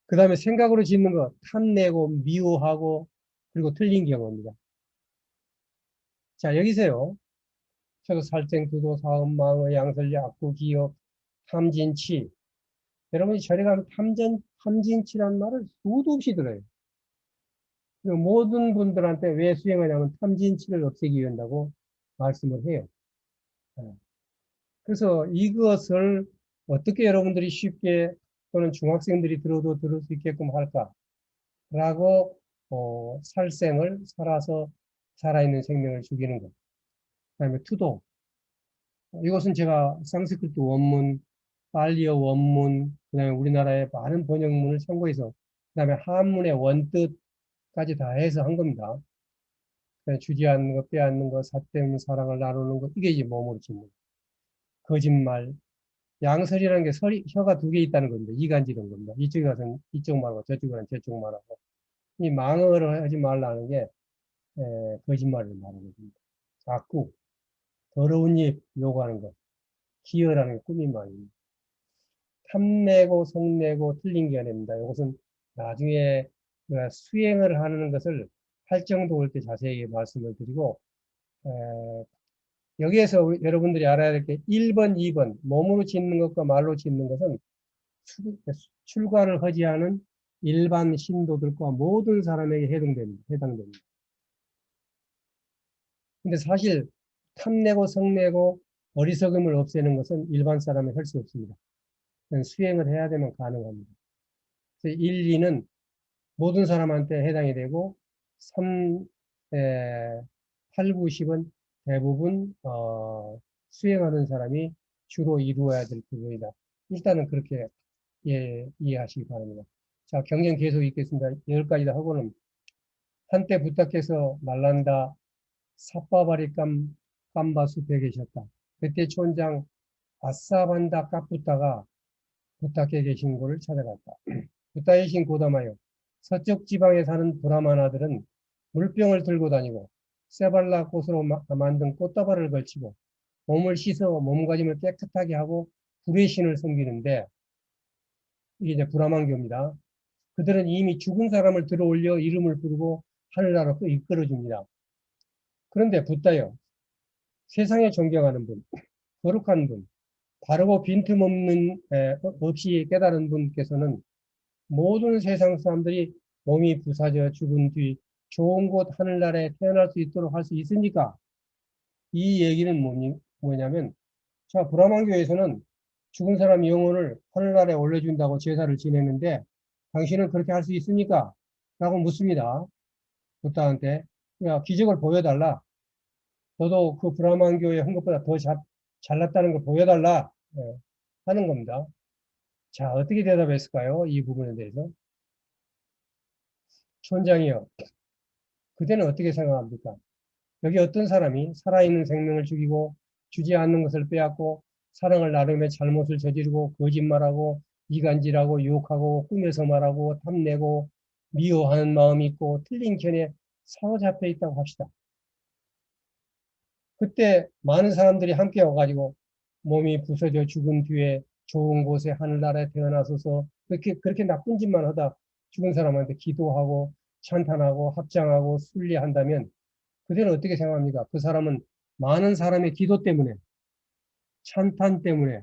그 다음에 생각으로 짓는 것, 탐내고, 미워하고, 그리고 틀린 경우입니다. 자, 여기서요. 저도 살생, 두도, 사음, 망의, 양설리, 악구, 기억, 탐진치. 여러분이 절에 가면 탐진치라는 말을 수도 없이 들어요. 모든 분들한테 왜 수행하냐면 탐진치를 없애기 위한다고 말씀을 해요. 그래서 이것을 어떻게 여러분들이 쉽게 또는 중학생들이 들어도 들을 수 있게끔 할까라고 살생을 살아서 살아있는 생명을 죽이는 것. 그다음에 투도. 이것은 제가 상스크리트 원문, 팔리어 원문, 그다음에 우리나라의 많은 번역문을 참고해서 그다음에 한문의 원뜻까지 다 해서 한 겁니다. 주지 않는 것, 빼앗는 것, 삿된 사랑을 나누는 것, 이게 이제 몸으로 짓는 것. 거짓말, 양설이라는 게 혀가 2개 있다는 겁니다. 이간질인 겁니다. 이쪽에 가서는 이쪽 말하고 저쪽에 가서는 저쪽 말하고. 이 망언을 하지 말라는 게 거짓말을 말하는 겁니다. 자꾸 더러운 입 요구하는 것. 기어라는 게 꾸민 말입니다. 탐내고 성내고 틀린 게 아닙니다. 이것은 나중에 수행을 하는 것을 할 정도 올 때 자세히 말씀을 드리고 여기에서 여러분들이 알아야 될 게 1번, 2번 몸으로 짓는 것과 말로 짓는 것은 출가를 하지 않은 일반 신도들과 모든 사람에게 해당됩니다. 근데 사실 탐내고 성내고 어리석음을 없애는 것은 일반 사람이 할 수 없습니다. 수행을 해야 되면 가능합니다. 그래서 1, 2는 모든 사람한테 해당이 되고 3, 8, 9, 10은 대부분 수행하는 사람이 주로 이루어야 될 부분이다. 일단은 그렇게 이해하시기 바랍니다. 자, 경전 계속 읽겠습니다. 10가지 다 하고는 한때 부탁해서 말란다 삿바바리 깜바 숲에 계셨다. 그때 촌장 아싸반다 까푸타가 부탁해 계신 곳을 찾아갔다. 부타이신 고담하여 서쪽 지방에 사는 브라마나들은 물병을 들고 다니고 세발라 꽃으로 만든 꽃다발을 걸치고 몸을 씻어 몸가짐을 깨끗하게 하고 불의 신을 섬기는데 이게 이제 브라만교입니다. 그들은 이미 죽은 사람을 들어올려 이름을 부르고 하늘나라로 이끌어줍니다. 그런데 붓다요. 세상에 존경하는 분, 거룩한 분, 바르고 빈틈없는 없이 깨달은 분께서는 모든 세상 사람들이 몸이 부사져 죽은 뒤 좋은 곳 하늘나라에 태어날 수 있도록 할 수 있으니까 이 얘기는 뭐냐면 자 브라만교에서는 죽은 사람 영혼을 하늘나라에 올려준다고 제사를 지내는데 당신은 그렇게 할 수 있습니까? 라고 묻습니다. 부다한테 야 기적을 보여달라. 너도 그 브라만교의 한 것보다 더 잘났다는 걸 보여달라 하는 겁니다. 자 어떻게 대답했을까요? 이 부분에 대해서 촌장이요. 그대는 어떻게 생각합니까? 여기 어떤 사람이 살아있는 생명을 죽이고 주지 않는 것을 빼앗고 사랑을 나누며 잘못을 저지르고 거짓말하고 이간질하고 유혹하고 꾸며서 말하고 탐내고 미워하는 마음이 있고 틀린 견해 사로잡혀 있다고 합시다. 그때 많은 사람들이 함께 와가지고 몸이 부서져 죽은 뒤에 좋은 곳에 하늘나라에 태어나서서 그렇게 나쁜 짓만 하다 죽은 사람한테 기도하고 찬탄하고 합장하고 순리한다면 그대는 어떻게 생각합니까? 그 사람은 많은 사람의 기도 때문에 찬탄 때문에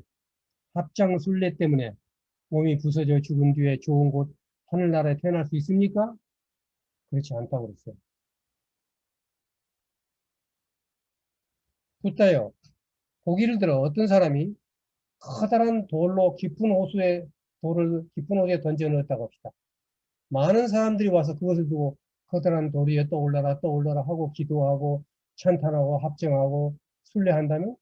합장 순례 때문에 몸이 부서져 죽은 뒤에 좋은 곳 하늘나라에 태어날 수 있습니까? 그렇지 않다고 그랬어요. 붓다요. 보기를 들어 어떤 사람이 커다란 돌로 깊은 호수에 돌을 깊은 호수에 던져 넣었다고 합시다. 많은 사람들이 와서 그것을 두고 커다란 돌이 떠올라라 떠올라라 하고 기도하고 찬탄하고 합정하고 순례한다면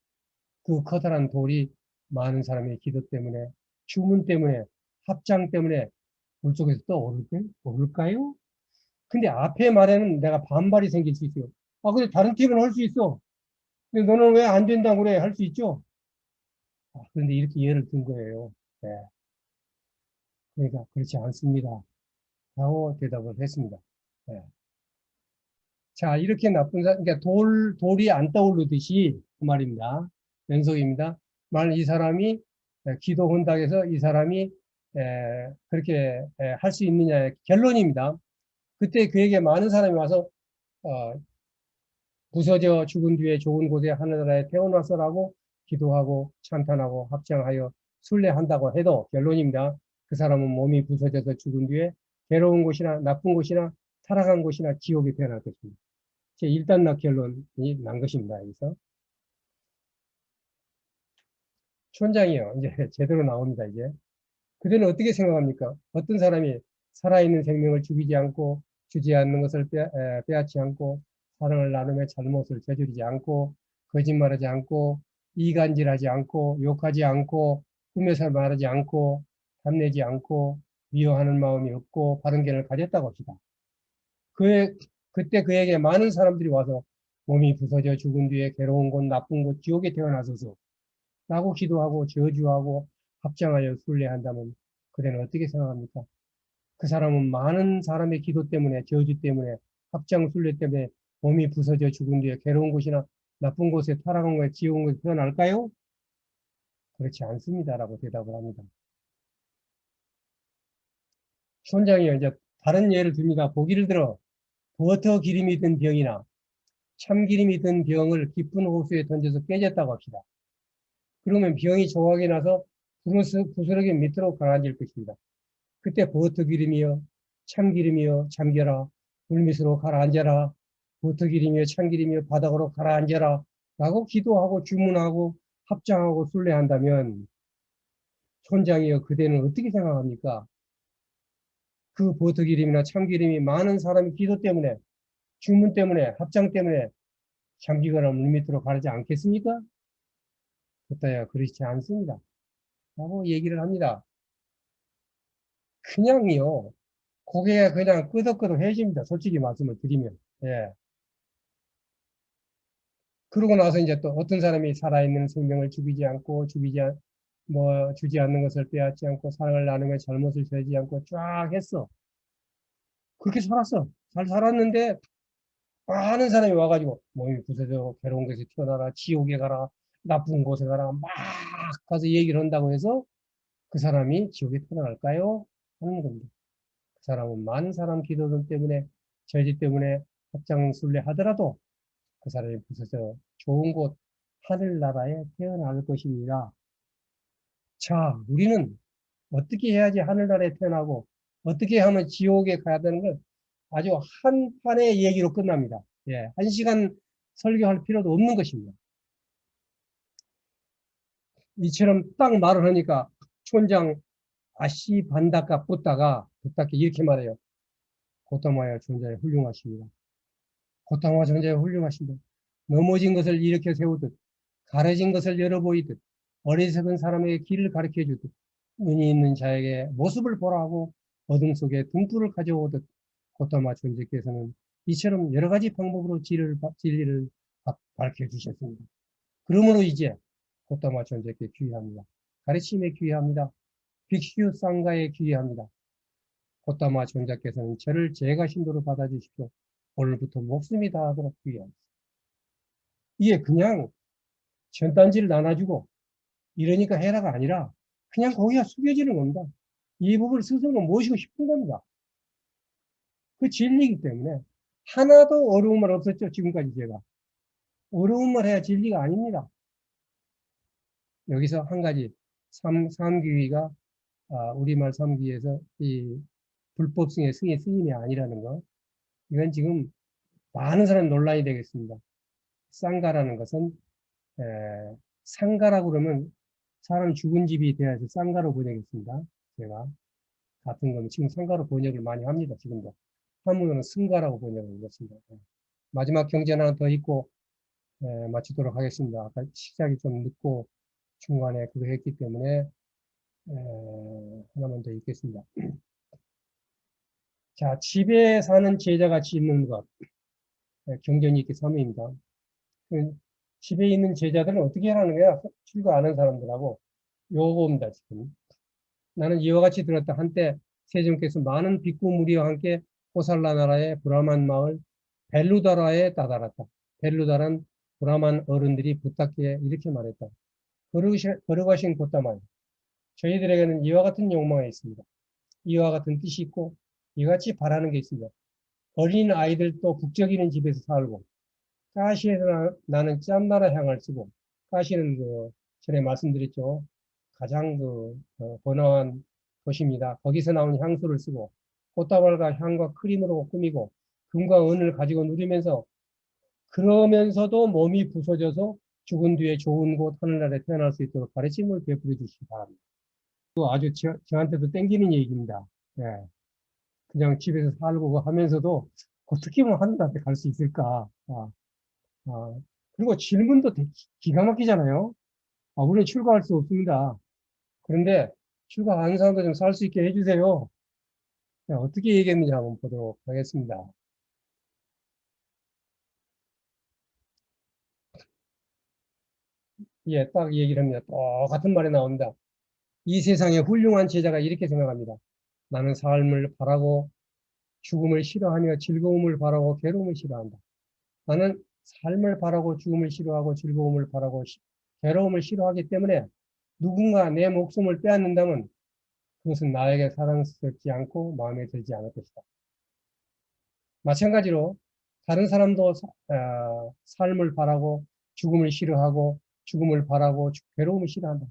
그 커다란 돌이 많은 사람의 기도 때문에 주문 때문에 합장 때문에 물속에서 오를까요? 근데 앞에 말에는 내가 반발이 생길 수 있어요. 아, 근데 다른 팀은 할 수 있어. 근데 너는 왜 안 된다고 그래? 할 수 있죠? 아, 그런데 이렇게 예를 든 거예요. 네. 그러니까 그렇지 않습니다. 라고 대답을 했습니다. 네. 자, 이렇게 그러니까 돌이 안 떠오르듯이 그 말입니다. 연속입니다. 만약 이 사람이 기도 혼탁해서 이 사람이 그렇게 할 수 있느냐의 결론입니다. 그때 그에게 많은 사람이 와서 어, 부서져 죽은 뒤에 좋은 곳에 하늘나라에 태어나서라고 기도하고 찬탄하고 합장하여 순례한다고 해도 결론입니다. 그 사람은 몸이 부서져서 죽은 뒤에 괴로운 곳이나 나쁜 곳이나 타락한 곳이나 지옥에 태어날 것입니다. 제 1단락 결론이 난 것입니다. 여기서. 촌장이요. 이제 제대로 나옵니다. 이제. 그대는 어떻게 생각합니까? 어떤 사람이 살아있는 생명을 죽이지 않고 주지 않는 것을 빼앗지 않고 사랑을 나누며 잘못을 저지르지 않고 거짓말하지 않고 이간질하지 않고 욕하지 않고 꿈에서 말하지 않고 탐내지 않고 미워하는 마음이 없고 바른 견을 가졌다고 합시다. 그때 그에게 많은 사람들이 와서 몸이 부서져 죽은 뒤에 괴로운 곳, 나쁜 곳, 지옥에 태어나소서 라고 기도하고 저주하고 합장하여 순례한다면 그대는 어떻게 생각합니까? 그 사람은 많은 사람의 기도 때문에 저주 때문에 합장 순례 때문에 몸이 부서져 죽은 뒤에 괴로운 곳이나 나쁜 곳에 타락한 곳에 지옥 곳에 태어날까요? 그렇지 않습니다라고 대답을 합니다. 촌장이 이제 다른 예를 듭니다. 보기를 들어 버터 기름이 든 병이나 참기름이 든 병을 깊은 호수에 던져서 깨졌다고 합시다. 그러면 병이 조각이 나서 부스러기 밑으로 가라앉을 것입니다. 그때 버터기름이여 참기름이여 잠겨라. 물밑으로 가라앉아라. 버터기름이여 참기름이여 바닥으로 가라앉아라. 라고 기도하고 주문하고 합장하고 순례한다면 촌장이여 그대는 어떻게 생각합니까? 그 버터기름이나 참기름이 많은 사람의 기도 때문에 주문 때문에 합장 때문에 잠기거나 물밑으로 가지 않겠습니까? 그때야 그렇지 않습니다. 라고 얘기를 합니다. 그냥요. 고개가 그냥 끄덕끄덕해집니다. 솔직히 말씀을 드리면. 예. 그러고 나서 이제 또 어떤 사람이 살아있는 생명을 주지 않는 것을 빼앗지 않고 사랑을 나누며 잘못을 저지지 않고 쫙 했어. 그렇게 살았어. 잘 살았는데 많은 사람이 와가지고 몸이 부서져 괴로운 곳에 튀어나라 지옥에 가라 나쁜 곳에 가라 막 가서 얘기를 한다고 해서 그 사람이 지옥에 태어날까요? 하는 겁니다. 그 사람은 많은 사람 기도들 때문에 저지 때문에 합장순례 하더라도 그 사람이 부서져 좋은 곳 하늘나라에 태어날 것입니다. 자, 우리는 어떻게 해야지 하늘나라에 태어나고 어떻게 하면 지옥에 가야 되는 걸 아주 한 판의 얘기로 끝납니다. 예, 1시간 설교할 필요도 없는 것입니다. 이처럼 딱 말을 하니까 촌장 아씨 반다까 뿌다가 부탁해 이렇게 말해요. 고타마야 존자의 훌륭하십니다. 고타마 존자의 훌륭하십니다. 넘어진 것을 일으켜 세우듯 가려진 것을 열어보이듯 어리석은 사람에게 길을 가르쳐 주듯 눈이 있는 자에게 모습을 보라 하고 어둠 속에 등불을 가져오듯 고타마 존재께서는 이처럼 여러 가지 방법으로 진리를 밝혀 주셨습니다. 그러므로 이제 고타마 존재께 귀의합니다. 가르침에 귀의합니다. 빅슈 상가에 귀의합니다. 고타마 존재께서는 저를 제가 신도로 받아주십시오. 오늘부터 목숨이 다하도록 귀의합니다. 이게 그냥 전단지를 나눠주고 이러니까 해라가 아니라 그냥 거기가 숙여지는 겁니다. 이 부분을 스스로 모시고 싶은 겁니다. 그 진리이기 때문에 하나도 어려운 말 없었죠. 지금까지 제가. 어려운 말 해야 진리가 아닙니다. 여기서 한 가지 삼귀가 우리말 삼귀에서 이 불법성의 승의 스님이 아니라는 거. 이건 지금 많은 사람이 논란이 되겠습니다. 쌍가라는 것은 상가라고 그러면 사람 죽은 집이 돼야지 쌍가로 번역했습니다. 제가 같은 건 지금 상가로 번역을 많이 합니다. 지금도 한문으로는 승가라고 번역을 했습니다. 마지막 경전 하나 더 있고 마치도록 하겠습니다. 아까 시작이 좀 늦고 중간에 그거 했기 때문에 하나만 더 읽겠습니다. 자, 집에 사는 제자같이 있는 것. 경전이 이렇게 3위입니다. 집에 있는 제자들은 어떻게 하는 거야? 출가 안 한 사람들하고 요겁니다, 지금. 나는 이와 같이 들었다. 한때 세종께서 많은 비구 무리와 함께 호살라 나라의 브라만 마을 벨루다라에 다다랐다. 벨루다란 브라만 어른들이 부탁해 이렇게 말했다. 거룩하신 곧다만 저희들에게는 이와 같은 욕망이 있습니다. 이와 같은 뜻이 있고 이같이 바라는 게 있습니다. 어린 아이들도 북적이는 집에서 살고 가시에서 나는 짬나라 향을 쓰고 가시는 전에 말씀드렸죠. 가장 번화한 도시입니다. 거기서 나온 향수를 쓰고 꽃다발과 향과 크림으로 꾸미고 금과 은을 가지고 누리면서 그러면서도 몸이 부서져서 죽은 뒤에 좋은 곳 하늘나라에 태어날 수 있도록 가르침을 베풀어 주시기 바랍니다. 아주 저한테도 땡기는 얘기입니다. 예. 그냥 집에서 살고 하면서도 어떻게 하면 하늘나라에 갈 수 있을까? 아, 그리고 질문도 기가 막히잖아요. 우리는 출가할 수 없습니다. 그런데 출가하는 사람도 좀 살 수 있게 해주세요. 어떻게 얘기했는지 한번 보도록 하겠습니다. 예, 딱 얘기를 합니다. 똑같은 말이 나옵니다. 이 세상에 훌륭한 제자가 이렇게 생각합니다. 나는 삶을 바라고 죽음을 싫어하며 즐거움을 바라고 괴로움을 싫어한다. 나는 삶을 바라고 죽음을 싫어하고 즐거움을 바라고 괴로움을 싫어하기 때문에 누군가 내 목숨을 빼앗는다면 그것은 나에게 사랑스럽지 않고 마음에 들지 않을 것이다. 마찬가지로 다른 사람도 삶을 바라고 죽음을 싫어하고 죽음을 바라고 괴로움을 싫어한다.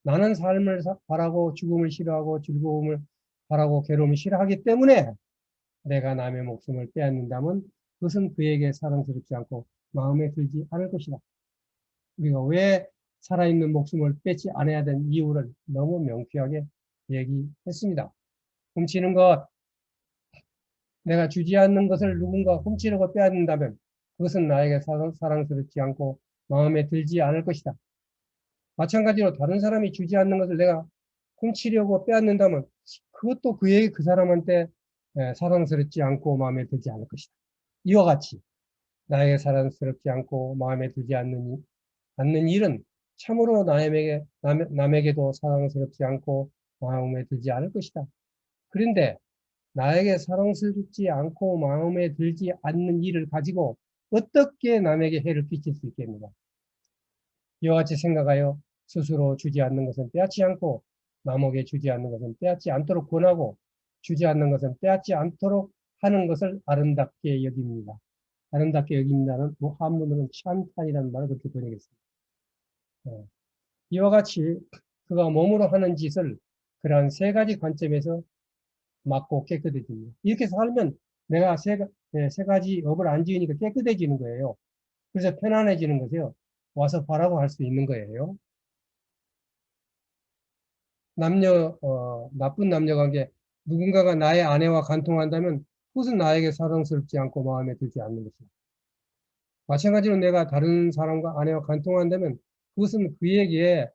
나는 삶을 바라고 죽음을 싫어하고 즐거움을 바라고 괴로움을 싫어하기 때문에 내가 남의 목숨을 빼앗는다면 그것은 그에게 사랑스럽지 않고 마음에 들지 않을 것이다. 우리가 왜 살아있는 목숨을 뺏지 않아야 되는 이유를 너무 명쾌하게 얘기했습니다. 훔치는 것, 내가 주지 않는 것을 누군가 훔치려고 빼앗는다면 그것은 나에게 사랑스럽지 않고 마음에 들지 않을 것이다. 마찬가지로 다른 사람이 주지 않는 것을 내가 훔치려고 빼앗는다면 그것도 그에게 그 사람한테 사랑스럽지 않고 마음에 들지 않을 것이다. 이와 같이 나에게 사랑스럽지 않고 마음에 들지 않는 일은 참으로 남에게도 사랑스럽지 않고 마음에 들지 않을 것이다. 그런데 나에게 사랑스럽지 않고 마음에 들지 않는 일을 가지고 어떻게 남에게 해를 끼칠 수 있겠는가? 이와 같이 생각하여 스스로 주지 않는 것은 빼앗지 않고 남에게 주지 않는 것은 빼앗지 않도록 권하고 주지 않는 것은 빼앗지 않도록 하는 것을 아름답게 여깁니다. 아름답게 여긴다는 한문으로는 찬탄이라는 말을 그렇게 번역했습니다. 이와 같이 그가 몸으로 하는 짓을 그러한 세 가지 관점에서 맞고 깨끗해집니다. 이렇게 살면 내가 세 가지 업을 안 지으니까 깨끗해지는 거예요. 그래서 편안해지는 거세요. 와서 바라고 할 수 있는 거예요. 나쁜 남녀 관계, 누군가가 나의 아내와 간통한다면 그것은 나에게 사랑스럽지 않고 마음에 들지 않는 것이다. 마찬가지로 내가 다른 사람과 아내와 간통한다면 그것은 그에게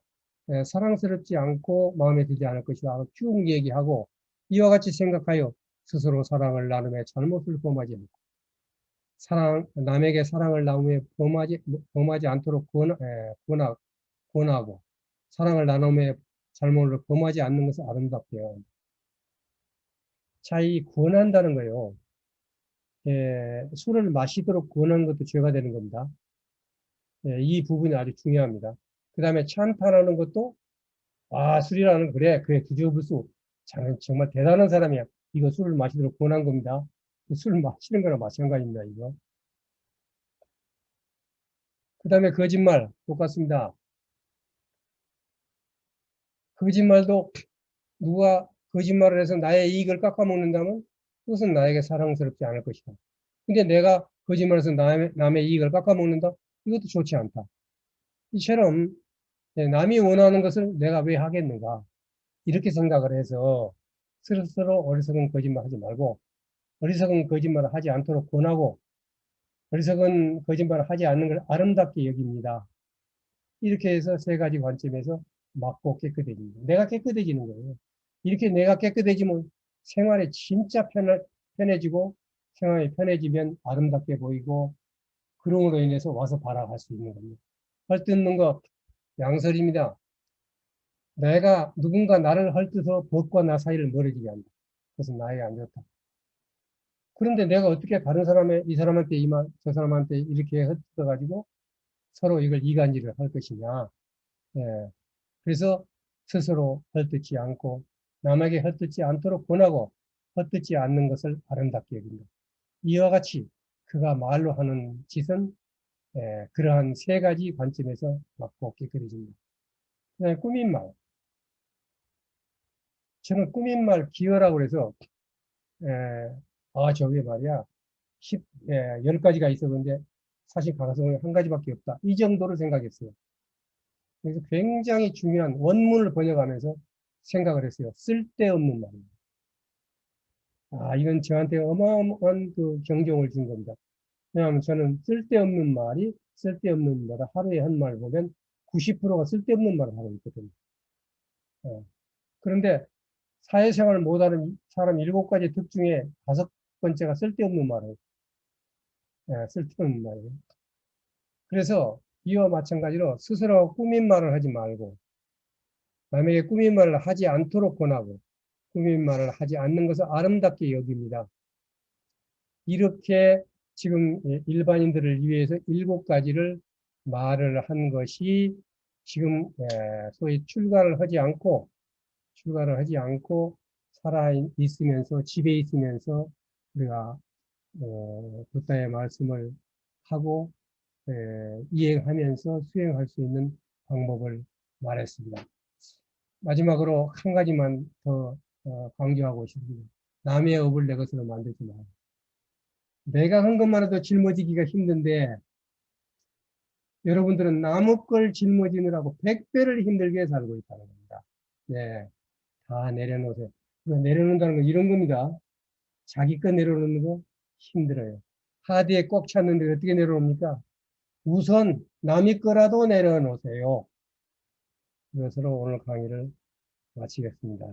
사랑스럽지 않고 마음에 들지 않을 것이다. 쭉 얘기하고 이와 같이 생각하여 스스로 사랑을 나눔에 잘못을 범하지 않고 남에게 사랑을 나눔에 범하지 않도록 권하고 사랑을 나눔에 잘못을 범하지 않는 것을 아름답게요. 자, 이 권한다는 거요. 술을 마시도록 권하는 것도 죄가 되는 겁니다. 이 부분이 아주 중요합니다. 그 다음에 찬탄하는 것도 술이라는 그래 구조불수 정말 대단한 사람이야. 이거 술을 마시도록 권한 겁니다. 술을 마시는 거랑 마찬가지입니다. 이거. 그 다음에 거짓말 똑같습니다. 거짓말도 누가 거짓말을 해서 나의 이익을 깎아먹는다면 그것은 나에게 사랑스럽지 않을 것이다. 근데 내가 거짓말해서 남의 이익을 깎아먹는다? 이것도 좋지 않다. 이처럼 남이 원하는 것을 내가 왜 하겠는가? 이렇게 생각을 해서 스스로 어리석은 거짓말 하지 말고 어리석은 거짓말을 하지 않도록 권하고 어리석은 거짓말을 하지 않는 걸 아름답게 여깁니다. 이렇게 해서 세 가지 관점에서 맞고 깨끗해집니다. 내가 깨끗해지는 거예요. 이렇게 내가 깨끗해지면 생활이 진짜 편해지고 생활이 편해지면 아름답게 보이고 그럼으로 인해서 와서 발악할 수 있는 겁니다. 헐뜯는 거 양설입니다. 내가 누군가 나를 헐뜯어 법과 나 사이를 멀어지게 한다. 그것은 나에게 안 좋다. 그런데 내가 어떻게 다른 이 사람한테 저 사람한테 이렇게 헐뜯어가지고 서로 이걸 이간질을 할 것이냐. 예. 그래서 스스로 헐뜯지 않고 남에게 헐뜯지 않도록 권하고 헐뜯지 않는 것을 아름답게 여긴다. 이와 같이 그가 말로 하는 짓은 그러한 세 가지 관점에서 맞고 깨끗해집니다. 그다음에 꾸민말. 저는 꾸민말 기여라고 해서 저게 말이야 10가지가 있었는데 사실 가능성은 한 가지밖에 없다. 이 정도로 생각했어요. 그래서 굉장히 중요한 원문을 번역하면서 생각을 했어요. 쓸데없는 말입니다. 이건 저한테 어마어마한 그 경종을 준 겁니다. 왜냐하면 저는 쓸데없는 말이 쓸데없는 말을 하루에 한 말 보면 90%가 쓸데없는 말을 하고 있거든요. 그런데 사회생활을 못하는 사람 7가지 특 중에 5번째가 쓸데없는 말을, 쓸데없는 말이에요. 그래서 이와 마찬가지로 스스로 꾸민 말을 하지 말고 남에게 꾸민 말을 하지 않도록 권하고 꾸민 말을 하지 않는 것을 아름답게 여깁니다. 이렇게 지금 일반인들을 위해서 7가지를 말을 한 것이 지금 소위 출가를 하지 않고 살아 있으면서 집에 있으면서 우리가 부다의 말씀을 하고 이행하면서 수행할 수 있는 방법을 말했습니다. 마지막으로 한 가지만 더 강조하고 싶습니다. 남의 업을 내 것으로 만들지 마. 내가 한 것만 해도 짊어지기가 힘든데 여러분들은 남의 걸 짊어지느라고 100배를 힘들게 살고 있다는 겁니다. 네, 다 내려놓으세요. 내려놓는다는 건 이런 겁니다. 자기 거 내려놓는 거 힘들어요. 하드에 꽉 찼는데 어떻게 내려놓습니까? 우선 남의 거라도 내려놓으세요. 이것으로 오늘 강의를 마치겠습니다.